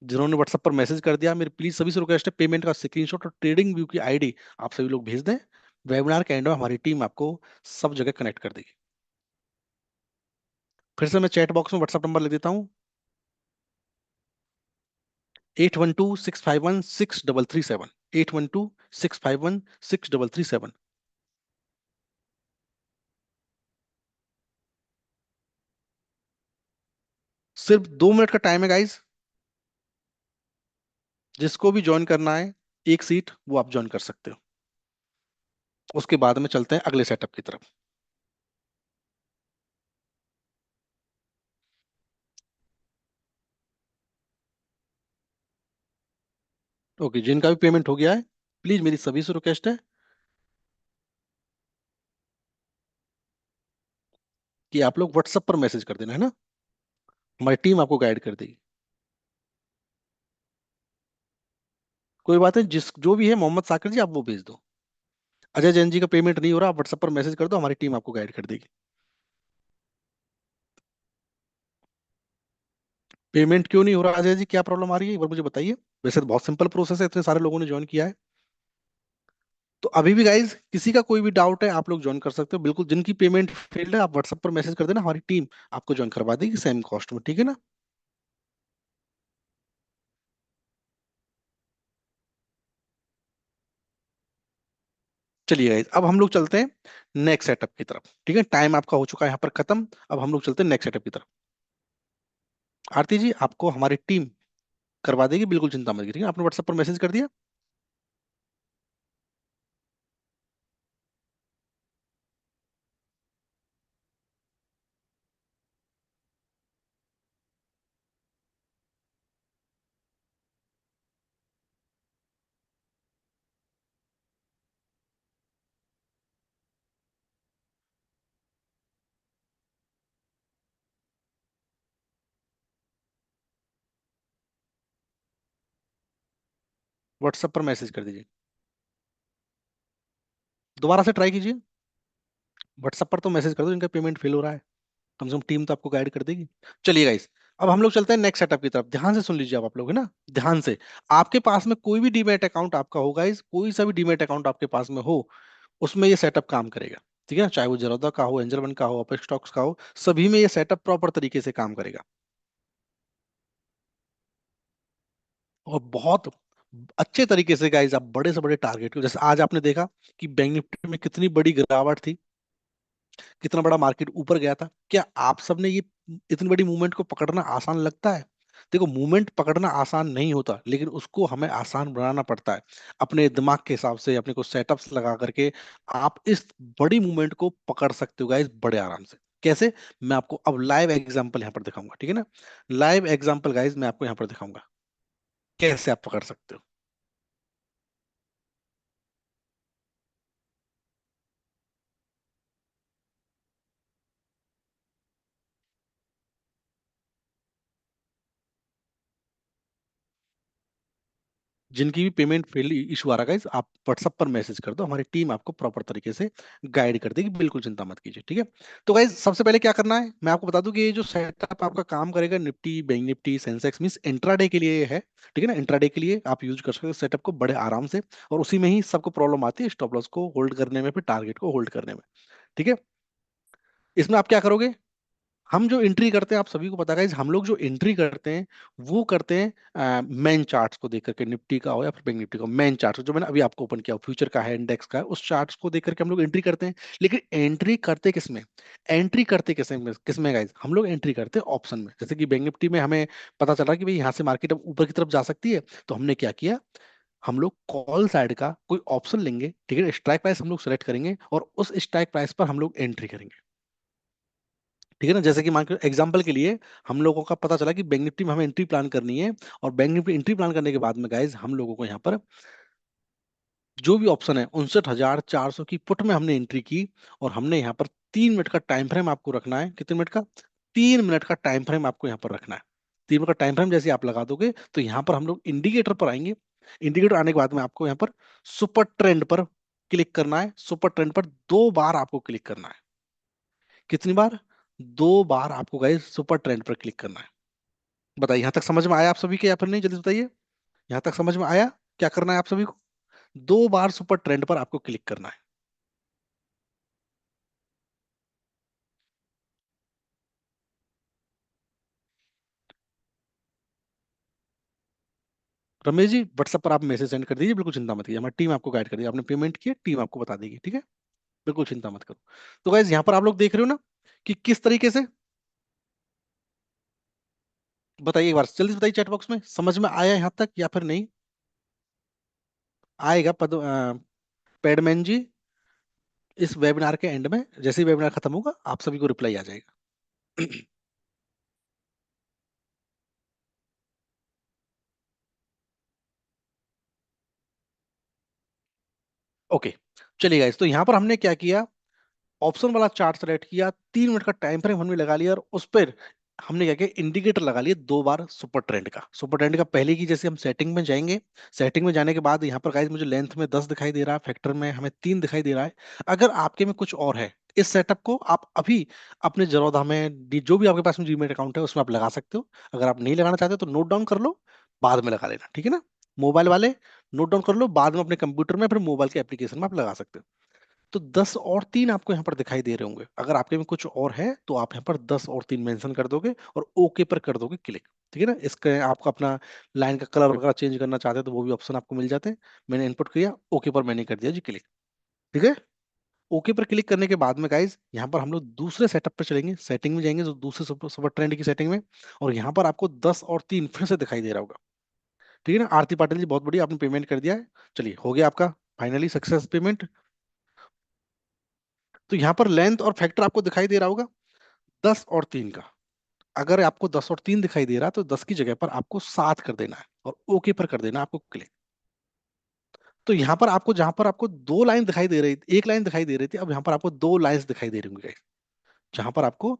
जिन्होंने व्हाट्सएप पर मैसेज कर दिया, मेरी प्लीज सभी से रिक्वेस्ट है, पेमेंट का स्क्रीनशॉट और ट्रेडिंग व्यू की आईडी आप सभी लोग भेज दें। वेबिनार के एंड में हमारी टीम आपको सब जगह कनेक्ट कर देगी। फिर से मैं चैट बॉक्स में व्हाट्सएप नंबर लिख देता हूँ, 8126516337, 8126516337। सिर्फ 2 मिनट का टाइम है गाइज, जिसको भी ज्वाइन करना है, एक सीट वो आप ज्वाइन कर सकते हो। उसके बाद में चलते हैं अगले सेटअप की तरफ। ओके, जिनका भी पेमेंट हो गया है, प्लीज मेरी सभी से रिक्वेस्ट है कि आप लोग व्हाट्सएप पर मैसेज कर देना, है ना, हमारी टीम आपको गाइड कर देगी। कोई बात है, जिस जो भी है मोहम्मद साकिर जी आप वो भेज दो। अजय जैन जी का पेमेंट नहीं हो रहा, आप व्हाट्सएप पर मैसेज कर दो, हमारी टीम आपको गाइड कर देगी। पेमेंट क्यों नहीं हो रहा अजय जी, क्या प्रॉब्लम आ रही है एक बार मुझे बताइए। वैसे तो बहुत सिंपल प्रोसेस है, इतने सारे लोगों ने ज्वाइन किया है। तो अभी भी गाइज किसी का कोई भी डाउट है आप लोग ज्वाइन कर सकते हो, बिल्कुल जिनकी पेमेंट फेल्ड है आप व्हाट्सएप पर मैसेज कर देना, हमारी टीम आपको ज्वाइन करवा देगी सेम कॉस्ट में, ठीक है ना। चलिए गाइज, अब हम लोग चलते हैं नेक्स्ट सेटअप की तरफ, ठीक है, टाइम आपका हो चुका है यहाँ पर खत्म। अब हम लोग चलते हैं नेक्स्ट सेटअप की तरफ। आरती जी आपको हमारी टीम करवा देगी, बिल्कुल चिंता मत करिए, आपने व्हाट्सएप पर मैसेज कर दिया। व्हाट्सएप पर मैसेज कर दीजिए, दोबारा से ट्राई कीजिए। व्हाट्सएप पर तो मैसेज कर दो, इनका पेमेंट फेल हो रहा है, कम से कम टीम तो आपको गाइड कर देगी। चलिए गाइस, अब हम लोग चलते हैं नेक्स्ट सेटअप की तरफ, ध्यान से सुन लीजिए आप लोग, है ना, ध्यान से। आपके पास में कोई भी डीमैट अकाउंट आपका हो गाइस, कोई सा भी डीमैट अकाउंट आपके पास में हो, उसमें ये सेटअप काम करेगा, ठीक है ना, चाहे वो जेरोधा का हो, एंजल वन का हो, अपेक्स स्टॉक्स का हो, सभी में ये सेटअप प्रॉपर तरीके से काम करेगा। और बहुत अच्छे तरीके से गाइस आप बड़े से बड़े टारगेट को, जैसे आज आपने देखा कि बैंक निफ्टी में कितनी बड़ी गिरावट थी, कितना बड़ा मार्केट ऊपर गया था, क्या आप सबने ये इतनी बड़ी मूवमेंट को पकड़ना आसान लगता है। देखो मूवमेंट पकड़ना आसान नहीं होता, लेकिन उसको हमें आसान बनाना पड़ता है अपने दिमाग के हिसाब से, अपने को सेटअप्स लगा करके आप इस बड़ी मूवमेंट को पकड़ सकते हो गाइस बड़े आराम से। कैसे, मैं आपको अब लाइव एग्जांपल यहाँ पर दिखाऊंगा, ठीक है ना, लाइव एग्जांपल गाइस मैं आपको यहाँ पर दिखाऊंगा कैसे आप पकड़ सकते हो। जिनकी भी पेमेंट फेल इशू आ रहा है आप व्हाट्सएप पर मैसेज कर दो, हमारी टीम आपको प्रॉपर तरीके से गाइड कर देगी, बिल्कुल चिंता मत कीजिए, ठीक है। तो गाइज सबसे पहले क्या करना है मैं आपको बता दूं कि ये जो सेटअप आपका काम करेगा Nifty bank Nifty Sensex means intraday के लिए है, ठीक है ना, इंट्राडे के लिए आप यूज कर सकते हो सेटअप को बड़े आराम से, और उसी में ही सबको प्रॉब्लम आती है स्टॉप लॉस को होल्ड करने में, फिर टारगेट को होल्ड करने में, ठीक है। इसमें आप क्या करोगे, हम जो एंट्री करते हैं आप सभी को पता है, हम लोग जो एंट्री करते हैं वो करते हैं मेन चार्ट्स को देख करके, निफ्टी का हो या फिर बैंक निफ्टी का, मेन चार्ट जो मैंने अभी आपको ओपन किया, फ्यूचर का है, इंडेक्स का है, उस चार्ट्स को देख करके हम लोग एंट्री करते हैं। लेकिन एंट्री करते किसमें, एंट्री करते किसमें किसमें गाइज, हम लोग एंट्री करते हैं ऑप्शन में। जैसे कि बैंक निफ्टी में हमें पता चल रहा है कि भाई यहाँ से मार्केट अब ऊपर की तरफ जा सकती है, तो हमने क्या किया, हम लोग कॉल साइड का कोई ऑप्शन लेंगे, ठीक है, स्ट्राइक प्राइस हम लोग सेलेक्ट करेंगे और उस स्ट्राइक प्राइस पर हम लोग एंट्री करेंगे। ठीक है ना, जैसे कि मान के एग्जांपल के लिए हम लोगों का पता चला कि बैंक निफ्टी में हमें एंट्री प्लान करनी है, और बैंक निफ्टी एंट्री प्लान करने के बाद में गाइज हम लोगों को यहाँ पर जो भी ऑप्शन है 59,400 की पुट में हमने एंट्री की, और हमने यहाँ पर 3 मिनट का टाइम फ्रेम आपको रखना है। कितने मिनट का, 3 मिनट का टाइम फ्रेम आपको यहाँ पर रखना है। 3 मिनट का टाइम फ्रेम जैसे आप लगा दोगे तो यहाँ पर हम लोग इंडिकेटर पर आएंगे। इंडिकेटर आने के बाद में आपको यहाँ पर सुपर ट्रेंड पर क्लिक करना है। सुपर ट्रेंड पर 2 बार आपको क्लिक करना है। कितनी बार, 2 बार आपको गाइस सुपर ट्रेंड पर क्लिक करना है। बताइए यहाँ तक समझ में आया आप सभी के या फिर नहीं, जल्दी बताइए। यहाँ तक समझ में आया, क्या करना है आप सभी को, 2 बार सुपर ट्रेंड पर आपको क्लिक करना है। रमेश जी व्हाट्सएप पर आप मैसेज सेंड कर दीजिए, बिल्कुल चिंता मत कीजिए, हमारी टीम आपको गाइड करेगी, आपने पेमेंट किया टीम आपको बता देगी, ठीक है, बिल्कुल चिंता मत करो। तो गाइज यहाँ पर आप लोग देख रहे हो ना कि किस तरीके से, बताइए एक बार जल्दी से बताइए चैट बॉक्स में, समझ में आया यहाँ तक या फिर नहीं आएगा। पैडमैन जी, इस वेबिनार के एंड में जैसे ही वेबिनार खत्म होगा आप सभी को रिप्लाई आ जाएगा। ओके, चलिए गाइस, तो यहाँ पर हमने क्या किया, ऑप्शन वाला चार्ट सेलेक्ट किया, 3 मिनट का टाइम फ्रेम हमने लगा लिया, और उस पर हमने क्या किया, इंडिकेटर लगा लिए 2 बार सुपर ट्रेंड का। सुपर ट्रेंड का पहले की जैसे हम सेटिंग में जाएंगे, सेटिंग में जाने के बाद यहाँ पर गाइस मुझे लेंथ में 10 दिखाई दे रहा है, फैक्टर में हमें 3 दिखाई दे रहा है। अगर आपके में कुछ और है, इस सेटअप को आप अभी अपने जरोधा में जो भी आपके पास में जीमेल अकाउंट है उसमें आप लगा सकते हो। अगर आप नहीं लगाना चाहते तो नोट डाउन कर लो, बाद में लगा लेना, ठीक है ना। मोबाइल वाले नोट डाउन कर लो, बाद में अपने कंप्यूटर में फिर मोबाइल के एप्लीकेशन में आप लगा सकते हो। तो 10 और 3 आपको यहाँ पर दिखाई दे रहे होंगे। अगर आपके में कुछ और है तो आप यहाँ पर 10 और 3 मेंशन कर दोगे और ओके पर कर दोगे क्लिक, ठीक है ना। इसका आपका अपना लाइन का कलर वगैरह चेंज करना चाहते हैं तो वो भी ऑप्शन आपको मिल जाते हैं। मैंने इनपुट किया, ओके पर मैंने कर दिया जी क्लिक, ठीक है। ओके पर क्लिक करने के बाद में गाइज यहाँ पर हम लोग दूसरे सेटअप पर चलेंगे, सेटिंग में जाएंगे जो दूसरे सुपर सुपर ट्रेंड की सेटिंग में, और यहाँ पर आपको 10 और 3 फिर से दिखाई दे रहा होगा, ठीक है ना। आरती पाटिल जी बहुत बढ़िया, आपने पेमेंट कर दिया है, चलिए हो गया आपका फाइनली सक्सेस पेमेंट। तो यहाँ पर लेंथ और फैक्टर आपको दिखाई दे रहा होगा 10 और 3 का। अगर आपको 10 और 3 दिखाई दे रहा है तो 10 की जगह पर आपको 7 कर देना है और ओके पर कर देना है आपको क्लिक। तो यहाँ पर आपको, जहां पर आपको 2 लाइन दिखाई दे रही थी, एक लाइन दिखाई दे रही थी, अब यहाँ पर आपको 2 लाइंस दिखाई दे रही होंगी। जहां पर आपको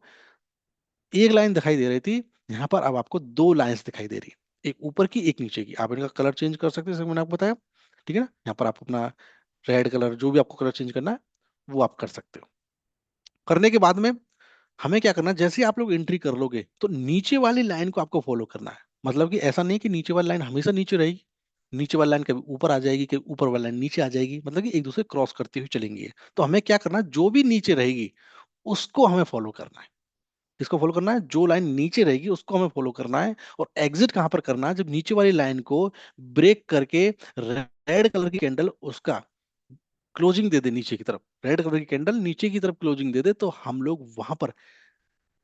एक लाइन दिखाई दे रही थी, यहाँ पर अब आपको 2 लाइंस दिखाई दे रही है, एक ऊपर की एक नीचे की। आप इनका कलर चेंज कर सकते हैं जैसे मैंने आपको बताया, ठीक है ना। यहाँ पर आप अपना रेड कलर, जो भी आपको कलर चेंज करना है वो आप कर सकते हो। करने के बाद में हमें क्या करना है, जैसे ही आप लोग एंट्री कर लोगे तो नीचे वाली लाइन को आपको फॉलो करना है। मतलब कि ऐसा नहीं कि नीचे वाली लाइन हमेशा नीचे रहेगी, नीचे वाली लाइन कभी ऊपर आ जाएगी, कभी ऊपर वाली लाइन नीचे आ जाएगी, मतलब कि एक दूसरे क्रॉस करती हुई चलेंगी। तो हमें क्या करना है, जो भी नीचे रहेगी उसको हमें फॉलो करना है। इसको फॉलो करना है, जो लाइन नीचे रहेगी उसको हमें फॉलो करना है। और एग्जिट कहां पर करना है, जब नीचे वाली लाइन को ब्रेक करके रेड कलर की कैंडल उसका क्लोजिंग दे दे नीचे की तरफ, रेड कलर की कैंडल नीचे की तरफ क्लोजिंग दे दे, तो हम लोग वहां पर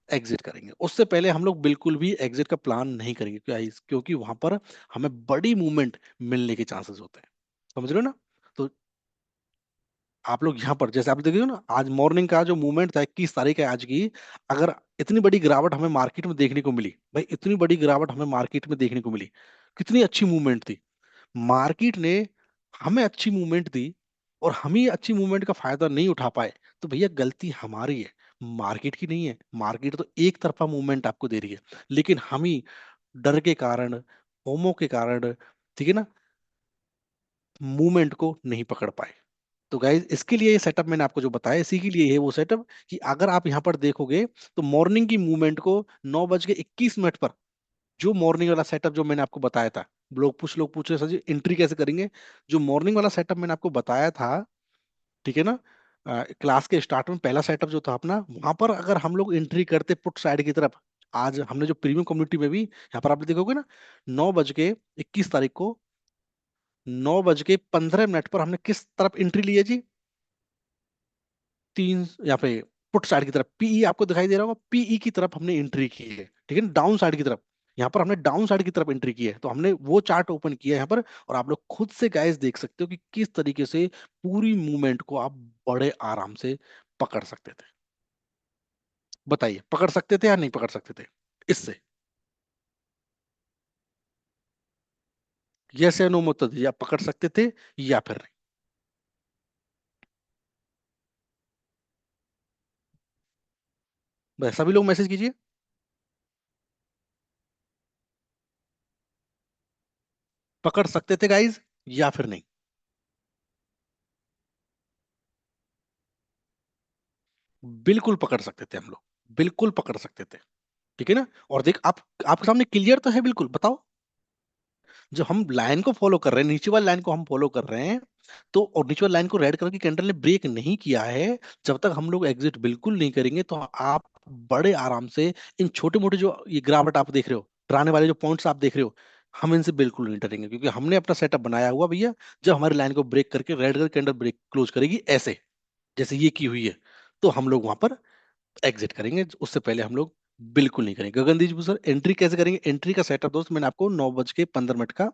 एग्जिट करेंगे। उससे पहले हम लोग बिल्कुल भी एग्जिट का प्लान नहीं करेंगे, क्योंकि वहां पर हमें बड़ी मूवमेंट मिलने के चांसेस होते हैं, समझ रहे हो ना। तो आप लोग यहाँ पर जैसे आप देख रहे हो ना, आज मॉर्निंग का जो मूवमेंट था 21 तारीख है आज की, अगर इतनी बड़ी गिरावट हमें मार्केट में देखने को मिली, भाई इतनी बड़ी गिरावट हमें मार्केट में देखने को मिली, कितनी अच्छी मूवमेंट थी, मार्केट ने हमें अच्छी मूवमेंट दी और हम ही अच्छी मूवमेंट का फायदा नहीं उठा पाए, तो भैया गलती हमारी है, मार्केट की नहीं है। मार्केट तो एक तरफा मूवमेंट आपको दे रही है, लेकिन हम ही डर के कारण, फोमो के कारण, ठीक है ना, मूवमेंट को नहीं पकड़ पाए। तो गाइज इसके लिए ये सेटअप मैंने आपको जो बताया, इसी के लिए है वो सेटअप, कि अगर आप यहाँ पर देखोगे तो मॉर्निंग की मूवमेंट को 9:21 पर, जो मॉर्निंग वाला सेटअप जो मैंने आपको बताया था, लोग पूछ रहे सर जी एंट्री कैसे करेंगे, जो मॉर्निंग वाला सेटअप मैंने आपको बताया था, ठीक है ना, क्लास के स्टार्ट में पहला सेटअप जो था अपना, वहां पर अगर हम लोग एंट्री करते पुट साइड की तरफ, आज हमने जो प्रीमियम कम्युनिटी में भी यहाँ पर आप देखोगे ना, 9 बज के 21 तारीख को 9 बज के 15 मिनट पर हमने किस तरफ एंट्री ली है जी? तीन, यहाँ पे पुट साइड की तरफ पीई आपको दिखाई दे रहा होगा, पीई की तरफ हमने एंट्री की है, ठीक है ना, डाउन साइड की तरफ। यहाँ पर हमने डाउन साइड की तरफ एंट्री की है, तो हमने वो चार्ट ओपन किया है यहाँ पर, और आप लोग खुद से गाइस देख सकते हो कि किस तरीके से पूरी मूवमेंट को आप बड़े आराम से पकड़ सकते थे। बताइए, पकड़ सकते थे या नहीं पकड़ सकते थे इससे? यस या नो मत दीजिए, आप पकड़ सकते थे या फिर नहीं? बस सभी लोग मैसेज कीजिए। पकड़ सकते थे गाइज या फिर नहीं? बिल्कुल पकड़ सकते थे हम लोग, बिल्कुल पकड़ सकते थे, ठीक है ना। और देख आप, आपके सामने क्लियर तो है बिल्कुल, बताओ। जो हम लाइन को फॉलो कर रहे हैं, नीचे वाली लाइन को हम फॉलो कर रहे हैं, तो और नीचे वाली लाइन को रेड कलर की कैंडल ने ब्रेक नहीं किया है, जब तक हम लोग एग्जिट बिल्कुल नहीं करेंगे, तो आप बड़े आराम से इन छोटे मोटे जो ये गिरावट आप देख रहे हो, डराने वाले जो पॉइंट्स आप देख रहे हो, हम इनसे बिल्कुल नहीं डरेंगे, क्योंकि हमने अपना सेटअप बनाया हुआ भैया। जब हमारी लाइन को ब्रेक करके red colour candle break close करेगी ऐसे, जैसे ये की हुई है, तो हम लोग वहां पर एग्जिट करेंगे, उससे पहले हम लोग बिल्कुल नहीं करेंगे। गगनदीप सर, एंट्री कैसे करेंगे? एंट्री का सेटअप दोस्त मैंने आपको 9 बज के 15 मिनट का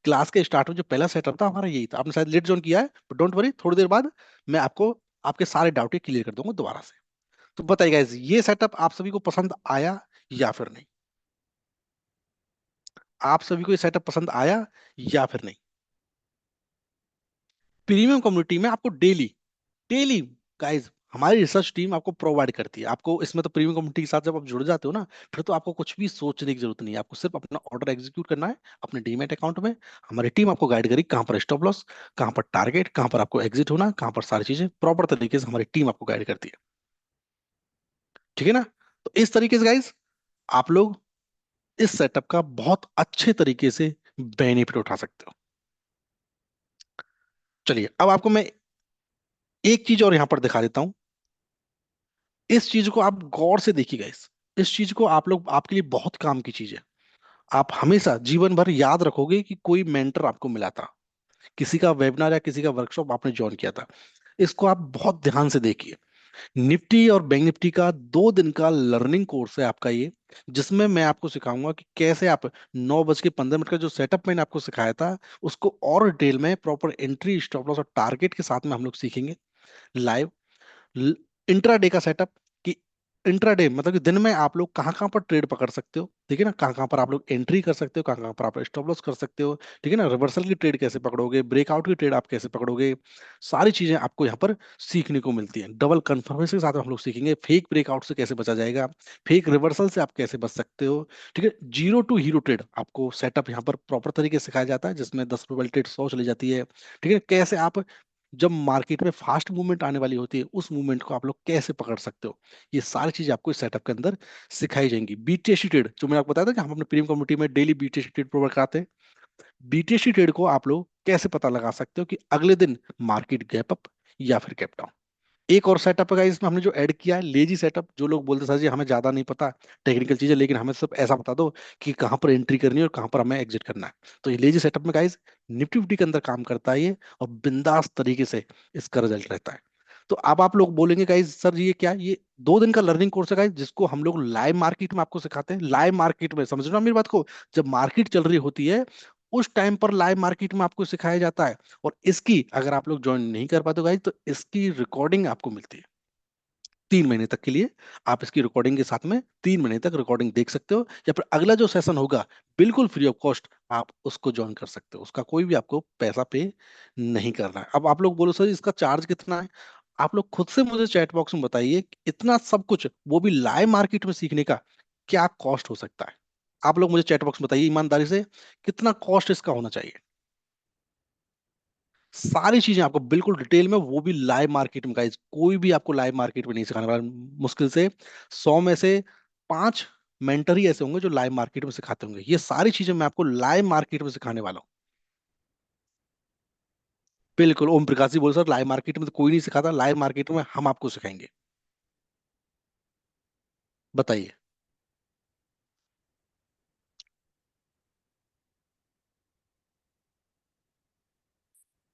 क्लास के स्टार्ट में जो पहला सेटअप था हमारा यही था। आपने शायद लेट ज्वाइन किया है, बट डोंट वरी, थोड़ी देर बाद मैं आपको आपके सारे डाउट क्लियर कर दूंगा दोबारा से। तो बताइए guys, ये सेटअप आप सभी को पसंद आया या फिर नहीं? आप सभी को ये सेटअप पसंद आया या फिर नहीं? प्रीमियम कम्युनिटी में आपको डेली डेली गाइस हमारी रिसर्च टीम आपको प्रोवाइड करती है। आपको इसमें तो प्रीमियम कम्युनिटी के साथ जब आप जुड़ जाते हो ना, फिर तो आपको कुछ भी सोचने की जरूरत नहीं है, आपको सिर्फ अपना ऑर्डर एग्जीक्यूट करना है अपने डीमैट अकाउंट में। हमारी टीम आपको गाइड करेगी कहाँ पर स्टॉप लॉस, कहाँ पर टारगेट, कहाँ पर आपको एग्जिट होना, कहाँ पर सारी चीजें प्रॉपर तरीके से हमारी टीम आपको गाइड करती है, ठीक है ना। तो इस तरीके से गाइस आप लोग इस सेटअप का बहुत अच्छे तरीके से बेनिफिट उठा सकते हो। चलिए अब आपको मैं एक चीज और यहां पर दिखा देता हूं। इस चीज को आप गौर से देखिएगा, इस चीज को आप लोग, आपके लिए बहुत काम की चीज है। आप हमेशा जीवन भर याद रखोगे कि कोई मेंटर आपको मिला था, किसी का वेबिनार या किसी का वर्कशॉप आपने ज्वाइन किया था। इसको आप बहुत ध्यान से देखिए। निफ्टी और बैंक निफ्टी का 2 दिन का लर्निंग कोर्स है आपका ये, जिसमें मैं आपको सिखाऊंगा कि कैसे आप 9 बज के 15 मिनट का जो सेटअप मैंने आपको सिखाया था, उसको और डिटेल में प्रॉपर एंट्री, स्टॉप लॉस और टारगेट के साथ में हम लोग सीखेंगे लाइव। इंट्राडे का सेटअप, कि इंट्राडे मतलब कि दिन में आप लोग कहाँ कहाँ पर ट्रेड पकड़ सकते हो, ठीक है ना, कहाँ कहाँ पर आप लोग एंट्री कर सकते हो, कहाँ कहाँ पर आप स्टॉप लॉस कर सकते हो, ठीक है ना, रिवर्सल की ट्रेड कैसे पकड़ोगे, ब्रेकआउट की ट्रेड आप कैसे पकड़ोगे, सारी चीजें आपको यहाँ पर सीखने को मिलती हैं। डबल कन्फर्मेशन के साथ हम लोग सीखेंगे फेक ब्रेकआउट से कैसे बचा जाएगा, फेक रिवर्सल से आप कैसे बच सकते हो, ठीक है। जीरो टू हीरो ट्रेड आपको सेटअप यहाँ पर प्रॉपर तरीके से सिखाया जाता है, जिसमें 10 रुपए ट्रेड 100 चली जाती है, ठीक है। कैसे आप जब मार्केट में फास्ट मूवमेंट आने वाली होती है, उस मूवमेंट को आप लोग कैसे पकड़ सकते हो, ये सारी चीजें आपको इस सेटअप के अंदर सिखाई जाएंगी। बीटीएससी ट्रेड जो मैंने आपको बताया था कि हम अपने प्रीमियम कम्युनिटी में डेली बीटीएससी ट्रेड प्रोवाइड कराते हैं, बीटीएससी ट्रेड को आप लोग कैसे पता लगा सकते हो कि अगले दिन मार्केट गैप अप या फिर गैप डाउन। एक और सेटअप है इसमें हमने जो ऐड किया है, लेजी सेटअप। जो लोग बोलते सर जी हमें ज्यादा नहीं पता टेक्निकल चीजें, लेकिन हमें सिर्फ ऐसा बता दो कि कहाँ पर एंट्री करनी है और कहाँ पर हमें एग्जिट करना है, तो ये लेजी सेटअप में गाइस निफ्टी फिफ्टी के अंदर काम करता है ये, और बिंदास तरीके से इसका रिजल्ट रहता है। तो अब आप लोग बोलेंगे गाइस सर जी ये क्या है? ये 2 दिन का लर्निंग कोर्स है गाइस, जिसको हम लोग लाइव मार्केट में आपको सिखाते हैं। लाइव मार्केट में समझ रहे हो मेरी बात को? जब मार्केट चल रही होती है उस टाइम पर लाइव मार्केट में आपको सिखाया जाता है। और इसकी अगर आप लोग ज्वाइन नहीं कर पाते गाइस, तो इसकी रिकॉर्डिंग आपको मिलती है 3 महीने तक के लिए। आप इसकी रिकॉर्डिंग के साथ में 3 महीने तक रिकॉर्डिंग देख सकते हो, या फिर अगला जो सेशन होगा बिल्कुल फ्री ऑफ कॉस्ट आप उसको ज्वाइन कर सकते हो, उसका कोई भी आपको पैसा पे नहीं करना है। अब आप लोग बोलो सर इसका चार्ज कितना है? आप लोग खुद से मुझे चैट बॉक्स में बताइए कि इतना सब कुछ वो भी लाइव मार्केट में सीखने का क्या कॉस्ट हो सकता है? आप लोग मुझे चैट बॉक्स में बताइए ईमानदारी से, कितना कॉस्ट इसका होना चाहिए? सारी चीजें आपको बिल्कुल डिटेल में, वो भी लाइव मार्केट में गाइस, कोई भी आपको लाइव मार्केट में नहीं सिखाने वाला। मुश्किल से 100 में से 5 मेंटर ही ऐसे होंगे जो लाइव मार्केट में सिखाते होंगे। ये सारी चीजें मैं आपको लाइव मार्केट में सिखाने वाला हूँ। बिल्कुल ओम प्रकाश जी बोल सर, लाइव मार्केट में तो कोई नहीं सिखाता, लाइव मार्केट में हम आपको सिखाएंगे। बताइए।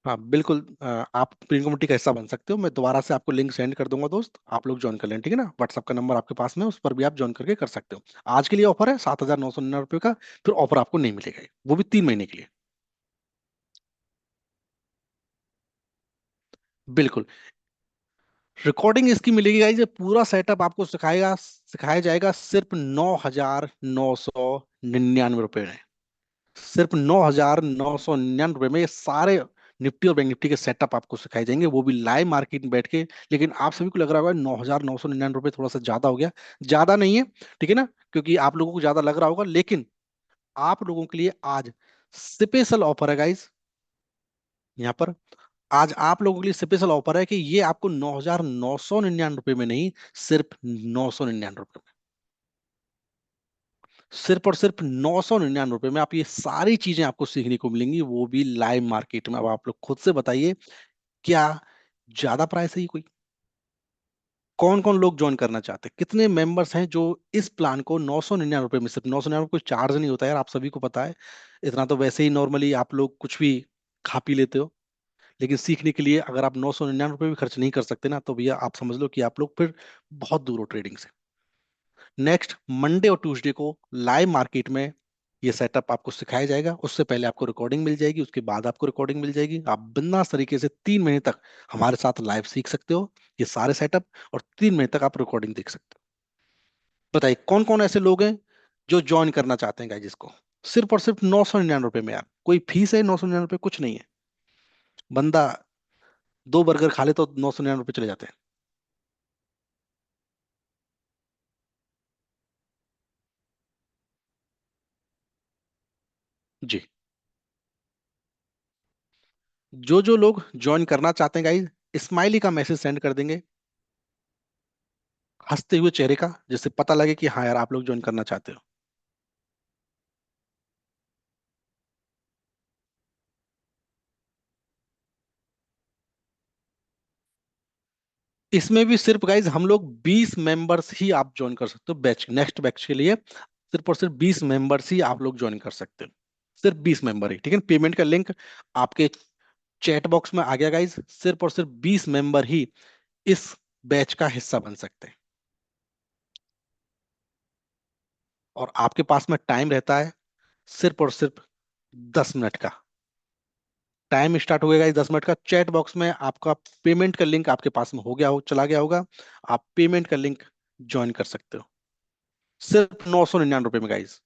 हाँ बिल्कुल, आप प्रिंट कमेटी का हिस्सा बन सकते हो। मैं दोबारा से आपको लिंक सेंड कर दूंगा दोस्त, आप लोग ज्वाइन कर लें, ठीक है ना। व्हाट्सअप का नंबर आपके पास में है, उस पर भी आप ज्वाइन करके कर सकते हो। आज के लिए ऑफर है 7,999 का, फिर ऑफर आपको नहीं मिलेगा, वो भी 3 महीने के लिए। बिल्कुल। रिकॉर्डिंग इसकी मिलेगी गाइस, ये पूरा सेटअप आपको सिखाया जाएगा सिर्फ 9,999 रुपये में। सिर्फ 9,999 रुपये में ये सारे निफ्टी और बैंक निफ्टी के सेटअप आपको सिखाए जाएंगे, वो भी लाइव मार्केट में बैठ के। लेकिन आप सभी को लग रहा होगा 9,999 रुपये थोड़ा सा ज्यादा हो गया। ज्यादा नहीं है, ठीक है ना, क्योंकि आप लोगों को ज्यादा लग रहा होगा, लेकिन आप लोगों के लिए आज स्पेशल ऑफर है गाइस। यहाँ पर आज आप लोगों के लिए स्पेशल ऑफर है कि ये आपको 9,999 रुपये में नहीं, सिर्फ 999 रुपये में, सिर्फ और सिर्फ 999 रुपये में आप ये सारी चीजें आपको सीखने को मिलेंगी, वो भी लाइव मार्केट में। अब आप लोग खुद से बताइए, क्या ज्यादा प्राइस है ये कोई? कौन कौन लोग ज्वाइन करना चाहते हैं, कितने मेंबर्स हैं जो इस प्लान को 999 रुपये में, सिर्फ 999 कोई चार्ज नहीं होता यार, आप सभी को पता है। इतना तो वैसे ही नॉर्मली आप लोग कुछ भी खा पी लेते हो, लेकिन सीखने के लिए अगर आप 999 रुपये भी खर्च नहीं कर सकते ना, तो भैया आप समझ लो कि आप लोग फिर बहुत दूर हो ट्रेडिंग से। नेक्स्ट मंडे और ट्यूसडे को लाइव मार्केट में ये सेटअप आपको सिखाया जाएगा। उससे पहले आपको रिकॉर्डिंग मिल जाएगी, उसके बाद आपको रिकॉर्डिंग मिल जाएगी, आप बिंदास तरीके से 3 महीने तक हमारे साथ लाइव सीख सकते हो ये सारे सेटअप, और 3 महीने तक आप रिकॉर्डिंग देख सकते हो। बताइए कौन कौन ऐसे लोग हैं जो ज्वाइन करना चाहते हैं गाइस इसको, सिर्फ और सिर्फ 999 रुपये में यार, कोई फीस है 999 रुपये, कुछ नहीं है। बंदा 2 बर्गर खा ले तो 999 रुपये चले जाते हैं। जी। जो जो लोग ज्वाइन करना चाहते हैं गाइस, स्माइली का मैसेज सेंड कर देंगे, हंसते हुए चेहरे का, जिससे पता लगे कि हाँ यार आप लोग ज्वाइन करना चाहते हो। इसमें भी सिर्फ गाइज हम लोग 20 मेंबर्स ही आप ज्वाइन कर सकते हो, बैच नेक्स्ट बैच के लिए सिर्फ और सिर्फ 20 मेंबर्स ही आप लोग ज्वाइन कर सकते हो। सिर्फ 20 मेंबर ही, ठीक है। पेमेंट का लिंक आपके चैट बॉक्स में आ गया गाइज। सिर्फ और सिर्फ 20 मेंबर ही इस बैच का हिस्सा बन सकते हैं, और आपके पास में टाइम रहता है सिर्फ और सिर्फ 10 मिनट का। टाइम स्टार्ट हो गया 10 मिनट का। चैट बॉक्स में आपका पेमेंट का लिंक आपके पास में हो गया हो, चला गया होगा, आप पेमेंट का लिंक ज्वाइन कर सकते हो, सिर्फ 999 रुपये में गाइज।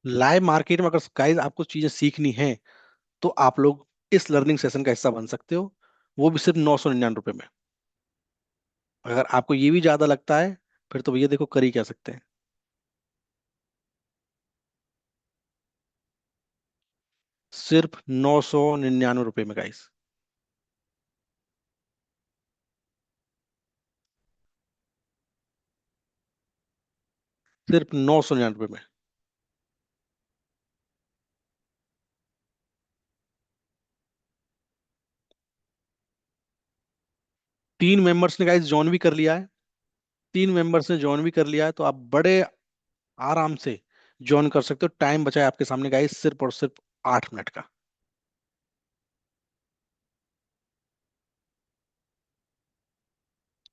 लाइव मार्केट में अगर गाइज आपको चीजें सीखनी है, तो आप लोग इस लर्निंग सेशन का हिस्सा बन सकते हो, वो भी सिर्फ 999 रुपये में। अगर आपको ये भी ज्यादा लगता है, फिर तो भैया देखो कर ही क्या सकते हैं। सिर्फ 999 रुपये में गाइज। सिर्फ 999 रुपये में। 3 मेंबर्स ने गाइज ज्वाइन भी कर लिया है। 3 मेंबर्स ने ज्वाइन भी कर लिया है, तो आप बड़े आराम से ज्वाइन कर सकते हो। टाइम बचा है आपके सामने गाइज सिर्फ और सिर्फ 8 मिनट का।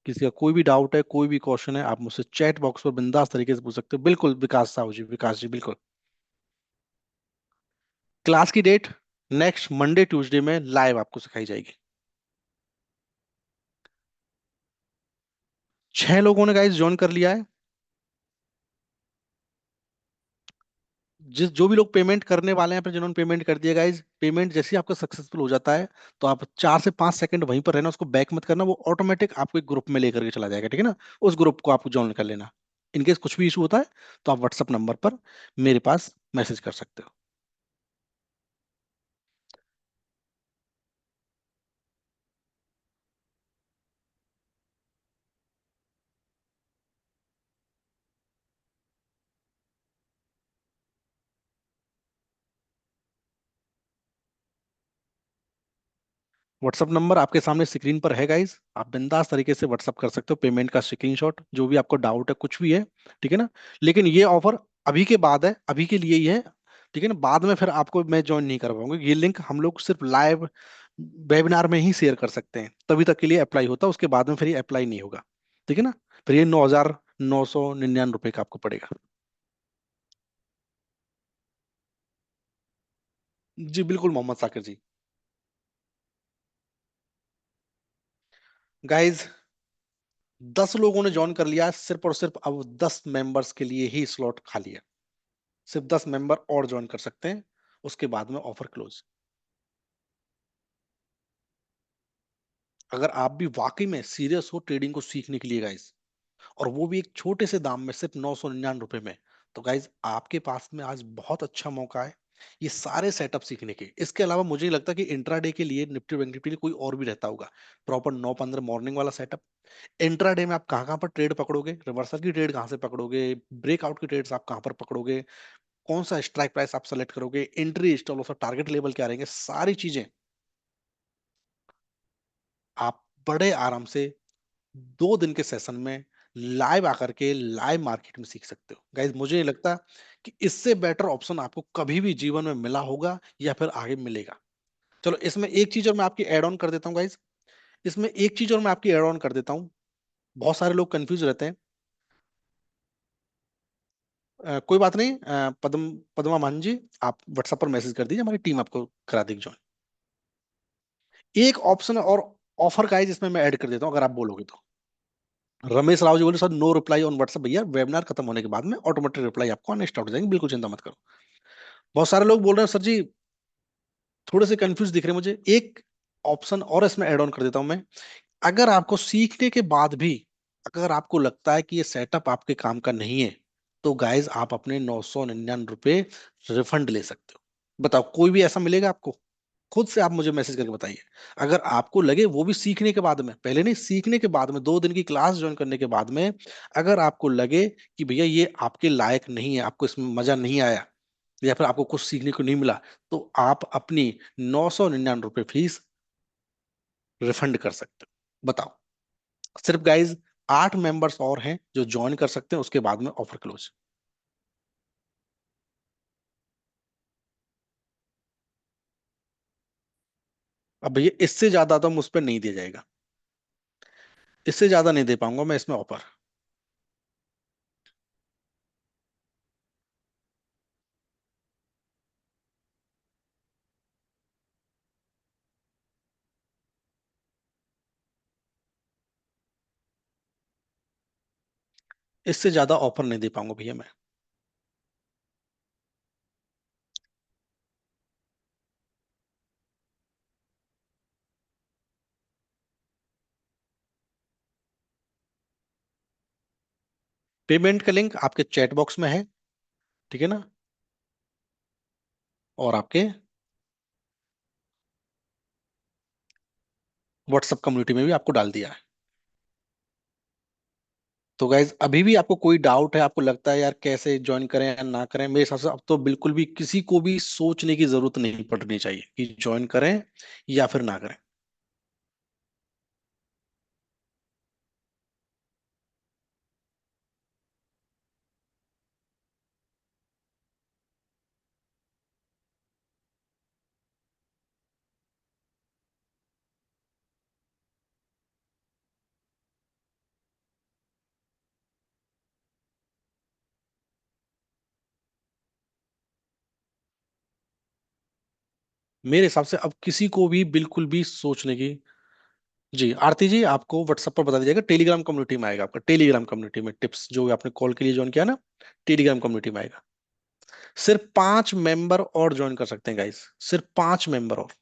किसी का कोई भी डाउट है, कोई भी क्वेश्चन है, आप मुझसे चैट बॉक्स पर बिंदास तरीके से पूछ सकते हो। बिल्कुल विकास साहू जी, विकास जी बिल्कुल। क्लास की डेट नेक्स्ट मंडे ट्यूसडे में लाइव आपको सिखाई जाएगी। छह लोगों ने गाइस ज्वाइन कर लिया है। जिस जो भी लोग पेमेंट करने वाले हैं, फिर जिन्होंने पेमेंट कर दिया गाइज, पेमेंट जैसे ही आपका सक्सेसफुल हो जाता है, तो आप 4 से 5 सेकंड वहीं पर रहना, उसको बैक मत करना, वो ऑटोमेटिक आपको एक ग्रुप में लेकर के चला जाएगा, ठीक है ना। उस ग्रुप को आपको ज्वाइन कर लेना। इनकेस कुछ भी इशू होता है तो आप व्हाट्सअप नंबर पर मेरे पास मैसेज कर सकते हो। व्हाट्सअप नंबर आपके सामने स्क्रीन पर है गाइज, आप बिंदास तरीके से व्हाट्सअप कर सकते हो, पेमेंट का स्क्रीनशॉट, जो भी आपको डाउट है कुछ भी है, ठीक है ना। लेकिन ये ऑफर अभी के बाद है, अभी के लिए ही है, ठीक है ना। बाद में फिर आपको मैं ज्वाइन नहीं कर पाऊंगा, ये लिंक हम लोग सिर्फ लाइव वेबिनार में ही शेयर कर सकते हैं, तभी तक के लिए अप्लाई होता है, उसके बाद में फिर ये अप्लाई नहीं होगा, ठीक है ना। फिर ये 9,999 का आपको पड़ेगा। जी बिल्कुल मोहम्मद साकिर जी। गाइज 10 लोगों ने ज्वाइन कर लिया है, सिर्फ और सिर्फ अब 10 मेंबर्स के लिए ही स्लॉट खाली है। सिर्फ 10 मेंबर और ज्वाइन कर सकते हैं, उसके बाद में ऑफर क्लोज। अगर आप भी वाकई में सीरियस हो ट्रेडिंग को सीखने के लिए गाइस, और वो भी एक छोटे से दाम में, सिर्फ 999 में, तो गाइज आपके पास में आज बहुत अच्छा मौका है ये सारे सेटअप सीखने के। इसके अलावा मुझे नहीं लगता कि इंट्राडे के लिए निफ्टी बैंक निफ्टी के लिए कोई और भी रहता होगा। प्रॉपर 9-15 मॉर्निंग वाला सेटअप। इंट्राडे में आप कहाँ कहाँ पर ट्रेड पकड़ोगे, रिवर्सल की ट्रेड कहाँ से पकड़ोगे, ब्रेकआउट की ट्रेड्स आप कहाँ पर पकड़ोगे, कौन सा स्ट्राइक प्राइस आप सेलेक्ट करोगे, एंट्री स्टॉप लॉस और टारगेट लेवल क्या रहेंगे, सारी चीजें आप बड़े आराम से 2 दिन के सेशन में लाइव आकर के लाइव मार्केट में सीख सकते हो गाइज। मुझे नहीं लगता कि इससे बेटर ऑप्शन आपको कभी भी जीवन में मिला होगा या फिर आगे मिलेगा। चलो इसमें एक चीज और मैं आपकी एड ऑन कर देता हूँ गाइज, इसमें एक चीज और मैं आपकी एड ऑन कर देता हूँ। बहुत सारे लोग कंफ्यूज रहते हैं। कोई बात नहीं, पद्मा मान जी, आप व्हाट्सएप पर मैसेज कर दीजिए, हमारी टीम आपको करा देगी ज्वाइन। एक ऑप्शन और ऑफर का है जिसमें मैं ऐड कर देता हूँ, अगर आप बोलोगे तो। रमेश राव जी बोले sir no reply on WhatsApp, भैया वेबिनार खत्म होने के बाद में ऑटोमेटिक रिप्लाई आपको आने स्टार्ट हो जाएंगे, बिल्कुल चिंता मत करो। बहुत सारे लोग बोल रहे हैं सर जी, थोड़े से कंफ्यूज दिख रहे हैं मुझे, एक ऑप्शन और इसमें ऐड ऑन कर देता हूं मैं। अगर आपको सीखने के बाद भी अगर आपको लगता है कि ये सेटअप आपके काम का नहीं है, तो गाइज आप अपने 999 रिफंड ले सकते हो। बताओ कोई भी ऐसा मिलेगा आपको? खुद से आप मुझे मैसेज करके बताइए। अगर आपको लगे, वो भी सीखने के बाद में, पहले नहीं, सीखने के बाद में, 2 दिन की क्लास ज्वाइन करने के बाद में, अगर आपको लगे कि भैया ये आपके लायक नहीं है, आपको इसमें मजा नहीं आया, या फिर आपको कुछ सीखने को नहीं मिला, तो आप अपनी 999 फीस रिफंड कर सकते हो। बताओ। सिर्फ गाइज 8 मेंबर्स और हैं जो ज्वाइन कर सकते हैं, उसके बाद में ऑफर क्लोज। अब भैया इससे ज्यादा तो मुझ पर नहीं दिया जाएगा, इससे ज्यादा नहीं दे पाऊंगा मैं इसमें ऑफर। इससे ज्यादा ऑफर नहीं दे पाऊंगा भैया मैं। पेमेंट का लिंक आपके चैट बॉक्स में है, ठीक है ना, और आपके व्हाट्सएप कम्युनिटी में भी आपको डाल दिया है। तो गाइज अभी भी आपको कोई डाउट है, आपको लगता है यार कैसे ज्वाइन करें या ना करें, मेरे हिसाब से अब तो बिल्कुल भी किसी को भी सोचने की जरूरत नहीं पड़नी चाहिए कि ज्वाइन करें या फिर ना करें। मेरे हिसाब से अब किसी को भी बिल्कुल भी सोचने की जी आरती जी, आपको व्हाट्सएप पर बता दीजिएगा, टेलीग्राम कम्युनिटी में आएगा, आपका टेलीग्राम कम्युनिटी में टिप्स जो आपने कॉल के लिए ज्वाइन किया ना, टेलीग्राम कम्युनिटी में आएगा। सिर्फ 5 मेंबर और ज्वाइन कर सकते हैं गाइस, सिर्फ 5 मेंबर और।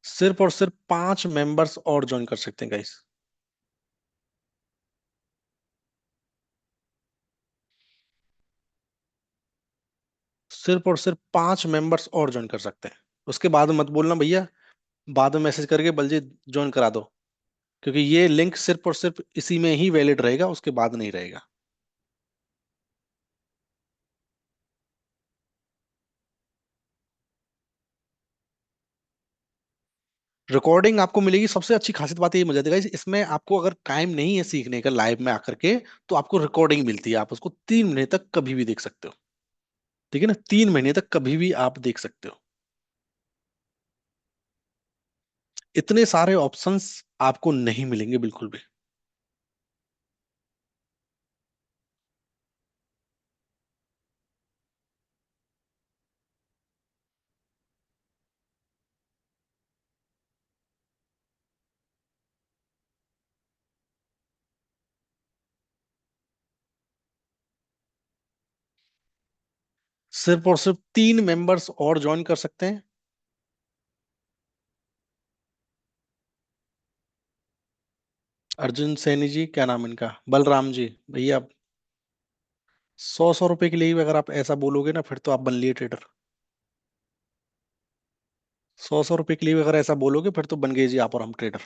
सिर्फ और सिर्फ 5 मेंबर्स और ज्वाइन कर सकते हैं गाइस। सिर्फ और सिर्फ 5 मेंबर्स और ज्वाइन कर सकते हैं। उसके बाद मत बोलना भैया, बाद में मैसेज करके बलजीत ज्वाइन करा दो, क्योंकि ये लिंक सिर्फ और सिर्फ इसी में ही वैलिड रहेगा, उसके बाद नहीं रहेगा। रिकॉर्डिंग आपको मिलेगी, सबसे अच्छी खासियत बात ये मुझे देगा, इसमें आपको अगर टाइम नहीं है सीखने का लाइव में आकर के, तो आपको रिकॉर्डिंग मिलती है, आप उसको 3 महीने तक कभी भी देख सकते हो। ठीक है ना, 3 महीने तक कभी भी आप देख सकते हो। इतने सारे ऑप्शंस आपको नहीं मिलेंगे बिल्कुल भी। सिर्फ और सिर्फ 3 मेंबर्स और ज्वाइन कर सकते हैं। अर्जुन सैनी जी, क्या नाम इनका, बलराम जी भैया। 100 100 रुपए के लिए भी अगर आप ऐसा बोलोगे ना, फिर तो आप बन लिए ट्रेडर। 100 100 रुपए के लिए भी अगर ऐसा बोलोगे, फिर तो बन गए जी आप और हम ट्रेडर।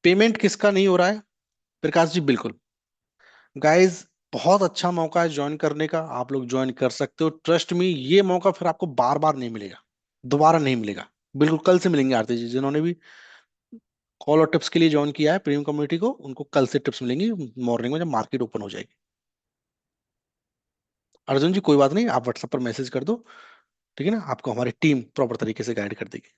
पेमेंट किसका नहीं हो रहा है? प्रकाश जी बिल्कुल। गाइस, बहुत अच्छा मौका है ज्वाइन करने का, आप लोग ज्वाइन कर सकते हो, ट्रस्ट मी, ये मौका फिर आपको बार बार नहीं मिलेगा, दोबारा नहीं मिलेगा। बिल्कुल कल से मिलेंगे आरती जी, जिन्होंने भी कॉल और टिप्स के लिए ज्वाइन किया है प्रीमियम कम्युनिटी को, उनको कल से टिप्स मिलेंगी मॉर्निंग में जब मार्केट ओपन हो जाएगी। अर्जुन जी कोई बात नहीं, आप व्हाट्सएप पर मैसेज कर दो, ठीक है ना, आपको हमारी टीम प्रॉपर तरीके से गाइड कर देगी।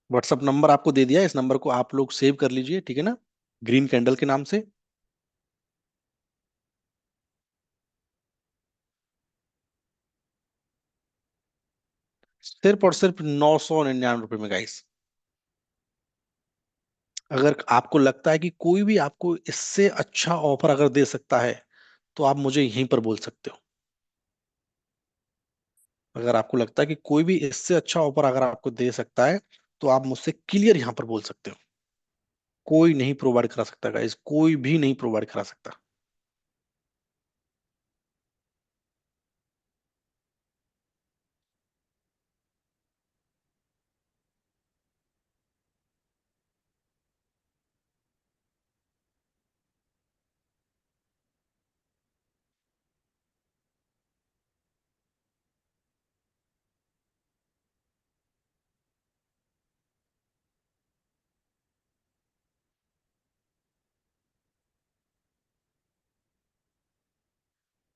व्हाट्सएप नंबर आपको दे दिया है, इस नंबर को आप लोग सेव कर लीजिए, ठीक है ना, ग्रीन कैंडल के नाम से। सिर्फ और सिर्फ 999 रुपए में गाइस। अगर आपको लगता है कि कोई भी आपको इससे अच्छा ऑफर अगर दे सकता है, तो आप मुझे यहीं पर बोल सकते हो। अगर आपको लगता है कि कोई भी इससे अच्छा ऑफर अगर आपको दे सकता है, तो आप मुझसे क्लियर यहां पर बोल सकते हो। कोई नहीं प्रोवाइड करा सकता गाइस, कोई भी नहीं प्रोवाइड करा सकता।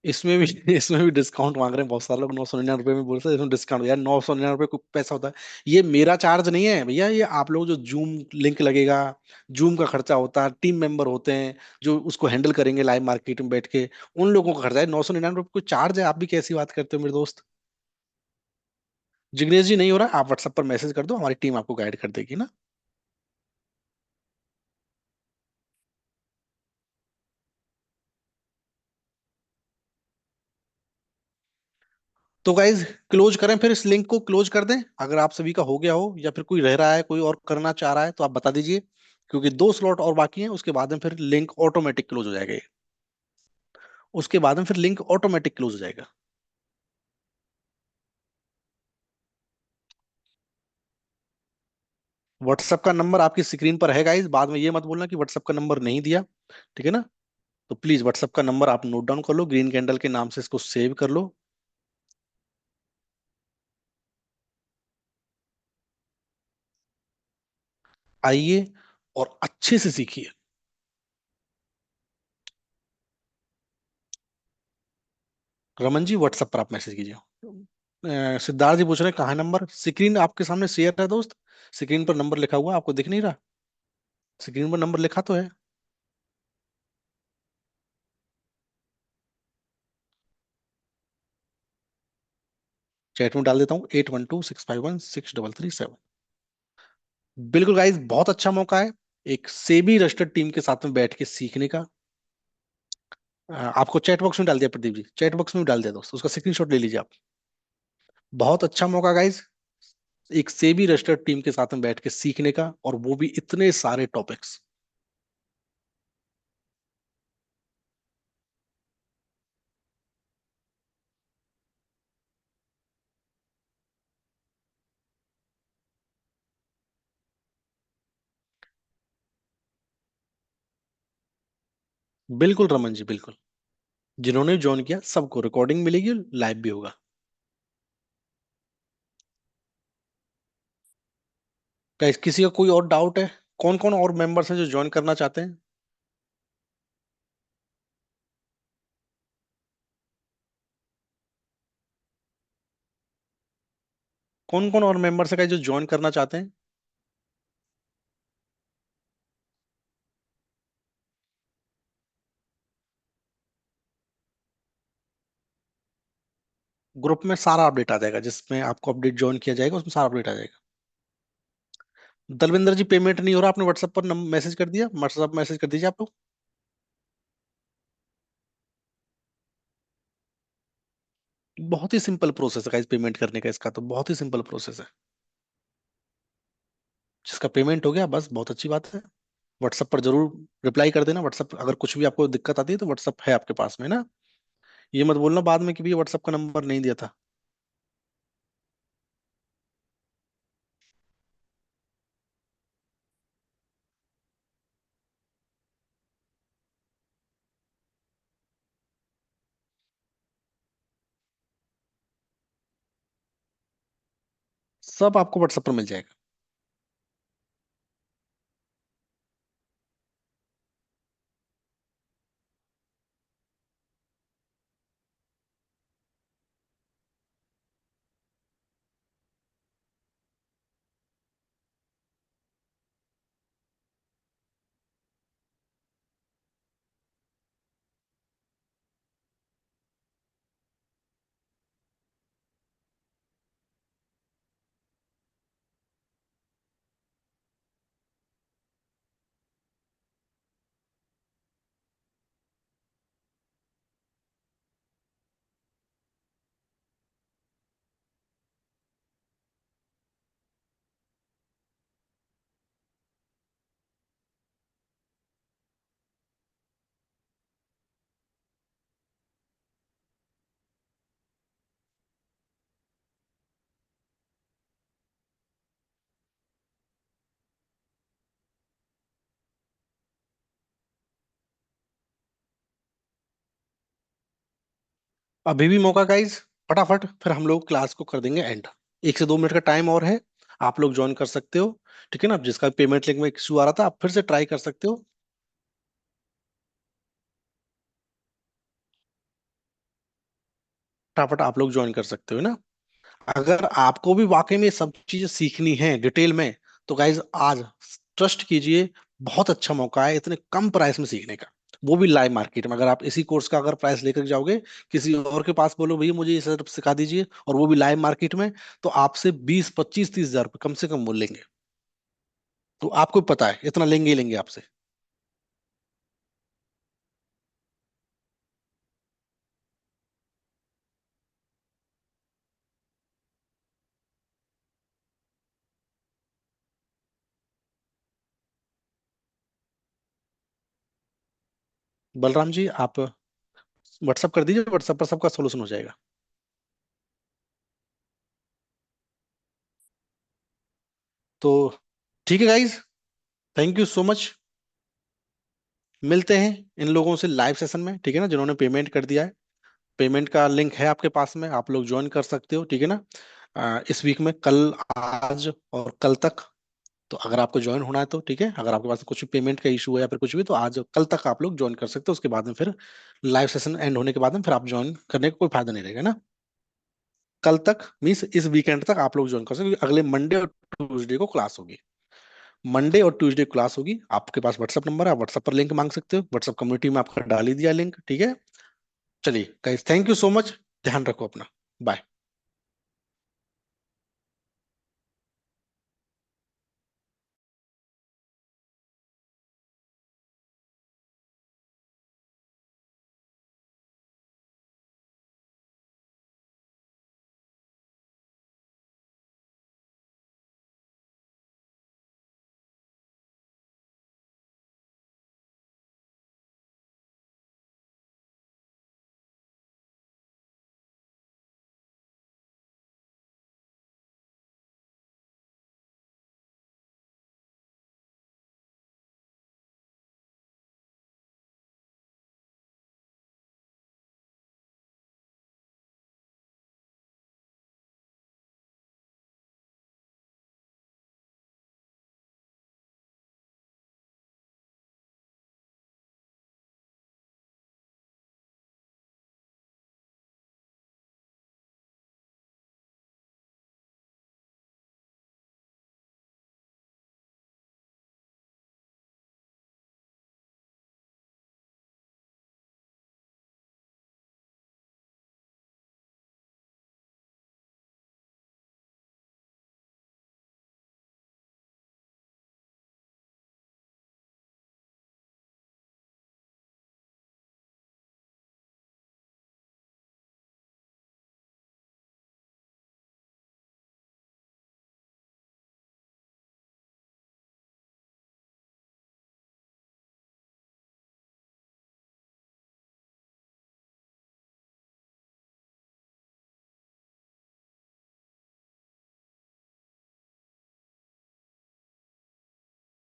इसमें भी इसमें भी डिस्काउंट मांग रहे हैं बहुत सारे लोग, 999 रुपए में बोल रहे हैं, इसमें डिस्काउंट यार, 999 रुपये को पैसा होता है। ये मेरा चार्ज नहीं है भैया, ये आप लोग जो जूम लिंक लगेगा, जूम का खर्चा होता है, टीम मेंबर होते हैं जो उसको हैंडल करेंगे लाइव मार्केट में बैठ के, उन लोगों का खर्चा है। 999 रुपये कोई चार्ज है? आप भी कैसी बात करते हो मेरे दोस्त। जिग्नेश जी नहीं हो रहा, आप व्हाट्सएप पर मैसेज कर दो, हमारी टीम आपको गाइड कर देगी ना। तो गाइज, क्लोज करें फिर, इस लिंक को क्लोज कर दें, अगर आप सभी का हो गया हो, या फिर कोई रह रहा है, कोई और करना चाह रहा है तो आप बता दीजिए, क्योंकि 2 स्लॉट और बाकी हैं, उसके बाद में फिर लिंक ऑटोमेटिक क्लोज हो जाएगा ये। उसके बाद में फिर लिंक ऑटोमेटिक क्लोज हो जाएगा। व्हाट्सएप का नंबर आपकी स्क्रीन पर है गाइज, बाद में ये मत बोलना कि व्हाट्सएप का नंबर नहीं दिया, ठीक है ना। तो प्लीज व्हाट्सएप का नंबर आप नोट डाउन कर लो, ग्रीन कैंडल के नाम से इसको सेव कर लो। आइए और अच्छे से सीखिए। रमन जी व्हाट्सएप पर आप मैसेज कीजिए। सिद्धार्थ जी पूछ रहे हैं कहाँ है नंबर, स्क्रीन आपके सामने शेयर है दोस्त, स्क्रीन पर नंबर लिखा हुआ है, आपको दिख नहीं रहा? स्क्रीन पर नंबर लिखा तो है। चैट में डाल देता हूँ, 8126516337। बिल्कुल गाइस, बहुत अच्छा मौका है एक सेबी रजिस्टर्ड टीम के साथ में बैठ के सीखने का। आपको चैट बॉक्स में डाल दिया प्रदीप जी, चैट बॉक्स में भी डाल दिया दोस्त, उसका स्क्रीनशॉट ले लीजिए आप। बहुत अच्छा मौका गाइस, एक सेबी रजिस्टर्ड टीम के साथ में बैठ के सीखने का, और वो भी इतने सारे टॉपिक्स। बिल्कुल रमन जी, बिल्कुल। जिन्होंने ज्वाइन किया सबको रिकॉर्डिंग मिलेगी, लाइव भी होगा। गाइस, किसी का कोई और डाउट है? कौन कौन और मेंबर्स हैं जो ज्वाइन करना चाहते हैं? कौन कौन और मेंबर्स है guys, जो ज्वाइन करना चाहते हैं? ग्रुप में सारा अपडेट आ जाएगा, जिसमें आपको अपडेट ज्वाइन किया जाएगा उसमें सारा अपडेट आ जाएगा। दलविंदर जी, पेमेंट नहीं हो रहा, आपने व्हाट्सएप पर मैसेज कर दिया, व्हाट्सएप मैसेज कर दीजिए आप लोग। बहुत ही सिंपल प्रोसेस है गाइस, पेमेंट करने का इसका तो बहुत ही सिंपल प्रोसेस है। जिसका पेमेंट हो गया बस, बहुत अच्छी बात है। व्हाट्सएप पर जरूर रिप्लाई कर देना। व्हाट्सएप, अगर कुछ भी आपको दिक्कत आती है तो व्हाट्सएप है आपके पास में ना। ये मत बोलना बाद में कि भैया व्हाट्सएप का नंबर नहीं दिया था। सब आपको व्हाट्सएप पर मिल जाएगा। अभी भी मौका गाइज, फटाफट फिर हम लोग क्लास को कर देंगे एंड। 1 से 2 मिनट का टाइम और है, आप लोग ज्वाइन कर सकते हो। ठीक है ना? जिसका पेमेंट लिंक में इशू आ रहा था, आप फिर से ट्राई कर सकते हो। फटाफट आप लोग ज्वाइन कर सकते हो ना। अगर आपको भी वाकई में सब चीजें सीखनी है डिटेल में, तो गाइज आज ट्रस्ट कीजिए, बहुत अच्छा मौका है इतने कम प्राइस में सीखने का। वो भी लाइव मार्केट में। अगर आप इसी कोर्स का अगर प्राइस लेकर जाओगे किसी और के पास, बोलो भैया मुझे ये सब सिखा दीजिए, और वो भी लाइव मार्केट में, तो आपसे 20 25 30 हजार रुपये कम से कम वो लेंगे। तो आपको पता है इतना लेंगे ही लेंगे आपसे। बलराम जी, आप व्हाट्सअप कर दीजिए, व्हाट्सएप पर सबका सोल्यूशन हो जाएगा। तो ठीक है guys, thank you so much. मिलते हैं इन लोगों से लाइव सेशन में, ठीक है ना, जिन्होंने पेमेंट कर दिया है। पेमेंट का लिंक है आपके पास में, आप लोग ज्वाइन कर सकते हो, ठीक है ना। इस वीक में कल, आज और कल तक। तो अगर आपको ज्वाइन होना है तो ठीक है, अगर आपके पास कुछ भी पेमेंट का इशू है या फिर कुछ भी, तो आज कल तक आप लोग ज्वाइन कर सकते हो। उसके बाद में फिर लाइव सेशन एंड होने के बाद में फिर आप ज्वाइन करने का कोई फायदा नहीं रहेगा ना। कल तक मीन्स इस वीकेंड तक आप लोग ज्वाइन कर सकते हो, क्योंकि अगले मंडे और ट्यूसडे को क्लास होगी। मंडे और ट्यूसडे क्लास होगी। आपके पास व्हाट्सअप नंबर है, आप व्हाट्सअप पर लिंक मांग सकते हो, व्हाट्सअप कम्युनिटी में आपका डाल ही दिया लिंक, ठीक है। चलिए guys, thank you so much, ध्यान रखो अपना। बाय।